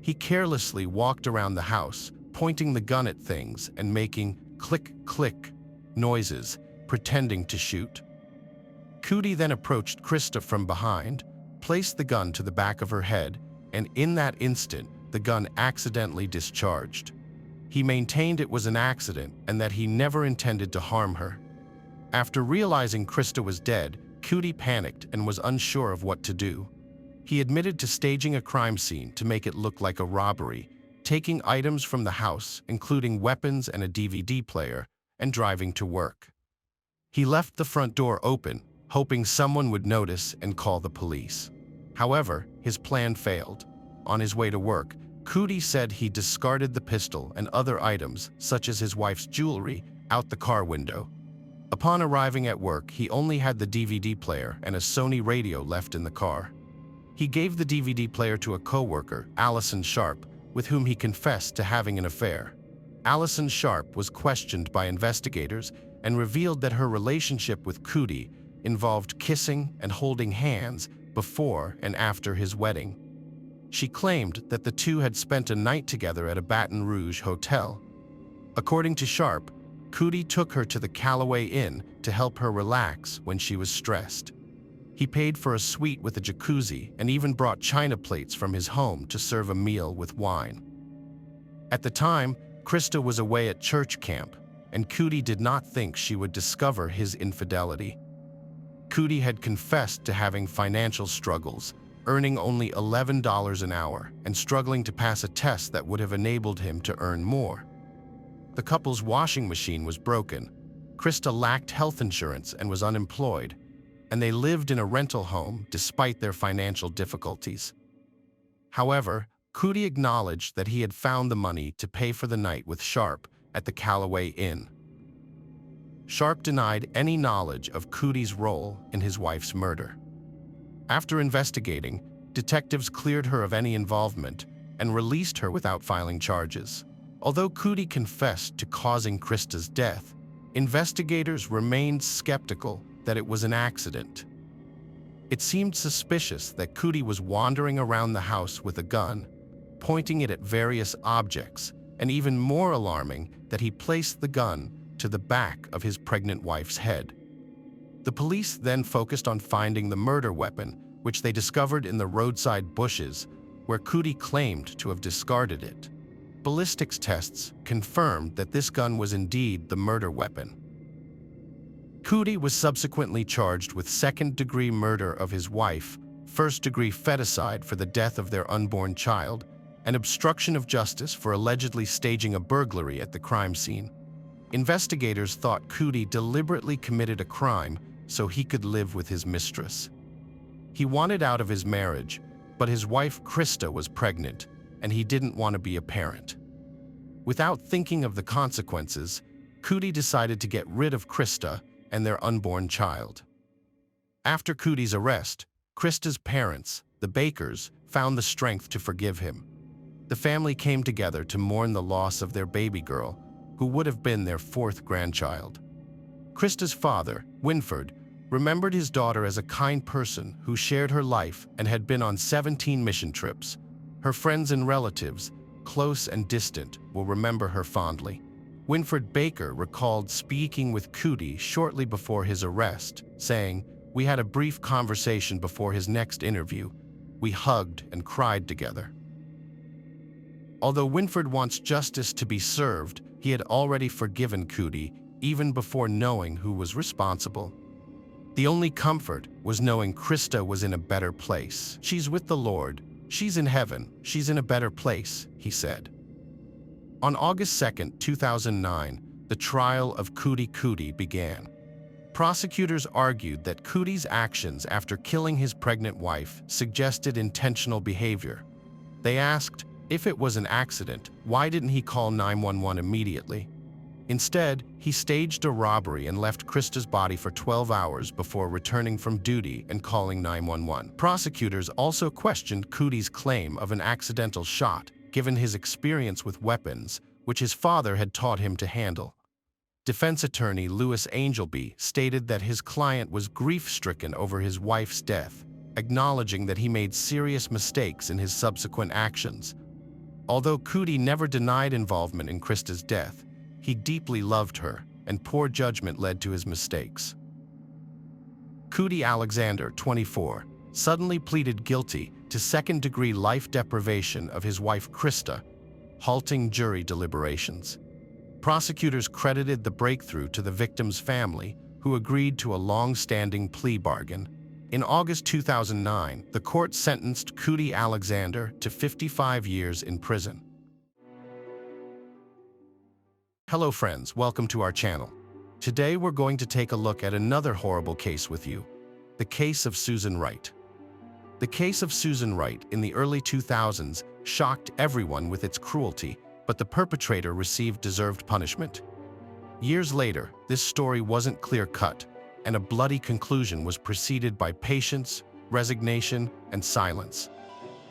He carelessly walked around the house, pointing the gun at things and making click-click noises, pretending to shoot. Cootie then approached Christa from behind, placed the gun to the back of her head, and in that instant, the gun accidentally discharged. He maintained it was an accident and that he never intended to harm her. After realizing Christa was dead, Cootie panicked and was unsure of what to do. He admitted to staging a crime scene to make it look like a robbery, taking items from the house, including weapons and a DVD player, and driving to work. He left the front door open, hoping someone would notice and call the police. However, his plan failed. On his way to work, Cootie said he discarded the pistol and other items, such as his wife's jewelry, out the car window. Upon arriving at work, he only had the DVD player and a Sony radio left in the car. He gave the DVD player to a coworker, Allison Sharp, with whom he confessed to having an affair. Allison Sharp was questioned by investigators and revealed that her relationship with Cootie involved kissing and holding hands before and after his wedding. She claimed that the two had spent a night together at a Baton Rouge hotel. According to Sharp, Cootie took her to the Callaway Inn to help her relax when she was stressed. He paid for a suite with a jacuzzi and even brought china plates from his home to serve a meal with wine. At the time, Christa was away at church camp, and Cootie did not think she would discover his infidelity. Cootie had confessed to having financial struggles, earning only $11 an hour and struggling to pass a test that would have enabled him to earn more. The couple's washing machine was broken. Christa lacked health insurance and was unemployed, and they lived in a rental home despite their financial difficulties. However, Cootie acknowledged that he had found the money to pay for the night with Sharp at the Callaway Inn. Sharp denied any knowledge of Cootie's role in his wife's murder. After investigating, detectives cleared her of any involvement and released her without filing charges. Although Cootie confessed to causing Christa's death, investigators remained skeptical that it was an accident. It seemed suspicious that Cootie was wandering around the house with a gun, pointing it at various objects, and even more alarming that he placed the gun to the back of his pregnant wife's head. The police then focused on finding the murder weapon, which they discovered in the roadside bushes, where Cootie claimed to have discarded it. Ballistics tests confirmed that this gun was indeed the murder weapon. Cootie was subsequently charged with second-degree murder of his wife, first-degree feticide for the death of their unborn child, and obstruction of justice for allegedly staging a burglary at the crime scene. Investigators thought Cootie deliberately committed a crime so he could live with his mistress. He wanted out of his marriage, but his wife Christa was pregnant, and he didn't want to be a parent. Without thinking of the consequences, Cootie decided to get rid of Christa and their unborn child. After Cootie's arrest, Christa's parents, the Bakers, found the strength to forgive him. The family came together to mourn the loss of their baby girl, who would have been their fourth grandchild. Christa's father, Winford, remembered his daughter as a kind person who shared her life and had been on 17 mission trips. Her friends and relatives, close and distant, will remember her fondly. Winford Baker recalled speaking with Cootie shortly before his arrest, saying, "We had a brief conversation before his next interview. We hugged and cried together." Although Winford wants justice to be served, he had already forgiven Cootie even before knowing who was responsible. The only comfort was knowing Christa was in a better place. "She's with the Lord. She's in heaven. She's in a better place," he said. On August 2, 2009, the trial of Cootie began. Prosecutors argued that Cootie's actions after killing his pregnant wife suggested intentional behavior. They asked, if it was an accident, why didn't he call 911 immediately? Instead, he staged a robbery and left Christa's body for 12 hours before returning from duty and calling 911. Prosecutors also questioned Cootie's claim of an accidental shot, given his experience with weapons, which his father had taught him to handle. Defense attorney Louis Angelby stated that his client was grief-stricken over his wife's death, acknowledging that he made serious mistakes in his subsequent actions. Although Cootie never denied involvement in Christa's death, he deeply loved her, and poor judgment led to his mistakes. Cootie Alexander, 24, suddenly pleaded guilty to second-degree life deprivation of his wife Christa, halting jury deliberations. Prosecutors credited the breakthrough to the victim's family, who agreed to a long-standing plea bargain. In August 2009, the court sentenced Cootie Alexander to 55 years in prison. Hello friends, welcome to our channel. Today we're going to take a look at another horrible case with you, the case of Susan Wright. The case of Susan Wright in the early 2000s shocked everyone with its cruelty, but the perpetrator received deserved punishment. Years later, this story wasn't clear-cut, and a bloody conclusion was preceded by patience, resignation, and silence.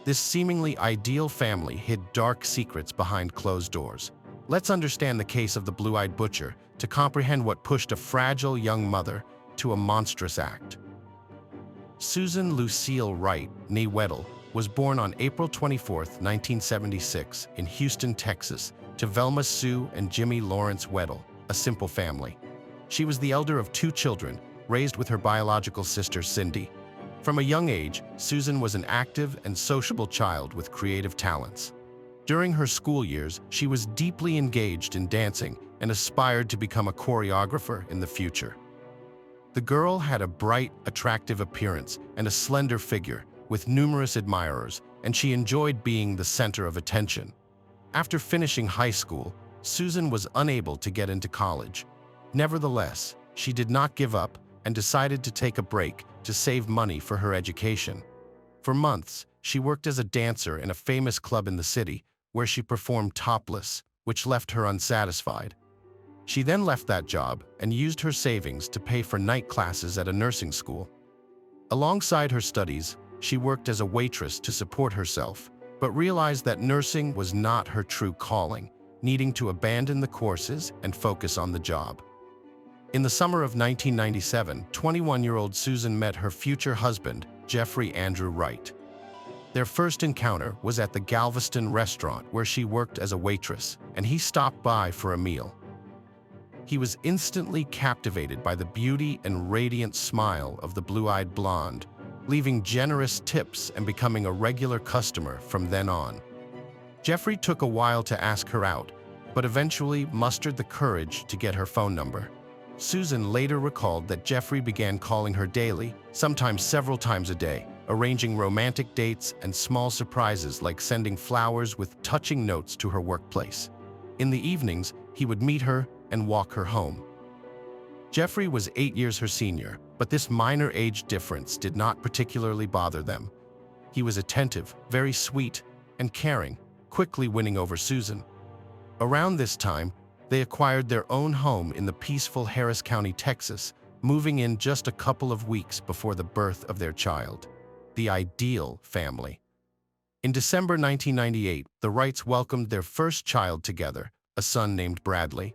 This seemingly ideal family hid dark secrets behind closed doors. Let's understand the case of the blue-eyed butcher to comprehend what pushed a fragile young mother to a monstrous act. Susan Lucille Wright, née Weddle, was born on April 24, 1976, in Houston, Texas, to Velma Sue and Jimmy Lawrence Weddle, a simple family. She was the elder of 2 children, raised with her biological sister Cindy. From a young age, Susan was an active and sociable child with creative talents. During her school years, she was deeply engaged in dancing and aspired to become a choreographer in the future. The girl had a bright, attractive appearance and a slender figure, with numerous admirers, and she enjoyed being the center of attention. After finishing high school, Susan was unable to get into college. Nevertheless, she did not give up and decided to take a break to save money for her education. For months, she worked as a dancer in a famous club in the city, where she performed topless, which left her unsatisfied. She then left that job and used her savings to pay for night classes at a nursing school. Alongside her studies, she worked as a waitress to support herself, but realized that nursing was not her true calling, needing to abandon the courses and focus on the job. In the summer of 1997, 21-year-old Susan met her future husband, Jeffrey Andrew Wright. Their first encounter was at the Galveston restaurant where she worked as a waitress, and he stopped by for a meal. He was instantly captivated by the beauty and radiant smile of the blue-eyed blonde, leaving generous tips and becoming a regular customer from then on. Jeffrey took a while to ask her out, but eventually mustered the courage to get her phone number. Susan later recalled that Jeffrey began calling her daily, sometimes several times a day, arranging romantic dates and small surprises like sending flowers with touching notes to her workplace. In the evenings, he would meet her and walk her home. Jeffrey was 8 years her senior, but this minor age difference did not particularly bother them. He was attentive, very sweet, and caring, quickly winning over Susan. Around this time, they acquired their own home in the peaceful Harris County, Texas, moving in just a couple of weeks before the birth of their child. The ideal family. In December 1998, the Wrights welcomed their first child together, a son named Bradley.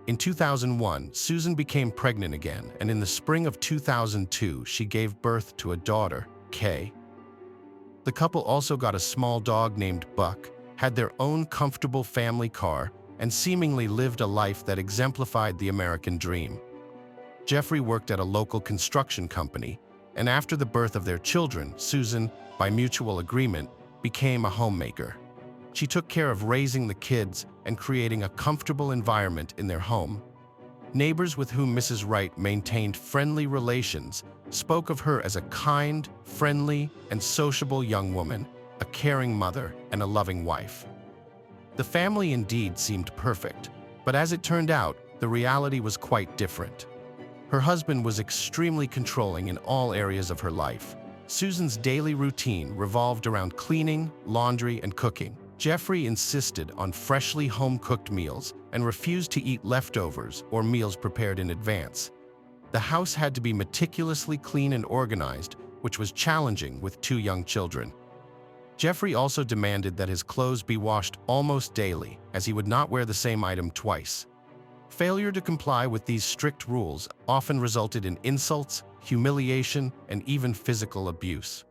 In 2001, Susan became pregnant again, and in the spring of 2002, she gave birth to a daughter, Kay. The couple also got a small dog named Buck, had their own comfortable family car, and seemingly lived a life that exemplified the American dream. Jeffrey worked at a local construction company, and after the birth of their children, Susan, by mutual agreement, became a homemaker. She took care of raising the kids and creating a comfortable environment in their home. Neighbors with whom Mrs. Wright maintained friendly relations spoke of her as a kind, friendly, and sociable young woman, a caring mother, and a loving wife. The family indeed seemed perfect, but as it turned out, the reality was quite different. Her husband was extremely controlling in all areas of her life. Susan's daily routine revolved around cleaning, laundry, and cooking. Jeffrey insisted on freshly home-cooked meals and refused to eat leftovers or meals prepared in advance. The house had to be meticulously clean and organized, which was challenging with 2 young children. Jeffrey also demanded that his clothes be washed almost daily, as he would not wear the same item twice. Failure to comply with these strict rules often resulted in insults, humiliation, and even physical abuse.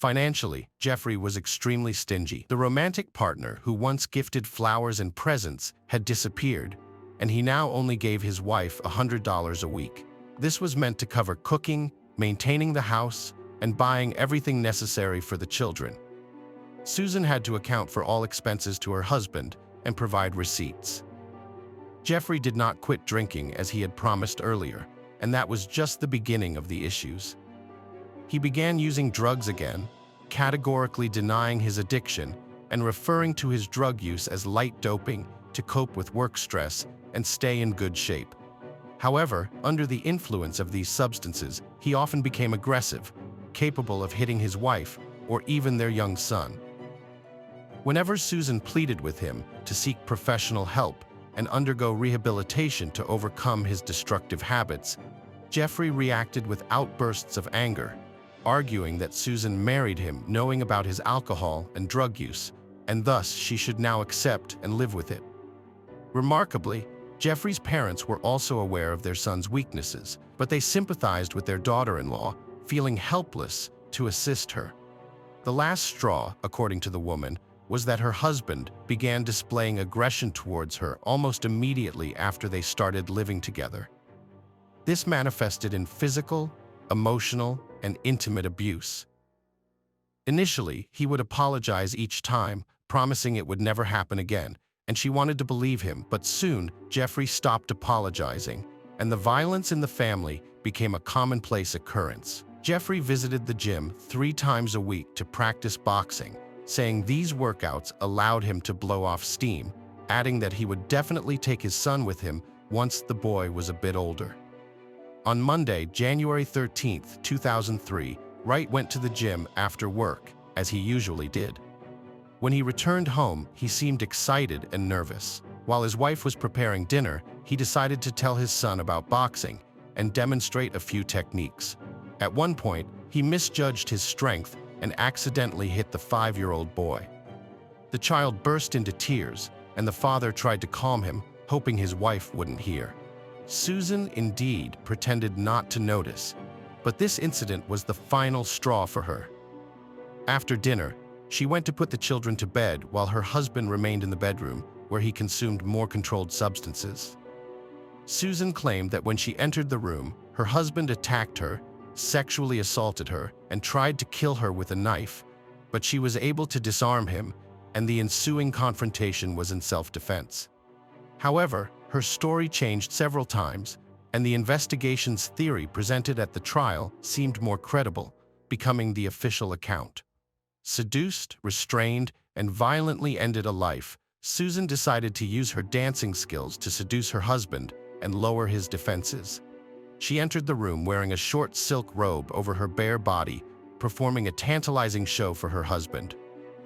Financially, Jeffrey was extremely stingy. The romantic partner who once gifted flowers and presents had disappeared, and he now only gave his wife $100 a week. This was meant to cover cooking, maintaining the house, and buying everything necessary for the children. Susan had to account for all expenses to her husband and provide receipts. Jeffrey did not quit drinking as he had promised earlier, and that was just the beginning of the issues. He began using drugs again, categorically denying his addiction and referring to his drug use as light doping to cope with work stress and stay in good shape. However, under the influence of these substances, he often became aggressive, capable of hitting his wife or even their young son. Whenever Susan pleaded with him to seek professional help and undergo rehabilitation to overcome his destructive habits, Jeffrey reacted with outbursts of anger, arguing that Susan married him knowing about his alcohol and drug use, and thus she should now accept and live with it. Remarkably, Jeffrey's parents were also aware of their son's weaknesses, but they sympathized with their daughter-in-law, feeling helpless to assist her. The last straw, according to the woman, was that her husband began displaying aggression towards her almost immediately after they started living together. This manifested in physical, emotional, and intimate abuse. Initially, he would apologize each time, promising it would never happen again, and she wanted to believe him, but soon Jeffrey stopped apologizing, and the violence in the family became a commonplace occurrence. Jeffrey visited the gym 3 times a week to practice boxing, saying these workouts allowed him to blow off steam, adding that he would definitely take his son with him once the boy was a bit older. On Monday, January 13, 2003, Wright went to the gym after work, as he usually did. When he returned home, he seemed excited and nervous. While his wife was preparing dinner, he decided to tell his son about boxing and demonstrate a few techniques. At one point, he misjudged his strength and accidentally hit the 5-year-old boy. The child burst into tears, and the father tried to calm him, hoping his wife wouldn't hear. Susan, indeed, pretended not to notice, but this incident was the final straw for her. After dinner, she went to put the children to bed while her husband remained in the bedroom, where he consumed more controlled substances. Susan claimed that when she entered the room, her husband attacked her, sexually assaulted her, and tried to kill her with a knife, but she was able to disarm him, and the ensuing confrontation was in self-defense. However, her story changed several times, and the investigation's theory presented at the trial seemed more credible, becoming the official account. Seduced, restrained, and violently ended a life, Susan decided to use her dancing skills to seduce her husband and lower his defenses. She entered the room wearing a short silk robe over her bare body, performing a tantalizing show for her husband.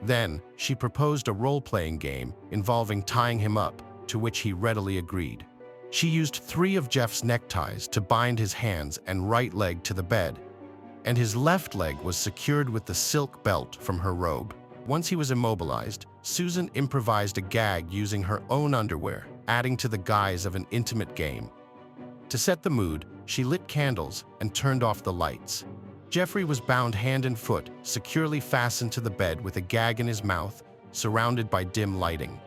Then, she proposed a role-playing game involving tying him up, to which he readily agreed. She used 3 of Jeff's neckties to bind his hands and right leg to the bed, and his left leg was secured with the silk belt from her robe. Once he was immobilized, Susan improvised a gag using her own underwear, adding to the guise of an intimate game. To set the mood, she lit candles and turned off the lights. Jeffrey was bound hand and foot, securely fastened to the bed with a gag in his mouth, surrounded by dim lighting.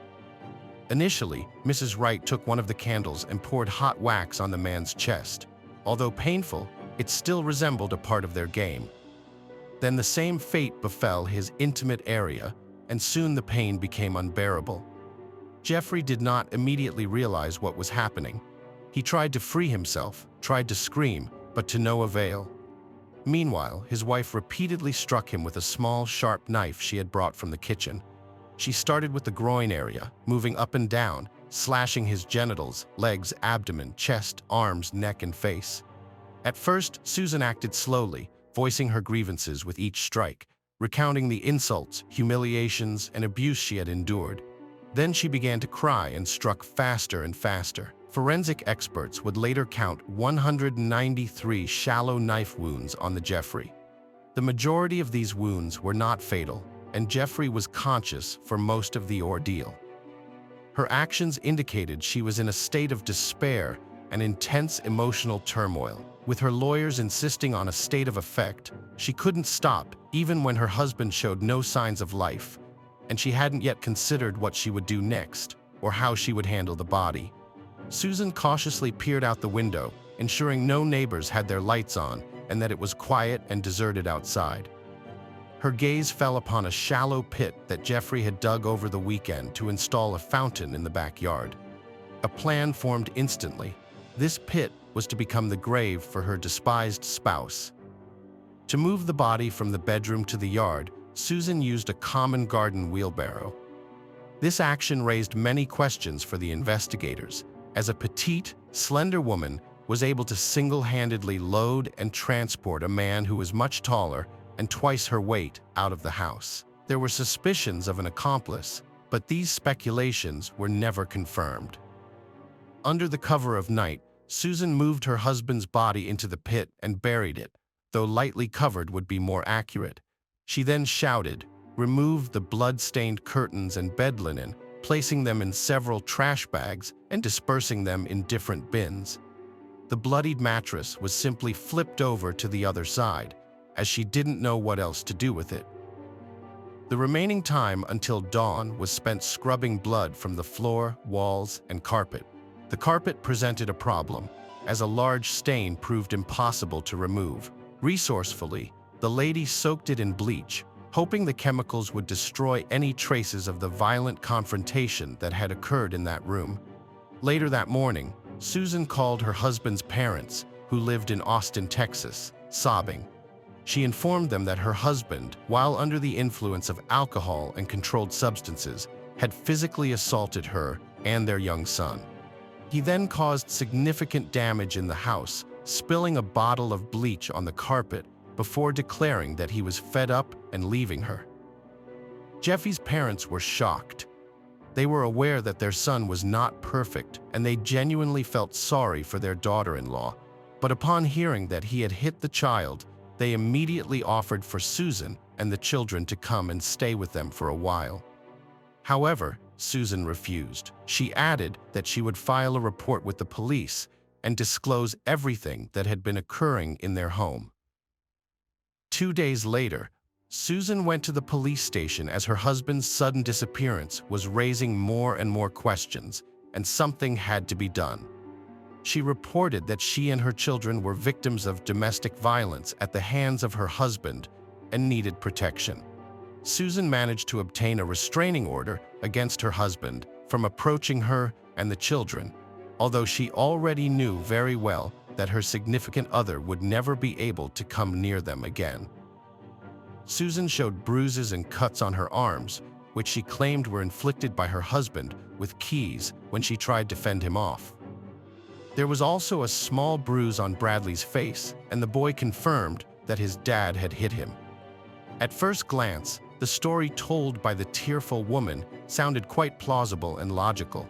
Initially, Mrs. Wright took one of the candles and poured hot wax on the man's chest. Although painful, it still resembled a part of their game. Then the same fate befell his intimate area, and soon the pain became unbearable. Jeffrey did not immediately realize what was happening. He tried to free himself, tried to scream, but to no avail. Meanwhile, his wife repeatedly struck him with a small, sharp knife she had brought from the kitchen. She started with the groin area, moving up and down, slashing his genitals, legs, abdomen, chest, arms, neck, and face. At first, Susan acted slowly, voicing her grievances with each strike, recounting the insults, humiliations, and abuse she had endured. Then she began to cry and struck faster and faster. Forensic experts would later count 193 shallow knife wounds on the Jeffrey. The majority of these wounds were not fatal, and Jeffrey was conscious for most of the ordeal. Her actions indicated she was in a state of despair and intense emotional turmoil. With her lawyers insisting on a state of effect, she couldn't stop even when her husband showed no signs of life, and she hadn't yet considered what she would do next or how she would handle the body. Susan cautiously peered out the window, ensuring no neighbors had their lights on and that it was quiet and deserted outside. Her gaze fell upon a shallow pit that Jeffrey had dug over the weekend to install a fountain in the backyard. A plan formed instantly. This pit was to become the grave for her despised spouse. To move the body from the bedroom to the yard, Susan used a common garden wheelbarrow. This action raised many questions for the investigators, as a petite, slender woman was able to single-handedly load and transport a man who was much taller and twice her weight out of the house. There were suspicions of an accomplice, but these speculations were never confirmed. Under the cover of night, Susan moved her husband's body into the pit and buried it, though lightly covered would be more accurate. She then shouted, removed the blood-stained curtains and bed linen, placing them in several trash bags and dispersing them in different bins. The bloodied mattress was simply flipped over to the other side, as she didn't know what else to do with it. The remaining time until dawn was spent scrubbing blood from the floor, walls, and carpet. The carpet presented a problem, as a large stain proved impossible to remove. Resourcefully, the lady soaked it in bleach, hoping the chemicals would destroy any traces of the violent confrontation that had occurred in that room. Later that morning, Susan called her husband's parents, who lived in Austin, Texas, sobbing. She informed them that her husband, while under the influence of alcohol and controlled substances, had physically assaulted her and their young son. He then caused significant damage in the house, spilling a bottle of bleach on the carpet before declaring that he was fed up and leaving her. Jeffy's parents were shocked. They were aware that their son was not perfect, and they genuinely felt sorry for their daughter-in-law. But upon hearing that he had hit the child, they immediately offered for Susan and the children to come and stay with them for a while. However, Susan refused. She added that she would file a report with the police and disclose everything that had been occurring in their home. 2 days later, Susan went to the police station as her husband's sudden disappearance was raising more and more questions, and something had to be done. She reported that she and her children were victims of domestic violence at the hands of her husband and needed protection. Susan managed to obtain a restraining order against her husband from approaching her and the children, although she already knew very well that her significant other would never be able to come near them again. Susan showed bruises and cuts on her arms, which she claimed were inflicted by her husband with keys when she tried to fend him off. There was also a small bruise on Bradley's face, and the boy confirmed that his dad had hit him. At first glance, the story told by the tearful woman sounded quite plausible and logical.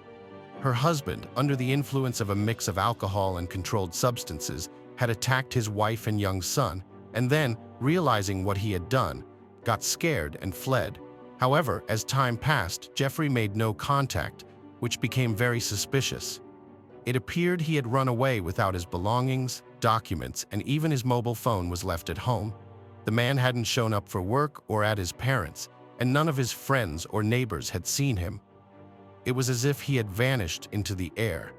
Her husband, under the influence of a mix of alcohol and controlled substances, had attacked his wife and young son, and then, realizing what he had done, got scared and fled. However, as time passed, Jeffrey made no contact, which became very suspicious. It appeared he had run away without his belongings, documents, and even his mobile phone was left at home. The man hadn't shown up for work or at his parents', and none of his friends or neighbors had seen him. It was as if he had vanished into the air.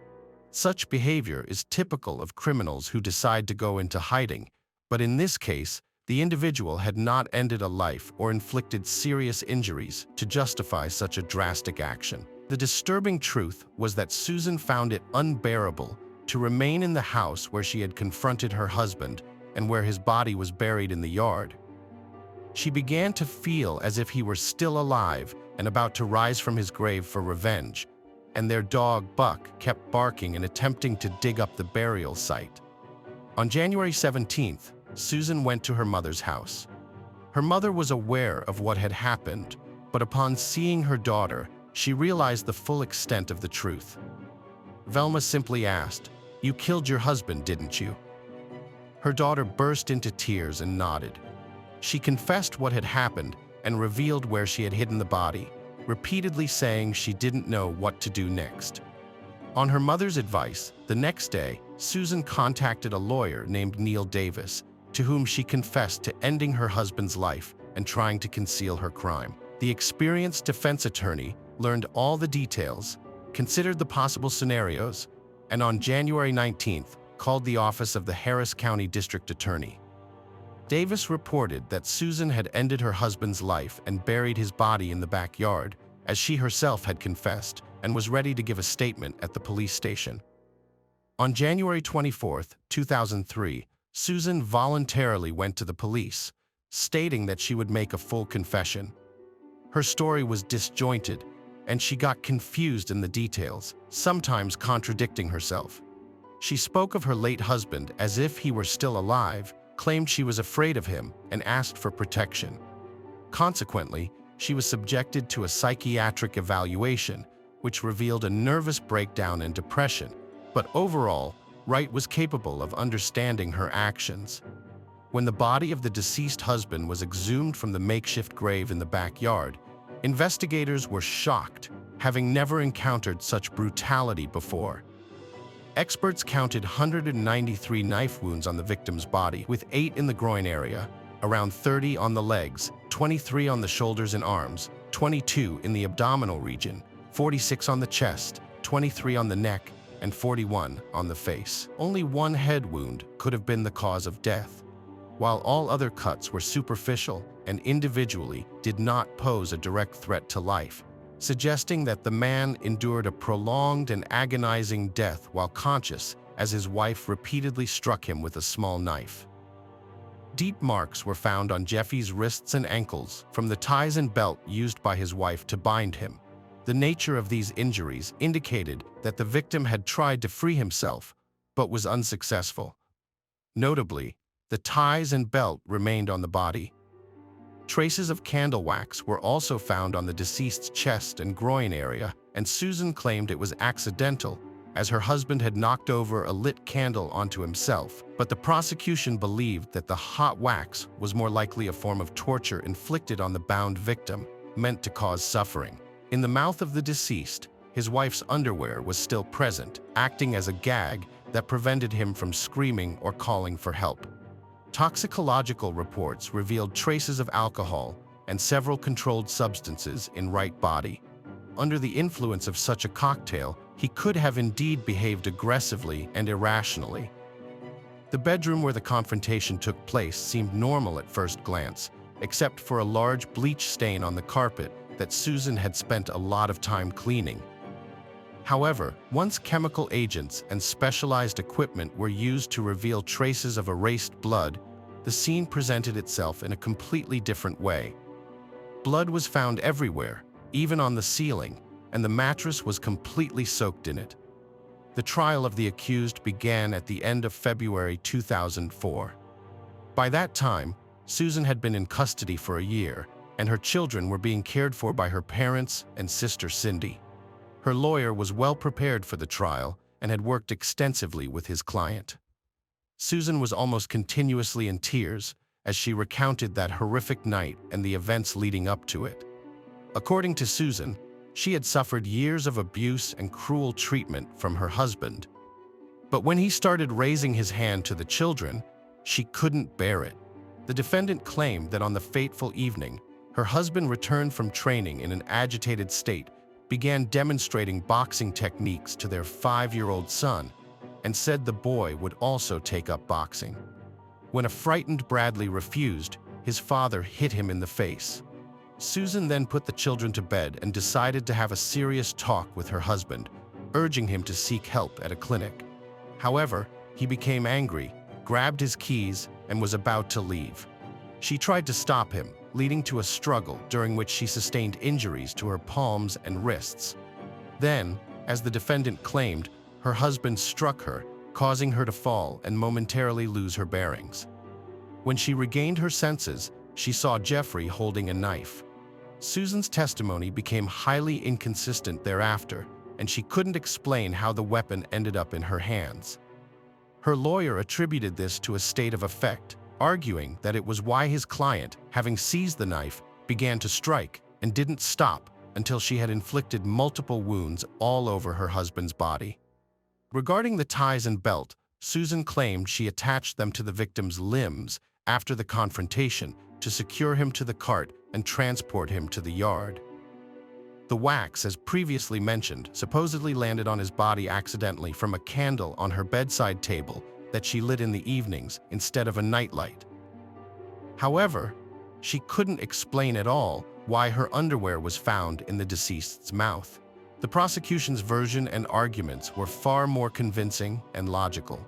Such behavior is typical of criminals who decide to go into hiding, but in this case, the individual had not ended a life or inflicted serious injuries to justify such a drastic action. The disturbing truth was that Susan found it unbearable to remain in the house where she had confronted her husband and where his body was buried in the yard. She began to feel as if he were still alive and about to rise from his grave for revenge, and their dog, Buck, kept barking and attempting to dig up the burial site. On January 17th, Susan went to her mother's house. Her mother was aware of what had happened, but upon seeing her daughter, she realized the full extent of the truth. Velma simply asked, "You killed your husband, didn't you?" Her daughter burst into tears and nodded. She confessed what had happened and revealed where she had hidden the body, repeatedly saying she didn't know what to do next. On her mother's advice, the next day, Susan contacted a lawyer named Neil Davis, to whom she confessed to ending her husband's life and trying to conceal her crime. The experienced defense attorney learned all the details, considered the possible scenarios, and on January 19th, called the office of the Harris County District Attorney. Davis reported that Susan had ended her husband's life and buried his body in the backyard, as she herself had confessed, and was ready to give a statement at the police station. On January 24, 2003, Susan voluntarily went to the police, stating that she would make a full confession. Her story was disjointed, and she got confused in the details, sometimes contradicting herself. She spoke of her late husband as if he were still alive, claimed she was afraid of him, and asked for protection. Consequently, she was subjected to a psychiatric evaluation, which revealed a nervous breakdown and depression, but overall, Wright was capable of understanding her actions. When the body of the deceased husband was exhumed from the makeshift grave in the backyard, investigators were shocked, having never encountered such brutality before. Experts counted 193 knife wounds on the victim's body, with 8 in the groin area, around 30 on the legs, 23 on the shoulders and arms, 22 in the abdominal region, 46 on the chest, 23 on the neck, and 41 on the face. Only one head wound could have been the cause of death, while all other cuts were superficial and individually did not pose a direct threat to life, suggesting that the man endured a prolonged and agonizing death while conscious, as his wife repeatedly struck him with a small knife. Deep marks were found on Jeffy's wrists and ankles from the ties and belt used by his wife to bind him. The nature of these injuries indicated that the victim had tried to free himself, but was unsuccessful. Notably, the ties and belt remained on the body. Traces of candle wax were also found on the deceased's chest and groin area, and Susan claimed it was accidental, as her husband had knocked over a lit candle onto himself, but the prosecution believed that the hot wax was more likely a form of torture inflicted on the bound victim, meant to cause suffering. In the mouth of the deceased, his wife's underwear was still present, acting as a gag that prevented him from screaming or calling for help. Toxicological reports revealed traces of alcohol and several controlled substances in Wright's body. Under the influence of such a cocktail, he could have indeed behaved aggressively and irrationally. The bedroom where the confrontation took place seemed normal at first glance, except for a large bleach stain on the carpet that Susan had spent a lot of time cleaning. However, once chemical agents and specialized equipment were used to reveal traces of erased blood, the scene presented itself in a completely different way. Blood was found everywhere, even on the ceiling, and the mattress was completely soaked in it. The trial of the accused began at the end of February 2004. By that time, Susan had been in custody for a year, and her children were being cared for by her parents and sister Cindy. Her lawyer was well prepared for the trial and had worked extensively with his client. Susan was almost continuously in tears as she recounted that horrific night and the events leading up to it. According to Susan, she had suffered years of abuse and cruel treatment from her husband. But when he started raising his hand to the children, she couldn't bear it. The defendant claimed that on the fateful evening, her husband returned from training in an agitated state, began demonstrating boxing techniques to their 5-year-old son, and said the boy would also take up boxing. When a frightened Bradley refused, his father hit him in the face. Susan then put the children to bed and decided to have a serious talk with her husband, urging him to seek help at a clinic. However, he became angry, grabbed his keys, and was about to leave. She tried to stop him, leading to a struggle during which she sustained injuries to her palms and wrists. Then, as the defendant claimed, her husband struck her, causing her to fall and momentarily lose her bearings. When she regained her senses, she saw Jeffrey holding a knife. Susan's testimony became highly inconsistent thereafter, and she couldn't explain how the weapon ended up in her hands. Her lawyer attributed this to a state of affect, arguing that it was why his client, having seized the knife, began to strike and didn't stop until she had inflicted multiple wounds all over her husband's body. Regarding the ties and belt, Susan claimed she attached them to the victim's limbs after the confrontation to secure him to the cart and transport him to the yard. The wax, as previously mentioned, supposedly landed on his body accidentally from a candle on her bedside table that she lit in the evenings instead of a nightlight. However, she couldn't explain at all why her underwear was found in the deceased's mouth. The prosecution's version and arguments were far more convincing and logical.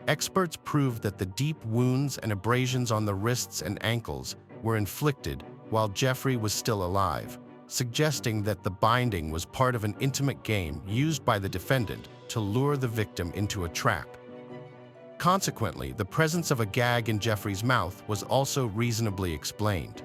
Experts proved that the deep wounds and abrasions on the wrists and ankles were inflicted while Jeffrey was still alive, suggesting that the binding was part of an intimate game used by the defendant to lure the victim into a trap. Consequently, the presence of a gag in Jeffrey's mouth was also reasonably explained.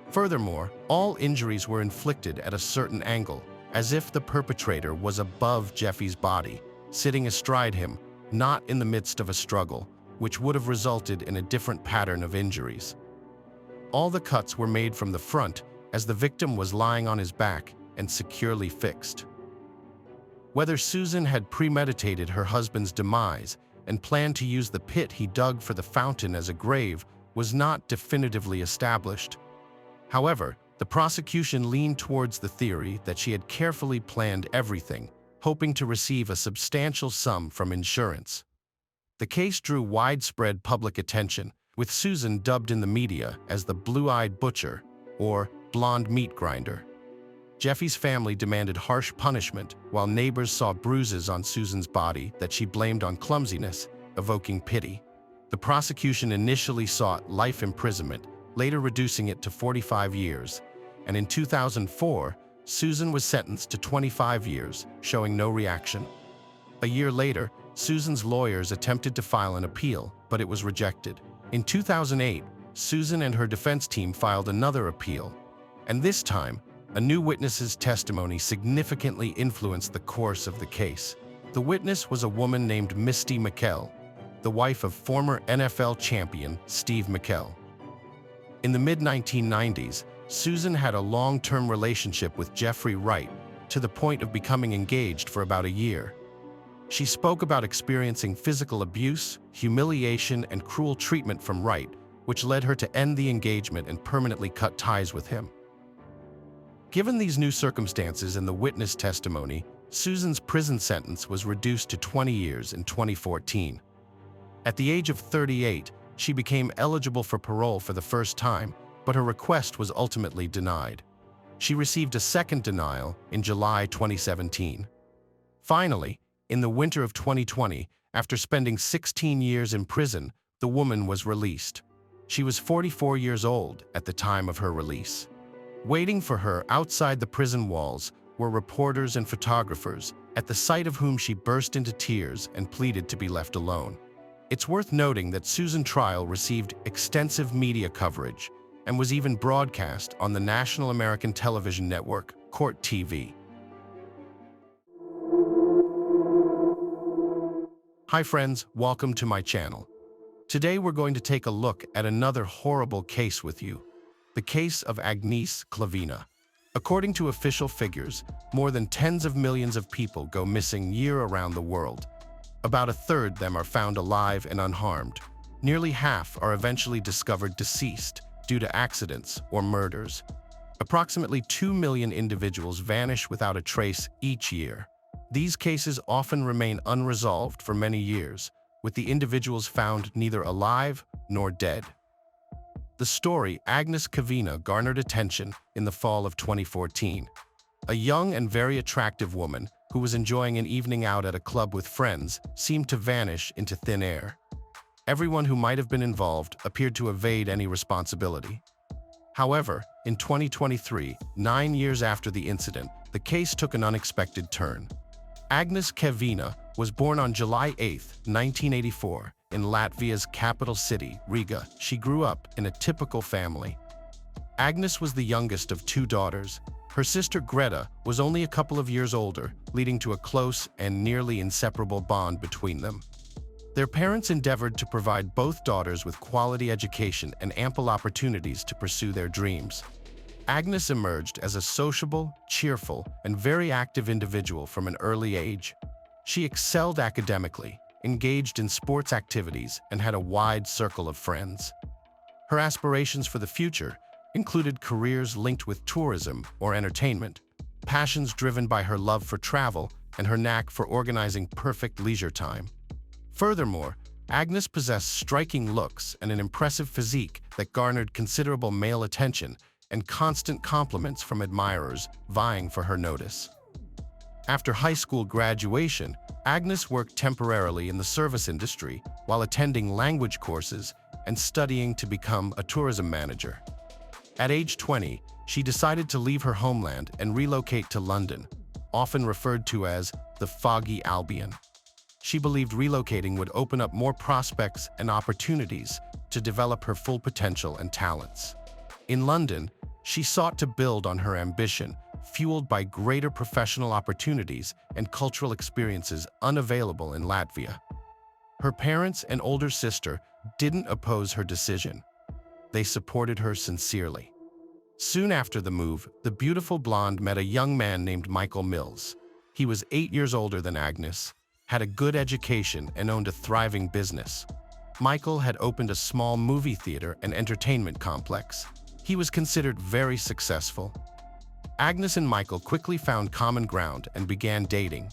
Furthermore, all injuries were inflicted at a certain angle, as if the perpetrator was above Jeffrey's body, sitting astride him, not in the midst of a struggle, which would have resulted in a different pattern of injuries. All the cuts were made from the front, as the victim was lying on his back and securely fixed. Whether Susan had premeditated her husband's demise and planned to use the pit he dug for the fountain as a grave was not definitively established. However, the prosecution leaned towards the theory that she had carefully planned everything, hoping to receive a substantial sum from insurance. The case drew widespread public attention, with Susan dubbed in the media as the blue-eyed butcher or blonde meat grinder. Jeffrey's family demanded harsh punishment, while neighbors saw bruises on Susan's body that she blamed on clumsiness, evoking pity. The prosecution initially sought life imprisonment, later reducing it to 45 years, and in 2004, Susan was sentenced to 25 years, showing no reaction. A year later, Susan's lawyers attempted to file an appeal, but it was rejected. In 2008, Susan and her defense team filed another appeal, and this time, a new witness's testimony significantly influenced the course of the case. The witness was a woman named Misty McKell, the wife of former NFL champion Steve McKell. In the mid-1990s, Susan had a long-term relationship with Jeffrey Wright, to the point of becoming engaged for about a year. She spoke about experiencing physical abuse, humiliation, and cruel treatment from Wright, which led her to end the engagement and permanently cut ties with him. Given these new circumstances and the witness testimony, Susan's prison sentence was reduced to 20 years in 2014. At the age of 38, she became eligible for parole for the first time, but her request was ultimately denied. She received a second denial in July 2017. Finally, in the winter of 2020, after spending 16 years in prison, the woman was released. She was 44 years old at the time of her release. Waiting for her outside the prison walls were reporters and photographers, at the sight of whom she burst into tears and pleaded to be left alone. It's worth noting that Susan's trial received extensive media coverage and was even broadcast on the national American television network, Court TV. Hi friends, welcome to my channel. Today we're going to take a look at another horrible case with you. The case of Agnes Cavina. According to official figures, more than tens of millions of people go missing year-round the world. About a third of them are found alive and unharmed. Nearly half are eventually discovered deceased due to accidents or murders. Approximately 2 million individuals vanish without a trace each year. These cases often remain unresolved for many years, with the individuals found neither alive nor dead. The story Agnes Cavina garnered attention in the fall of 2014. A young and very attractive woman who was enjoying an evening out at a club with friends seemed to vanish into thin air. Everyone who might have been involved appeared to evade any responsibility. However, in 2023, 9 years after the incident, the case took an unexpected turn. Agnes Cavina was born on July 8, 1984, in Latvia's capital city, Riga. She grew up in a typical family. Agnes was the youngest of 2 daughters. Her sister Greta was only a couple of years older, leading to a close and nearly inseparable bond between them. Their parents endeavored to provide both daughters with quality education and ample opportunities to pursue their dreams. Agnes emerged as a sociable, cheerful, and very active individual from an early age. She excelled academically, engaged in sports activities, and had a wide circle of friends. Her aspirations for the future included careers linked with tourism or entertainment, passions driven by her love for travel, and her knack for organizing perfect leisure time. Furthermore, Agnes possessed striking looks and an impressive physique that garnered considerable male attention and constant compliments from admirers vying for her notice. After high school graduation, Agnes worked temporarily in the service industry while attending language courses and studying to become a tourism manager. At age 20, she decided to leave her homeland and relocate to London, often referred to as the Foggy Albion. She believed relocating would open up more prospects and opportunities to develop her full potential and talents. In London, she sought to build on her ambition, fueled by greater professional opportunities and cultural experiences unavailable in Latvia. Her parents and older sister didn't oppose her decision. They supported her sincerely. Soon after the move, the beautiful blonde met a young man named Michael Mills. He was 8 years older than Agnes, had a good education, and owned a thriving business. Michael had opened a small movie theater and entertainment complex. He was considered very successful. Agnes and Michael quickly found common ground and began dating.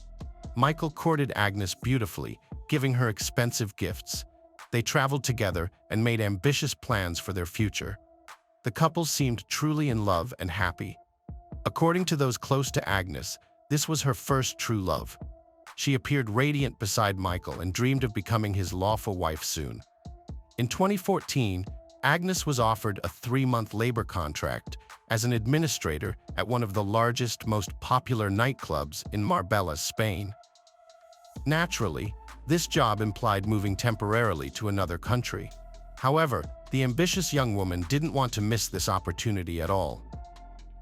Michael courted Agnes beautifully, giving her expensive gifts. They traveled together and made ambitious plans for their future. The couple seemed truly in love and happy. According to those close to Agnes, this was her first true love. She appeared radiant beside Michael and dreamed of becoming his lawful wife soon. In 2014, Agnes was offered a 3-month labor contract as an administrator at one of the largest, most popular nightclubs in Marbella, Spain. Naturally, this job implied moving temporarily to another country. However, the ambitious young woman didn't want to miss this opportunity at all.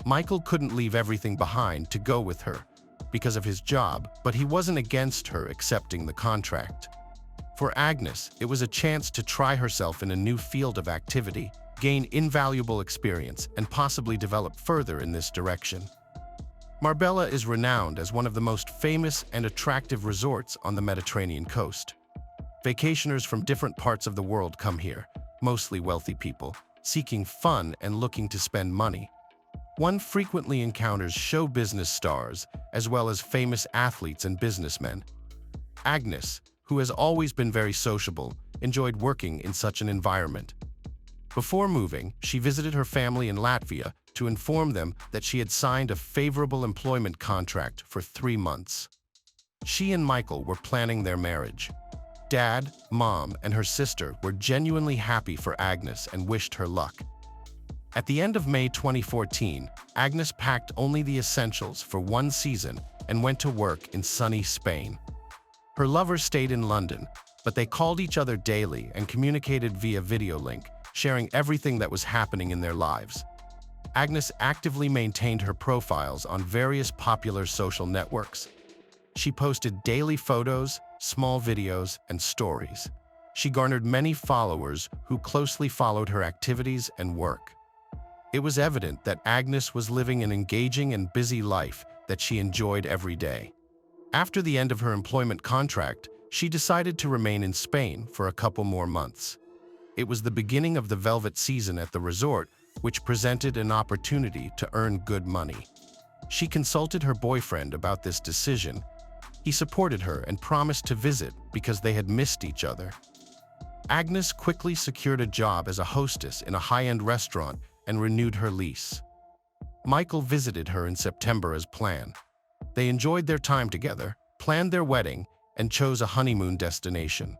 Michael couldn't leave everything behind to go with her because of his job, but he wasn't against her accepting the contract. For Agnes, it was a chance to try herself in a new field of activity, gain invaluable experience, and possibly develop further in this direction. Marbella is renowned as one of the most famous and attractive resorts on the Mediterranean coast. Vacationers from different parts of the world come here, mostly wealthy people, seeking fun and looking to spend money. One frequently encounters show business stars, as well as famous athletes and businessmen. Agnes, who has always been very sociable, enjoyed working in such an environment. Before moving, she visited her family in Latvia to inform them that she had signed a favorable employment contract for 3 months. She and Michael were planning their marriage. Dad, Mom, and her sister were genuinely happy for Agnes and wished her luck. At the end of May 2014, Agnes packed only the essentials for 1 season and went to work in sunny Spain. Her lover stayed in London, but they called each other daily and communicated via video link, sharing everything that was happening in their lives. Agnes actively maintained her profiles on various popular social networks. She posted daily photos, small videos, and stories. She garnered many followers who closely followed her activities and work. It was evident that Agnes was living an engaging and busy life that she enjoyed every day. After the end of her employment contract, she decided to remain in Spain for a couple more months. It was the beginning of the velvet season at the resort, which presented an opportunity to earn good money. She consulted her boyfriend about this decision. He supported her and promised to visit because they had missed each other. Agnes quickly secured a job as a hostess in a high-end restaurant and renewed her lease. Michael visited her in September as planned. They enjoyed their time together, planned their wedding, and chose a honeymoon destination.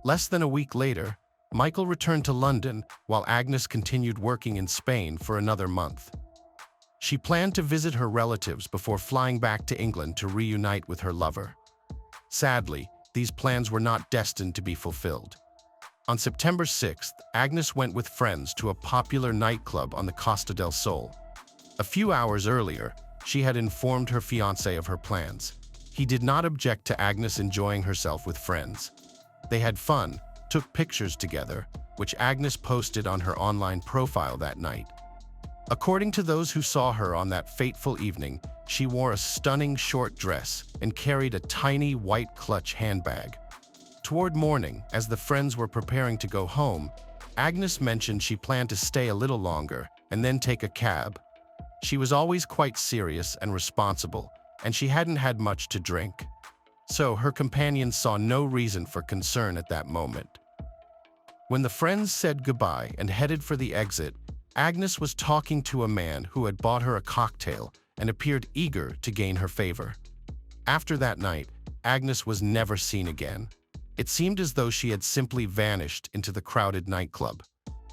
Less than a week later, Michael returned to London while Agnes continued working in Spain for another month. She planned to visit her relatives before flying back to England to reunite with her lover. Sadly, these plans were not destined to be fulfilled. On September 6th, Agnes went with friends to a popular nightclub on the Costa del Sol. A few hours earlier, she had informed her fiancé of her plans. He did not object to Agnes enjoying herself with friends. They had fun, took pictures together, which Agnes posted on her online profile that night. According to those who saw her on that fateful evening, she wore a stunning short dress and carried a tiny white clutch handbag. Toward morning, as the friends were preparing to go home, Agnes mentioned she planned to stay a little longer and then take a cab. She was always quite serious and responsible, and she hadn't had much to drink. So her companions saw no reason for concern at that moment. When the friends said goodbye and headed for the exit, Agnes was talking to a man who had bought her a cocktail and appeared eager to gain her favor. After that night, Agnes was never seen again. It seemed as though she had simply vanished into the crowded nightclub.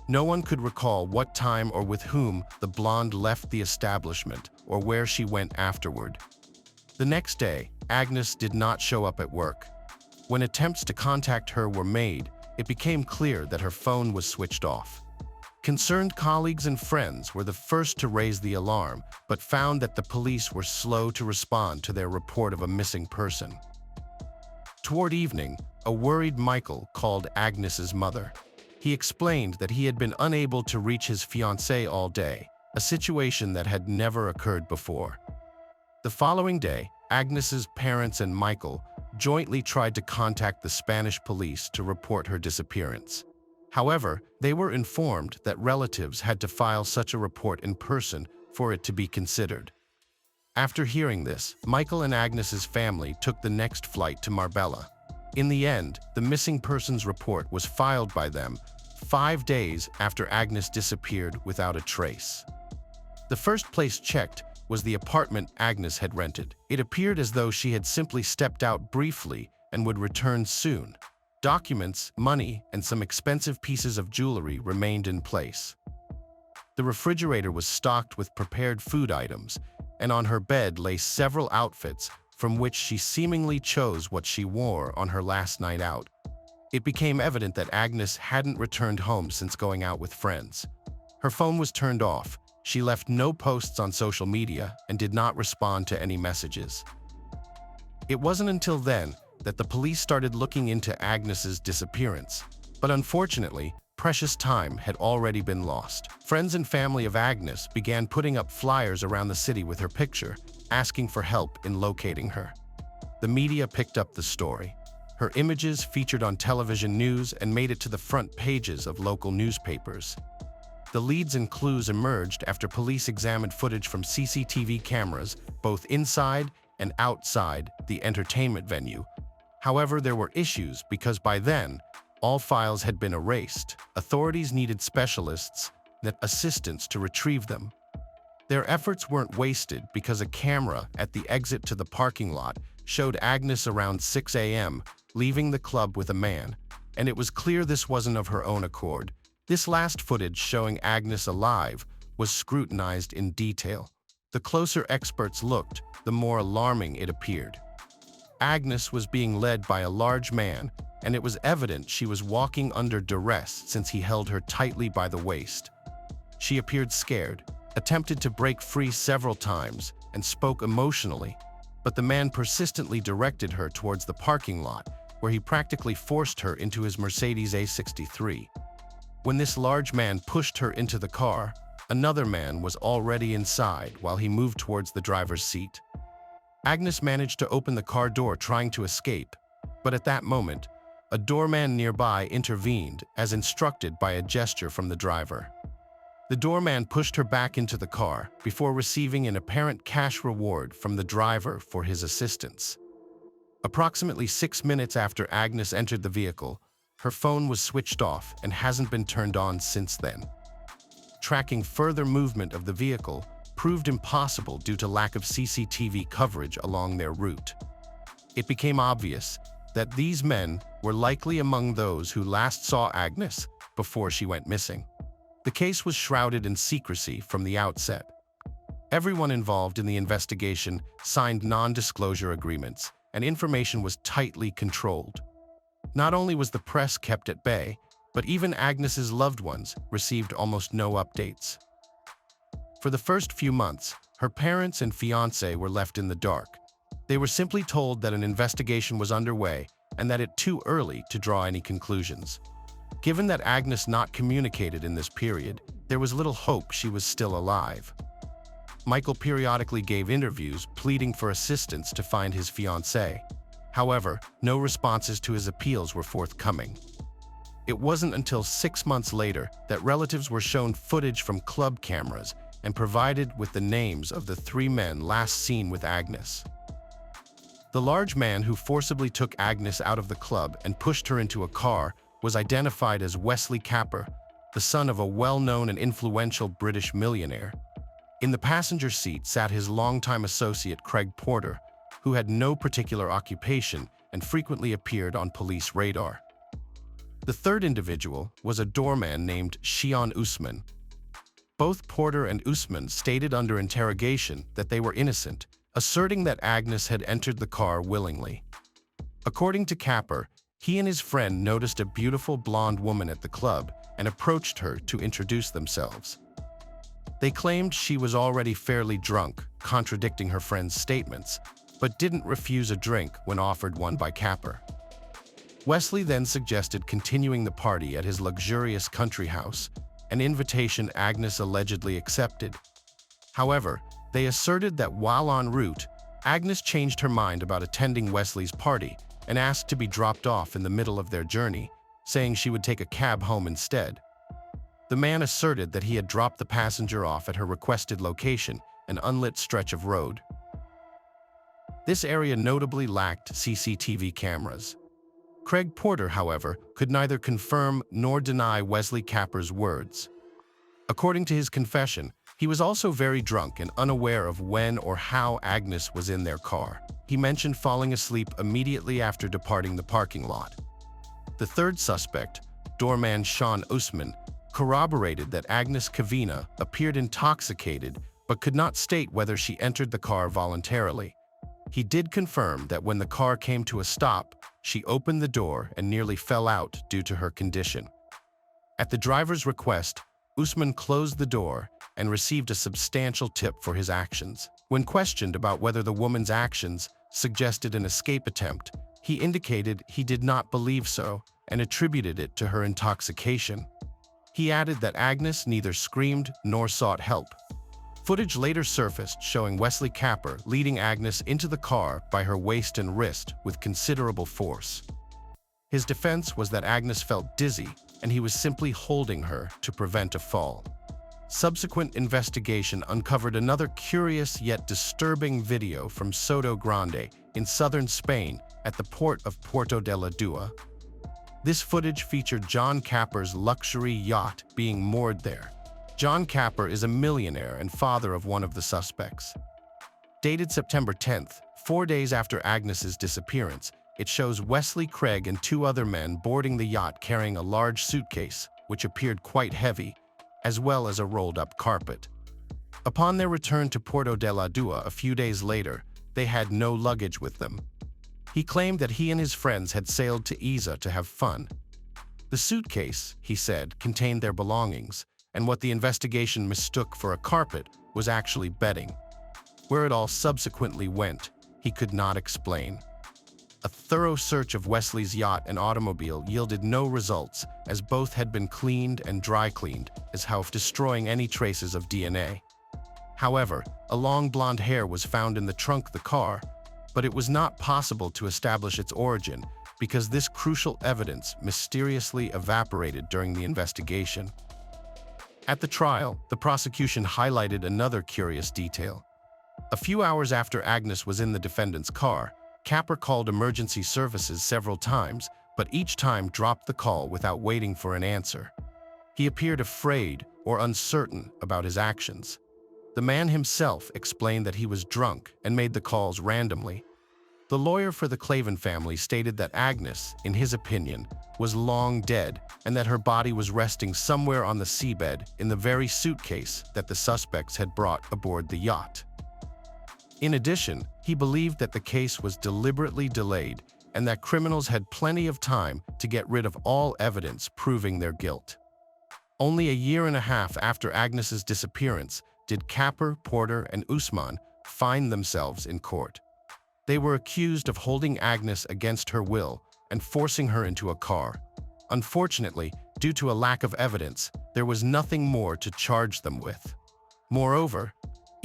No one could recall what time or with whom the blonde left the establishment or where she went afterward. The next day, Agnes did not show up at work. When attempts to contact her were made, it became clear that her phone was switched off. Concerned colleagues and friends were the first to raise the alarm, but found that the police were slow to respond to their report of a missing person. Toward evening, a worried Michael called Agnes's mother. He explained that he had been unable to reach his fiancée all day, a situation that had never occurred before. The following day, Agnes's parents and Michael jointly tried to contact the Spanish police to report her disappearance. However, they were informed that relatives had to file such a report in person for it to be considered. After hearing this, Michael and Agnes's family took the next flight to Marbella. In the end, the missing persons report was filed by them 5 days after Agnes disappeared without a trace. The first place checked was the apartment Agnes had rented. It appeared as though she had simply stepped out briefly and would return soon. Documents, money, and some expensive pieces of jewelry remained in place. The refrigerator was stocked with prepared food items, and on her bed lay several outfits from which she seemingly chose what she wore on her last night out. It became evident that Agnes hadn't returned home since going out with friends. Her phone was turned off. She left no posts on social media and did not respond to any messages. It wasn't until then that the police started looking into Agnes's disappearance, but unfortunately, precious time had already been lost. Friends and family of Agnes began putting up flyers around the city with her picture, asking for help in locating her. The media picked up the story. Her images featured on television news and made it to the front pages of local newspapers. The leads and clues emerged after police examined footage from CCTV cameras, both inside and outside the entertainment venue. However, there were issues because by then, all files had been erased. Authorities needed specialists and assistants to retrieve them. Their efforts weren't wasted because a camera at the exit to the parking lot showed Agnes around 6 a.m. leaving the club with a man, and it was clear this wasn't of her own accord. This last footage showing Agnes alive was scrutinized in detail. The closer experts looked, the more alarming it appeared. Agnes was being led by a large man, and it was evident she was walking under duress since he held her tightly by the waist. She appeared scared, attempted to break free several times, and spoke emotionally, but the man persistently directed her towards the parking lot, where he practically forced her into his Mercedes A63. When this large man pushed her into the car, another man was already inside while he moved towards the driver's seat. Agnes managed to open the car door trying to escape, but at that moment, a doorman nearby intervened as instructed by a gesture from the driver. The doorman pushed her back into the car before receiving an apparent cash reward from the driver for his assistance. Approximately 6 minutes after Agnes entered the vehicle, her phone was switched off and hasn't been turned on since then. Tracking further movement of the vehicle proved impossible due to lack of CCTV coverage along their route. It became obvious that these men were likely among those who last saw Agnes before she went missing. The case was shrouded in secrecy from the outset. Everyone involved in the investigation signed non-disclosure agreements, and information was tightly controlled. Not only was the press kept at bay, but even Agnes's loved ones received almost no updates. For the first few months, her parents and fiancé were left in the dark. They were simply told that an investigation was underway and that it's too early to draw any conclusions. Given that Agnes not communicated in this period, there was little hope she was still alive. Michael periodically gave interviews pleading for assistance to find his fiancée. However, no responses to his appeals were forthcoming. It wasn't until 6 months later that relatives were shown footage from club cameras and provided with the names of the 3 men last seen with Agnes. The large man who forcibly took Agnes out of the club and pushed her into a car was identified as Wesley Capper, the son of a well-known and influential British millionaire. In the passenger seat sat his longtime associate Craig Porter, who had no particular occupation and frequently appeared on police radar. The third individual was a doorman named Shion Usman. Both Porter and Usman stated under interrogation that they were innocent, asserting that Agnes had entered the car willingly. According to Capper, he and his friend noticed a beautiful blonde woman at the club and approached her to introduce themselves. They claimed she was already fairly drunk, contradicting her friend's statements, but didn't refuse a drink when offered one by Capper. Wesley then suggested continuing the party at his luxurious country house, an invitation Agnes allegedly accepted. However, they asserted that while en route, Agnes changed her mind about attending Wesley's party and asked to be dropped off in the middle of their journey, saying she would take a cab home instead. The man asserted that he had dropped the passenger off at her requested location, an unlit stretch of road. This area notably lacked CCTV cameras. Craig Porter, however, could neither confirm nor deny Wesley Capper's words. According to his confession, he was also very drunk and unaware of when or how Agnes was in their car. He mentioned falling asleep immediately after departing the parking lot. The third suspect, doorman Sean Usman, corroborated that Agnes Cavina appeared intoxicated but could not state whether she entered the car voluntarily. He did confirm that when the car came to a stop, she opened the door and nearly fell out due to her condition. At the driver's request, Usman closed the door and received a substantial tip for his actions. When questioned about whether the woman's actions suggested an escape attempt, he indicated he did not believe so and attributed it to her intoxication. He added that Agnes neither screamed nor sought help. Footage later surfaced showing Wesley Capper leading Agnes into the car by her waist and wrist with considerable force. His defense was that Agnes felt dizzy and he was simply holding her to prevent a fall. Subsequent investigation uncovered another curious yet disturbing video from Soto Grande in southern Spain at the port of Puerto de la Dua. This footage featured John Capper's luxury yacht being moored there. John Capper is a millionaire and father of one of the suspects. Dated September 10th, 4 days after Agnes's disappearance, it shows Wesley, Craig, and 2 other men boarding the yacht carrying a large suitcase, which appeared quite heavy, as well as a rolled-up carpet. Upon their return to Puerto de la Dua a few days later, they had no luggage with them. He claimed that he and his friends had sailed to Ibiza to have fun. The suitcase, he said, contained their belongings, and what the investigation mistook for a carpet was actually bedding. Where it all subsequently went, he could not explain. A thorough search of Wesley's yacht and automobile yielded no results, as both had been cleaned and dry cleaned, as how destroying any traces of DNA. However, a long blonde hair was found in the trunk of the car, but it was not possible to establish its origin because this crucial evidence mysteriously evaporated during the investigation. At the trial, the prosecution highlighted another curious detail. A few hours after Agnes was in the defendant's car, Capper called emergency services several times, but each time dropped the call without waiting for an answer. He appeared afraid or uncertain about his actions. The man himself explained that he was drunk and made the calls randomly. The lawyer for the Clavin family stated that Agnes, in his opinion, was long dead and that her body was resting somewhere on the seabed in the very suitcase that the suspects had brought aboard the yacht. In addition, he believed that the case was deliberately delayed and that criminals had plenty of time to get rid of all evidence proving their guilt. Only a year and a half after Agnes's disappearance did Capper, Porter, and Usman find themselves in court. They were accused of holding Agnes against her will and forcing her into a car. Unfortunately, due to a lack of evidence, there was nothing more to charge them with. Moreover,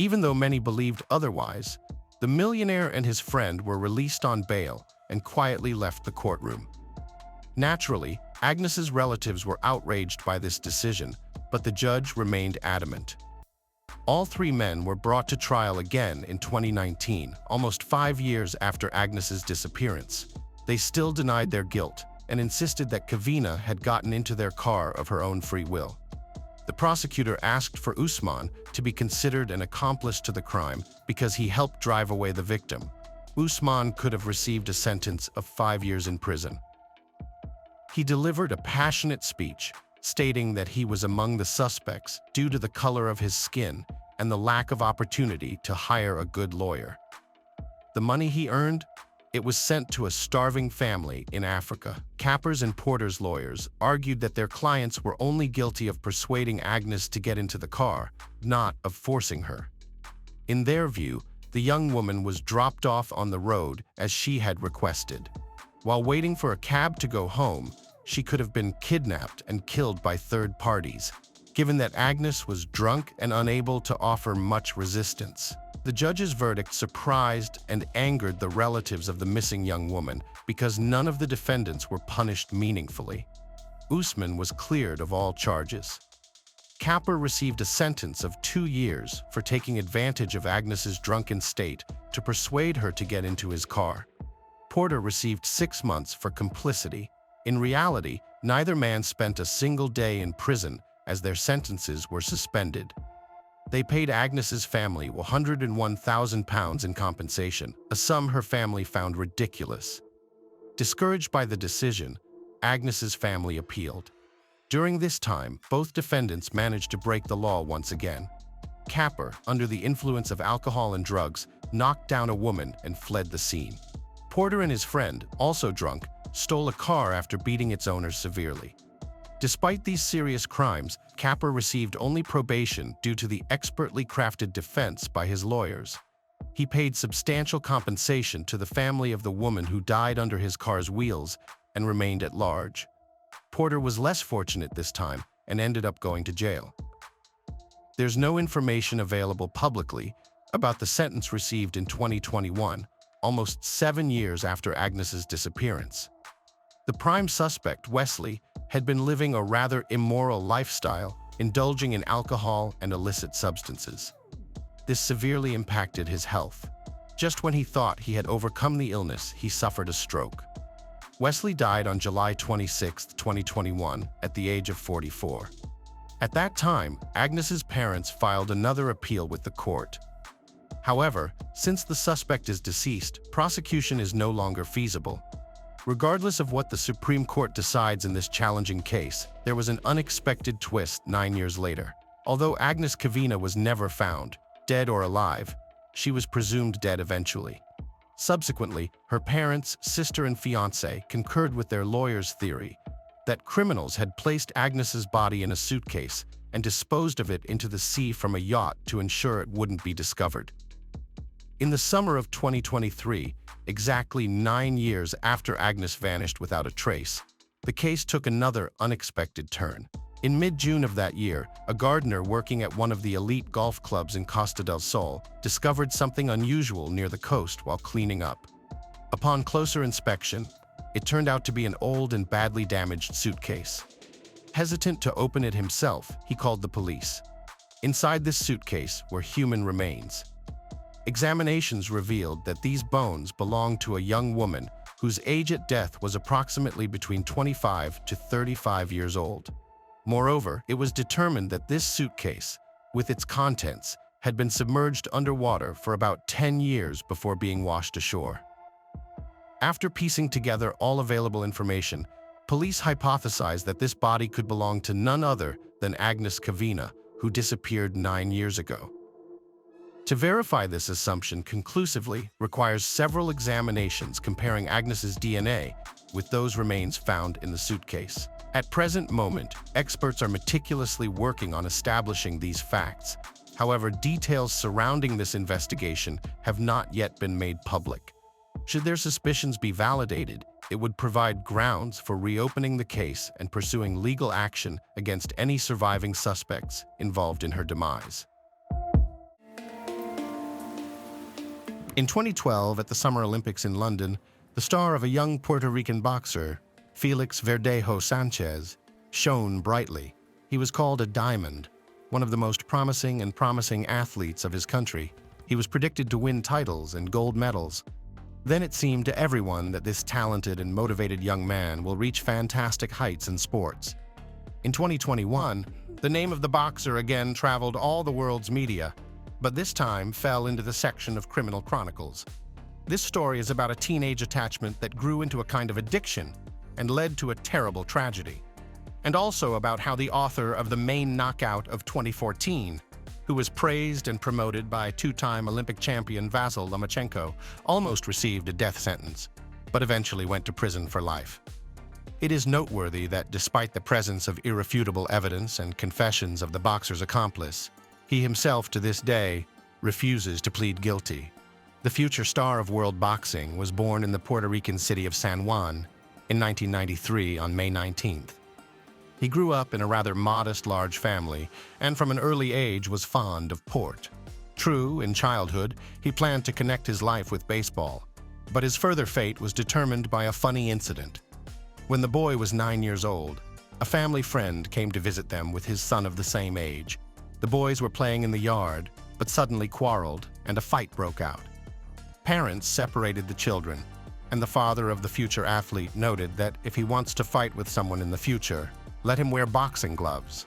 even though many believed otherwise, the millionaire and his friend were released on bail and quietly left the courtroom. Naturally, Agnes's relatives were outraged by this decision, but the judge remained adamant. All three men were brought to trial again in 2019, almost 5 years after Agnes's disappearance. They still denied their guilt and insisted that Kavina had gotten into their car of her own free will. The prosecutor asked for Usman to be considered an accomplice to the crime because he helped drive away the victim. Usman could have received a sentence of 5 years in prison. He delivered a passionate speech, stating that he was among the suspects due to the color of his skin and the lack of opportunity to hire a good lawyer. The money he earned? It was sent to a starving family in Africa. Capper's and Porter's lawyers argued that their clients were only guilty of persuading Agnes to get into the car, not of forcing her. In their view, the young woman was dropped off on the road as she had requested. While waiting for a cab to go home, she could have been kidnapped and killed by third parties, given that Agnes was drunk and unable to offer much resistance. The judge's verdict surprised and angered the relatives of the missing young woman because none of the defendants were punished meaningfully. Usman was cleared of all charges. Capper received a sentence of 2 years for taking advantage of Agnes's drunken state to persuade her to get into his car. Porter received 6 months for complicity. In reality, neither man spent a single day in prison as their sentences were suspended. They paid Agnes's family £101,000 in compensation, a sum her family found ridiculous. Discouraged by the decision, Agnes's family appealed. During this time, both defendants managed to break the law once again. Capper, under the influence of alcohol and drugs, knocked down a woman and fled the scene. Porter and his friend, also drunk, stole a car after beating its owner severely. Despite these serious crimes, Capper received only probation due to the expertly crafted defense by his lawyers. He paid substantial compensation to the family of the woman who died under his car's wheels and remained at large. Porter was less fortunate this time and ended up going to jail. There's no information available publicly about the sentence received in 2021, almost 7 years after Agnes's disappearance. The prime suspect, Wesley, had been living a rather immoral lifestyle, indulging in alcohol and illicit substances. This severely impacted his health. Just when he thought he had overcome the illness, he suffered a stroke. Wesley died on July 26, 2021, at the age of 44. At that time, Agnes's parents filed another appeal with the court. However, since the suspect is deceased, prosecution is no longer feasible. Regardless of what the Supreme Court decides in this challenging case, there was an unexpected twist 9 years later. Although Agnes Kavina was never found, dead or alive, she was presumed dead eventually. Subsequently, her parents, sister, and fiancé concurred with their lawyer's theory that criminals had placed Agnes's body in a suitcase and disposed of it into the sea from a yacht to ensure it wouldn't be discovered. In the summer of 2023, exactly 9 years after Agnes vanished without a trace, the case took another unexpected turn. In mid-June of that year, a gardener working at one of the elite golf clubs in Costa del Sol discovered something unusual near the coast while cleaning up. Upon closer inspection, it turned out to be an old and badly damaged suitcase. Hesitant to open it himself, he called the police. Inside this suitcase were human remains. Examinations revealed that these bones belonged to a young woman whose age at death was approximately between 25 to 35 years old. Moreover, it was determined that this suitcase, with its contents, had been submerged underwater for about 10 years before being washed ashore. After piecing together all available information, police hypothesized that this body could belong to none other than Agnes Kavina, who disappeared 9 years ago. To verify this assumption conclusively requires several examinations comparing Agnes's DNA with those remains found in the suitcase. At present moment, experts are meticulously working on establishing these facts. However, details surrounding this investigation have not yet been made public. Should their suspicions be validated, it would provide grounds for reopening the case and pursuing legal action against any surviving suspects involved in her demise. In 2012, at the Summer Olympics in London, the star of a young Puerto Rican boxer, Felix Verdejo Sanchez, shone brightly. He was called a diamond, one of the most promising athletes of his country. He was predicted to win titles and gold medals. Then it seemed to everyone that this talented and motivated young man will reach fantastic heights in sports. In 2021, the name of the boxer again traveled all the world's media, but this time fell into the section of criminal chronicles. This story is about a teenage attachment that grew into a kind of addiction and led to a terrible tragedy, and also about how the author of the main knockout of 2014, who was praised and promoted by two-time Olympic champion Vasyl Lomachenko, almost received a death sentence, but eventually went to prison for life. It is noteworthy that despite the presence of irrefutable evidence and confessions of the boxer's accomplice, he himself to this day refuses to plead guilty. The future star of world boxing was born in the Puerto Rican city of San Juan in 1993 on May 19th. He grew up in a rather modest large family and from an early age was fond of port. True, in childhood, he planned to connect his life with baseball, but his further fate was determined by a funny incident. When the boy was 9 years old, a family friend came to visit them with his son of the same age. The boys were playing in the yard, but suddenly quarreled, and a fight broke out. Parents separated the children, and the father of the future athlete noted that if he wants to fight with someone in the future, let him wear boxing gloves.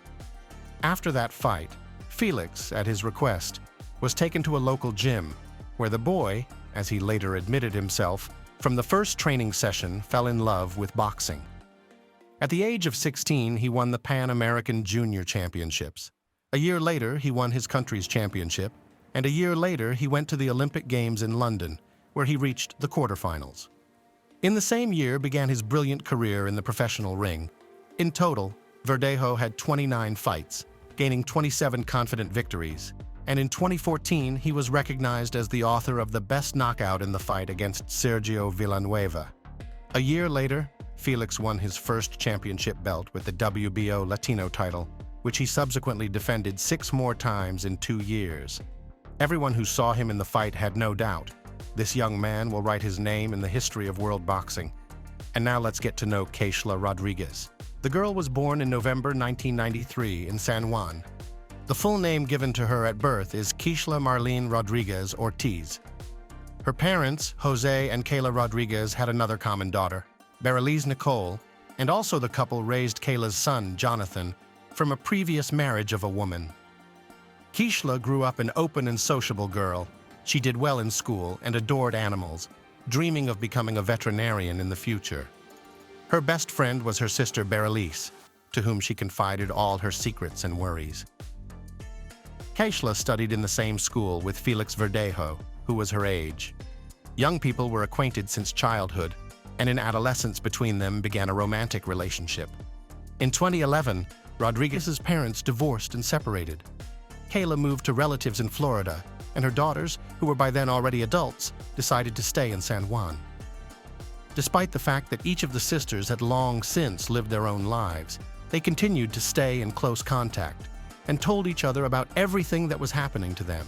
After that fight, Felix, at his request, was taken to a local gym, where the boy, as he later admitted himself, from the first training session fell in love with boxing. At the age of 16, he won the Pan American Junior Championships. A year later, he won his country's championship, and a year later, he went to the Olympic Games in London, where he reached the quarterfinals. In the same year began his brilliant career in the professional ring. In total, Verdejo had 29 fights, gaining 27 confident victories, and in 2014, he was recognized as the author of the best knockout in the fight against Sergio Villanueva. A year later, Felix won his first championship belt with the WBO Latino title, which he subsequently defended 6 more times in 2 years. Everyone who saw him in the fight had no doubt. This young man will write his name in the history of world boxing. And now let's get to know Kisha Rodriguez. The girl was born in November 1993 in San Juan. The full name given to her at birth is Kisha Marlene Rodriguez Ortiz. Her parents, Jose and Kayla Rodriguez, had another common daughter, Bereliz Nicole, and also the couple raised Kayla's son, Jonathan, from a previous marriage of a woman. Kisha grew up an open and sociable girl. She did well in school and adored animals, dreaming of becoming a veterinarian in the future. Her best friend was her sister Bereliz, to whom she confided all her secrets and worries. Kisha studied in the same school with Felix Verdejo, who was her age. Young people were acquainted since childhood, and in adolescence between them began a romantic relationship. In 2011, Rodriguez's parents divorced and separated. Kayla moved to relatives in Florida, and her daughters, who were by then already adults, decided to stay in San Juan. Despite the fact that each of the sisters had long since lived their own lives, they continued to stay in close contact and told each other about everything that was happening to them.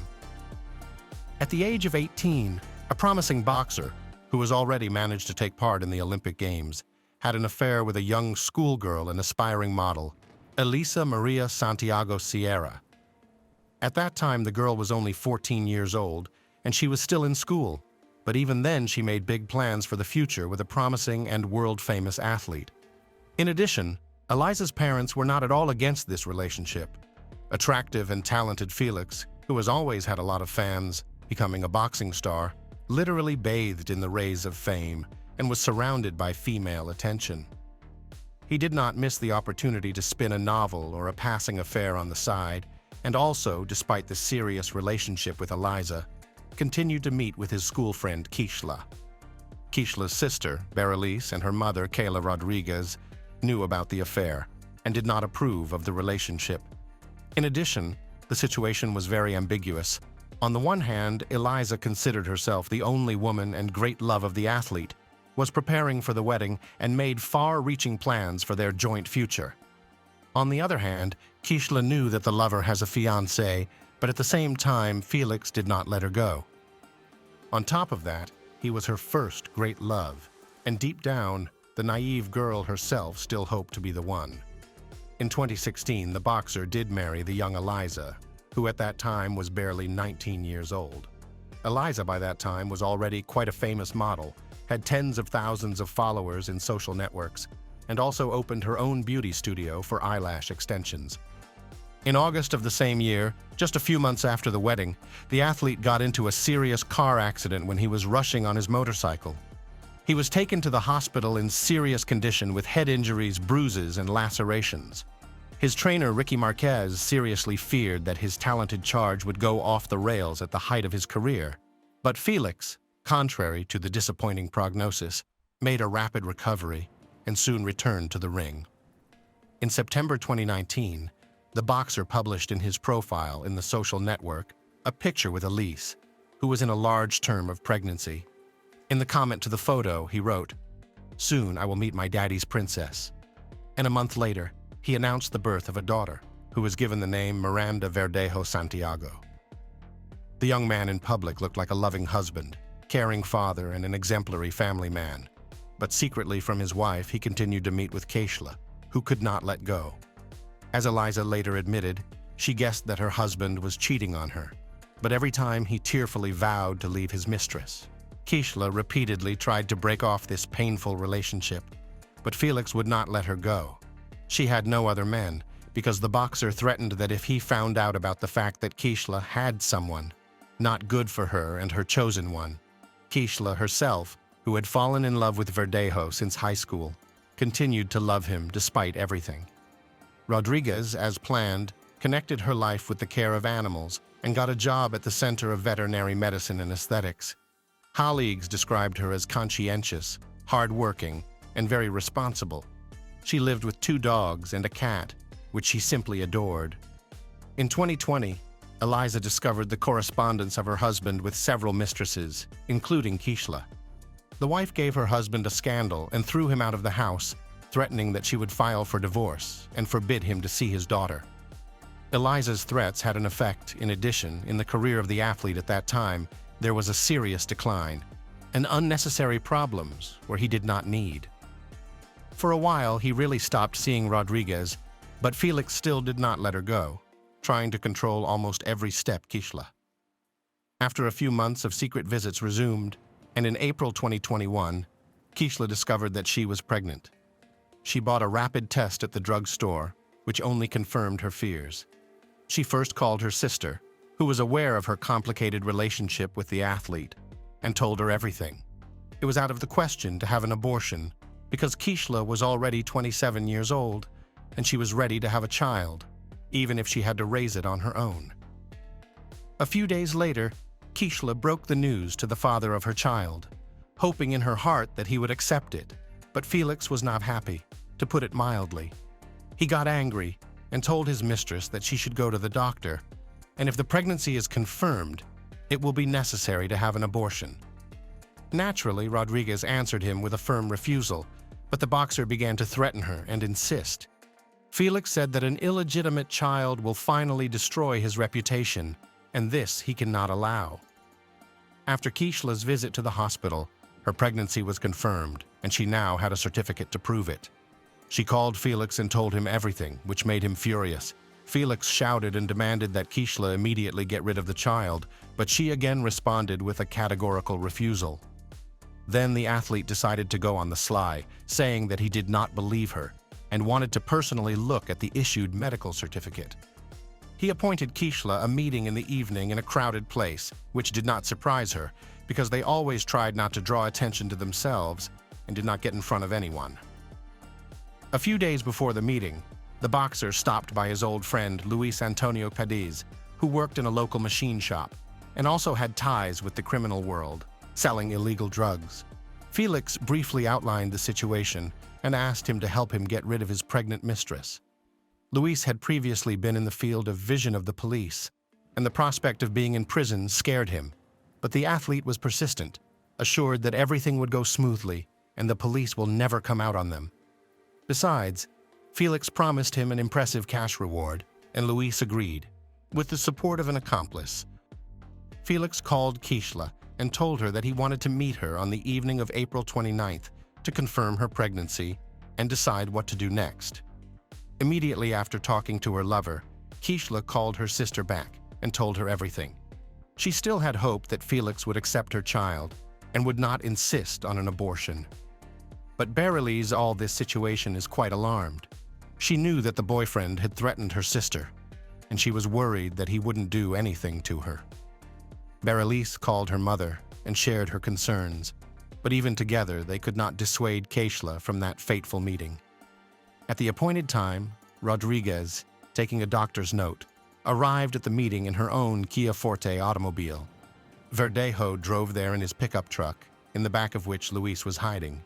At the age of 18, a promising boxer, who was already managed to take part in the Olympic Games, had an affair with a young schoolgirl and aspiring model, Elisa Maria Santiago Sierra. At that time, the girl was only 14 years old, and she was still in school, but even then she made big plans for the future with a promising and world-famous athlete. In addition, Elisa's parents were not at all against this relationship. Attractive and talented Felix, who has always had a lot of fans, becoming a boxing star, literally bathed in the rays of fame and was surrounded by female attention. He did not miss the opportunity to spin a novel or a passing affair on the side, and also, despite the serious relationship with Eliza, continued to meet with his school friend Kisha. Kisha's sister, Berenice, and her mother, Kayla Rodriguez, knew about the affair and did not approve of the relationship. In addition, the situation was very ambiguous. On the one hand, Eliza considered herself the only woman and great love of the athlete, was preparing for the wedding, and made far-reaching plans for their joint future. On the other hand, Kisha knew that the lover has a fiancé, but at the same time, Felix did not let her go. On top of that, he was her first great love, and deep down, the naive girl herself still hoped to be the one. In 2016, the boxer did marry the young Eliza, who at that time was barely 19 years old. Eliza by that time was already quite a famous model, had tens of thousands of followers in social networks, and also opened her own beauty studio for eyelash extensions. In August of the same year, just a few months after the wedding, the athlete got into a serious car accident when he was rushing on his motorcycle. He was taken to the hospital in serious condition with head injuries, bruises, and lacerations. His trainer, Ricky Marquez, seriously feared that his talented charge would go off the rails at the height of his career. But Felix, contrary to the disappointing prognosis, made a rapid recovery and soon returned to the ring. In September 2019, the boxer published in his profile in the social network a picture with Elise, who was in a large term of pregnancy. In the comment to the photo, he wrote, "Soon I will meet my daddy's princess." And a month later, he announced the birth of a daughter, who was given the name Miranda Verdejo Santiago. The young man in public looked like a loving husband, caring father, and an exemplary family man. But secretly from his wife, he continued to meet with Kisha, who could not let go. As Eliza later admitted, she guessed that her husband was cheating on her, but every time he tearfully vowed to leave his mistress. Kisha repeatedly tried to break off this painful relationship, but Felix would not let her go. She had no other men, because the boxer threatened that if he found out about the fact that Kisha had someone, not good for her and her chosen one, Kisha herself, who had fallen in love with Verdejo since high school, continued to love him despite everything. Rodriguez, as planned, connected her life with the care of animals and got a job at the Center of Veterinary Medicine and Aesthetics. Colleagues described her as conscientious, hard-working, and very responsible. She lived with 2 dogs and a cat, which she simply adored. In 2020, Eliza discovered the correspondence of her husband with several mistresses, including Kisha. The wife gave her husband a scandal and threw him out of the house, threatening that she would file for divorce and forbid him to see his daughter. Eliza's threats had an effect. In addition, in the career of the athlete at that time, there was a serious decline and unnecessary problems where he did not need. For a while, he really stopped seeing Rodriguez, but Felix still did not let her go, trying to control almost every step Kisha. After a few months of secret visits resumed, and in April 2021, Kisha discovered that she was pregnant. She bought a rapid test at the drugstore, which only confirmed her fears. She first called her sister, who was aware of her complicated relationship with the athlete, and told her everything. It was out of the question to have an abortion, because Kisha was already 27 years old, and she was ready to have a child, even if she had to raise it on her own. A few days later, Kisha broke the news to the father of her child, hoping in her heart that he would accept it, but Felix was not happy, to put it mildly. He got angry and told his mistress that she should go to the doctor, and if the pregnancy is confirmed, it will be necessary to have an abortion. Naturally, Rodriguez answered him with a firm refusal, but the boxer began to threaten her and insist. Felix said that an illegitimate child will finally destroy his reputation, and this he cannot allow. After Kisha's visit to the hospital, her pregnancy was confirmed, and she now had a certificate to prove it. She called Felix and told him everything, which made him furious. Felix shouted and demanded that Kisha immediately get rid of the child, but she again responded with a categorical refusal. Then the athlete decided to go on the sly, saying that he did not believe her and wanted to personally look at the issued medical certificate. He appointed Kisha a meeting in the evening in a crowded place, which did not surprise her because they always tried not to draw attention to themselves and did not get in front of anyone. A few days before the meeting, the boxer stopped by his old friend Luis Antonio Cadiz, who worked in a local machine shop and also had ties with the criminal world, selling illegal drugs. Felix briefly outlined the situation and asked him to help him get rid of his pregnant mistress. Luis had previously been in the field of vision of the police, and the prospect of being in prison scared him, but the athlete was persistent, assured that everything would go smoothly and the police will never come out on them. Besides, Felix promised him an impressive cash reward, and Luis agreed, with the support of an accomplice. Felix called Kisha and told her that he wanted to meet her on the evening of April 29th to confirm her pregnancy and decide what to do next. Immediately after talking to her lover, Kisha called her sister back and told her everything. She still had hope that Felix would accept her child and would not insist on an abortion. But Berylise all this situation is quite alarmed. She knew that the boyfriend had threatened her sister, and she was worried that he wouldn't do anything to her. Berylise called her mother and shared her concerns, but even together they could not dissuade Kisha from that fateful meeting. At the appointed time, Rodriguez, taking a doctor's note, arrived at the meeting in her own Kia Forte automobile. Verdejo drove there in his pickup truck, in the back of which Luis was hiding.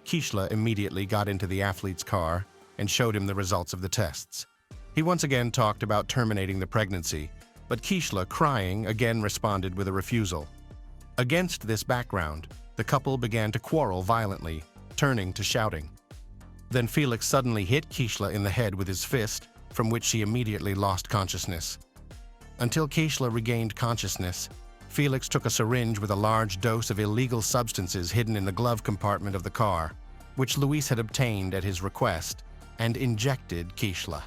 Kisha immediately got into the athlete's car and showed him the results of the tests. He once again talked about terminating the pregnancy, but Kisha, crying, again responded with a refusal. Against this background, the couple began to quarrel violently, turning to shouting. Then Felix suddenly hit Kisha in the head with his fist, from which she immediately lost consciousness. Until Kisha regained consciousness, Felix took a syringe with a large dose of illegal substances hidden in the glove compartment of the car, which Luis had obtained at his request, and injected Kisha.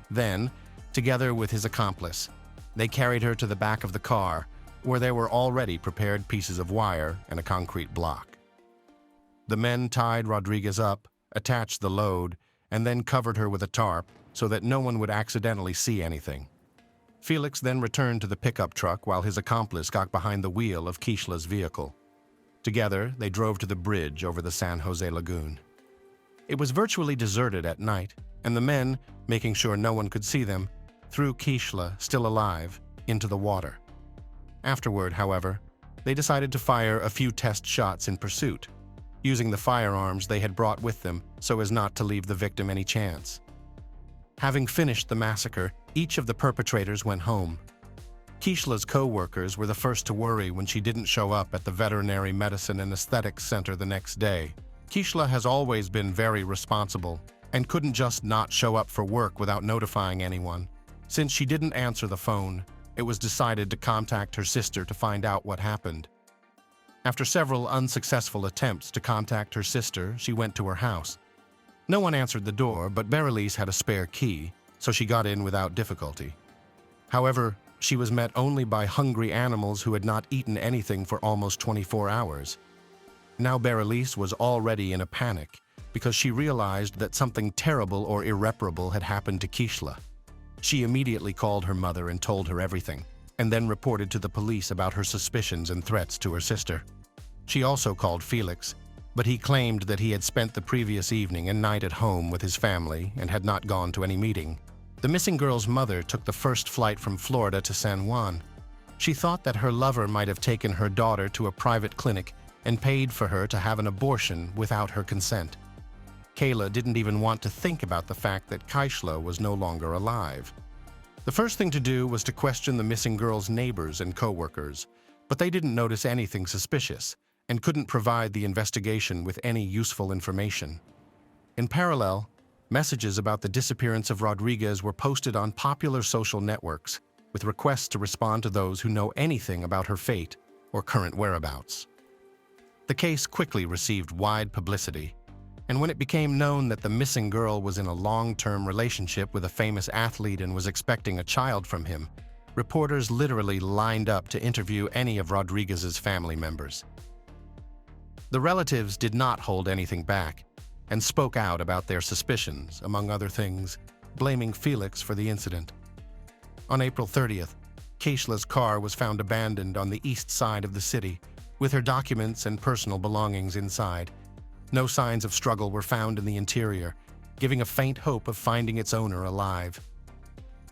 Then, together with his accomplice, they carried her to the back of the car, where there were already prepared pieces of wire and a concrete block. The men tied Rodriguez up, attached the load, and then covered her with a tarp so that no one would accidentally see anything. Felix then returned to the pickup truck while his accomplice got behind the wheel of Kisha's vehicle. Together, they drove to the bridge over the San Jose Lagoon. It was virtually deserted at night, and the men, making sure no one could see them, threw Kisha, still alive, into the water. Afterward, however, they decided to fire a few test shots in pursuit, using the firearms they had brought with them so as not to leave the victim any chance. Having finished the massacre, each of the perpetrators went home. Kisha's co-workers were the first to worry when she didn't show up at the Veterinary Medicine and Aesthetics Center the next day. Kisha has always been very responsible and couldn't just not show up for work without notifying anyone. Since she didn't answer the phone, it was decided to contact her sister to find out what happened. After several unsuccessful attempts to contact her sister, she went to her house. No one answered the door, but Berylise had a spare key, so she got in without difficulty. However, she was met only by hungry animals who had not eaten anything for almost 24 hours. Now Berylise was already in a panic because she realized that something terrible or irreparable had happened to Kisha. She immediately called her mother and told her everything, and then reported to the police about her suspicions and threats to her sister. She also called Felix, but he claimed that he had spent the previous evening and night at home with his family and had not gone to any meeting. The missing girl's mother took the first flight from Florida to San Juan. She thought that her lover might have taken her daughter to a private clinic and paid for her to have an abortion without her consent. Kayla didn't even want to think about the fact that Kisha was no longer alive. The first thing to do was to question the missing girl's neighbors and co-workers, but they didn't notice anything suspicious and couldn't provide the investigation with any useful information. In parallel, messages about the disappearance of Rodriguez were posted on popular social networks with requests to respond to those who know anything about her fate or current whereabouts. The case quickly received wide publicity, and when it became known that the missing girl was in a long-term relationship with a famous athlete and was expecting a child from him, reporters literally lined up to interview any of Rodriguez's family members. The relatives did not hold anything back and spoke out about their suspicions, among other things, blaming Felix for the incident. On April 30th, Kisha's car was found abandoned on the east side of the city, with her documents and personal belongings inside. No signs of struggle were found in the interior, giving a faint hope of finding its owner alive.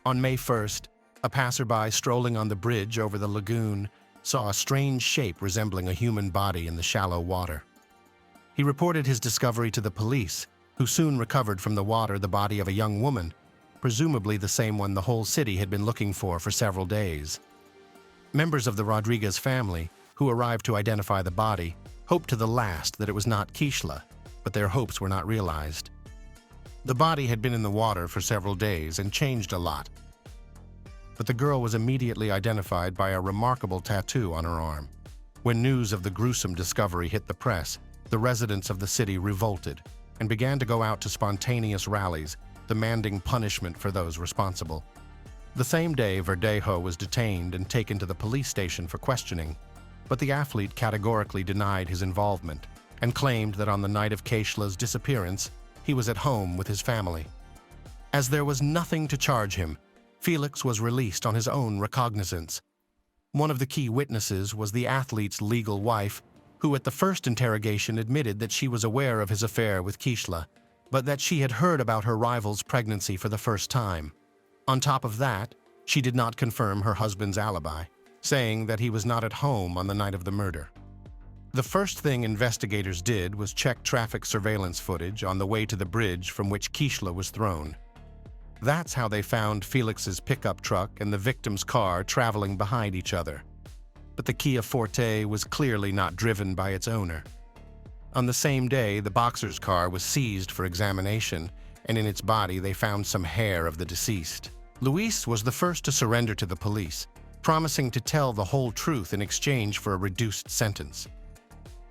On May 1st, a passerby strolling on the bridge over the lagoon saw a strange shape resembling a human body in the shallow water. He reported his discovery to the police, who soon recovered from the water the body of a young woman, presumably the same one the whole city had been looking for several days. Members of the Rodriguez family, who arrived to identify the body, hoped to the last that it was not Kisha, but their hopes were not realized. The body had been in the water for several days and changed a lot. But the girl was immediately identified by a remarkable tattoo on her arm. When news of the gruesome discovery hit the press, the residents of the city revolted and began to go out to spontaneous rallies, demanding punishment for those responsible. The same day, Verdejo was detained and taken to the police station for questioning, but the athlete categorically denied his involvement and claimed that on the night of Kisha's disappearance, he was at home with his family. As there was nothing to charge him, Felix was released on his own recognizance. One of the key witnesses was the athlete's legal wife, who at the first interrogation admitted that she was aware of his affair with Kisha, but that she had heard about her rival's pregnancy for the first time. On top of that, she did not confirm her husband's alibi, saying that he was not at home on the night of the murder. The first thing investigators did was check traffic surveillance footage on the way to the bridge from which Kisha was thrown. That's how they found Felix's pickup truck and the victim's car traveling behind each other. But the Kia Forte was clearly not driven by its owner. On the same day, the boxer's car was seized for examination, and in its body they found some hair of the deceased. Luis was the first to surrender to the police, promising to tell the whole truth in exchange for a reduced sentence.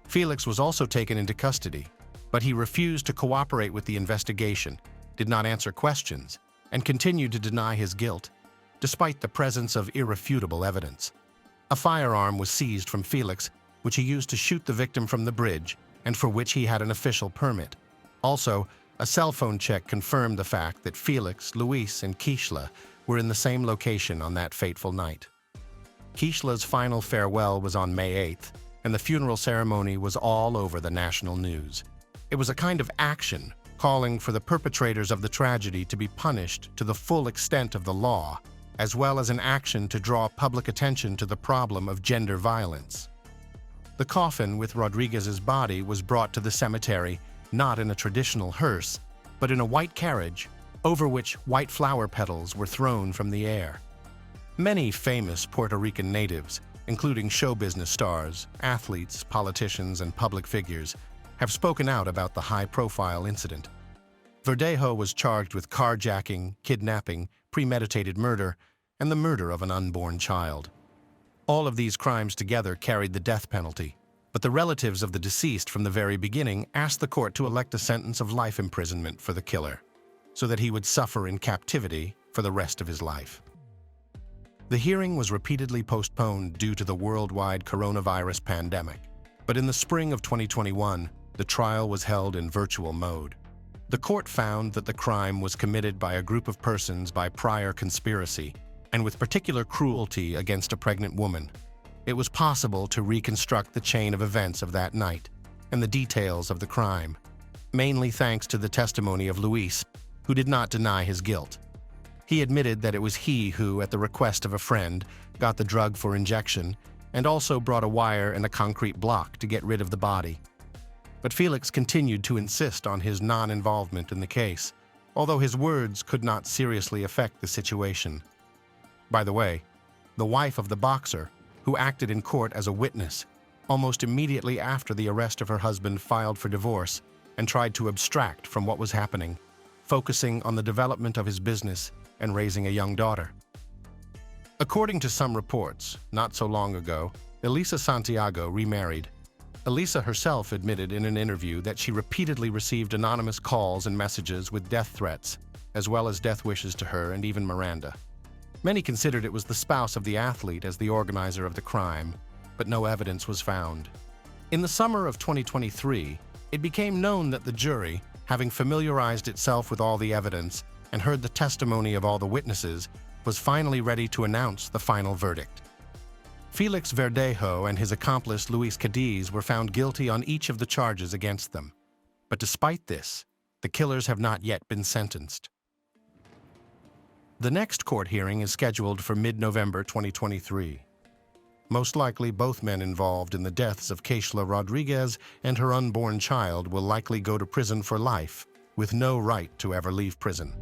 Felix was also taken into custody, but he refused to cooperate with the investigation, did not answer questions, and continued to deny his guilt, despite the presence of irrefutable evidence. A firearm was seized from Felix, which he used to shoot the victim from the bridge, and for which he had an official permit. Also, a cell phone check confirmed the fact that Felix, Luis, and Kisha were in the same location on that fateful night. Kisha's final farewell was on May 8th, and the funeral ceremony was all over the national news. It was a kind of action, calling for the perpetrators of the tragedy to be punished to the full extent of the law, as well as an action to draw public attention to the problem of gender violence. The coffin with Rodriguez's body was brought to the cemetery not in a traditional hearse, but in a white carriage, over which white flower petals were thrown from the air. Many famous Puerto Rican natives, including show business stars, athletes, politicians, and public figures, have spoken out about the high-profile incident. Verdejo was charged with carjacking, kidnapping, premeditated murder, and the murder of an unborn child. All of these crimes together carried the death penalty, but the relatives of the deceased from the very beginning asked the court to elect a sentence of life imprisonment for the killer, so that he would suffer in captivity for the rest of his life. The hearing was repeatedly postponed due to the worldwide coronavirus pandemic, but in the spring of 2021, the trial was held in virtual mode. The court found that the crime was committed by a group of persons by prior conspiracy and with particular cruelty against a pregnant woman. It was possible to reconstruct the chain of events of that night and the details of the crime, mainly thanks to the testimony of Luis, who did not deny his guilt. He admitted that it was he who, at the request of a friend, got the drug for injection and also brought a wire and a concrete block to get rid of the body. But Felix continued to insist on his non-involvement in the case, although his words could not seriously affect the situation. By the way, the wife of the boxer, who acted in court as a witness, almost immediately after the arrest of her husband filed for divorce and tried to abstract from what was happening, focusing on the development of his business and raising a young daughter. According to some reports, not so long ago, Elisa Santiago remarried. Elisa herself admitted in an interview that she repeatedly received anonymous calls and messages with death threats, as well as death wishes to her and even Miranda. Many considered it was the spouse of the athlete as the organizer of the crime, but no evidence was found. In the summer of 2023, it became known that the jury, having familiarized itself with all the evidence and heard the testimony of all the witnesses, was finally ready to announce the final verdict. Felix Verdejo and his accomplice Luis Cadiz were found guilty on each of the charges against them. But despite this, The killers have not yet been sentenced. The next court hearing is scheduled for mid-November 2023. Most likely, both men involved in the deaths of Kisha Rodriguez and her unborn child will likely go to prison for life, with no right to ever leave prison.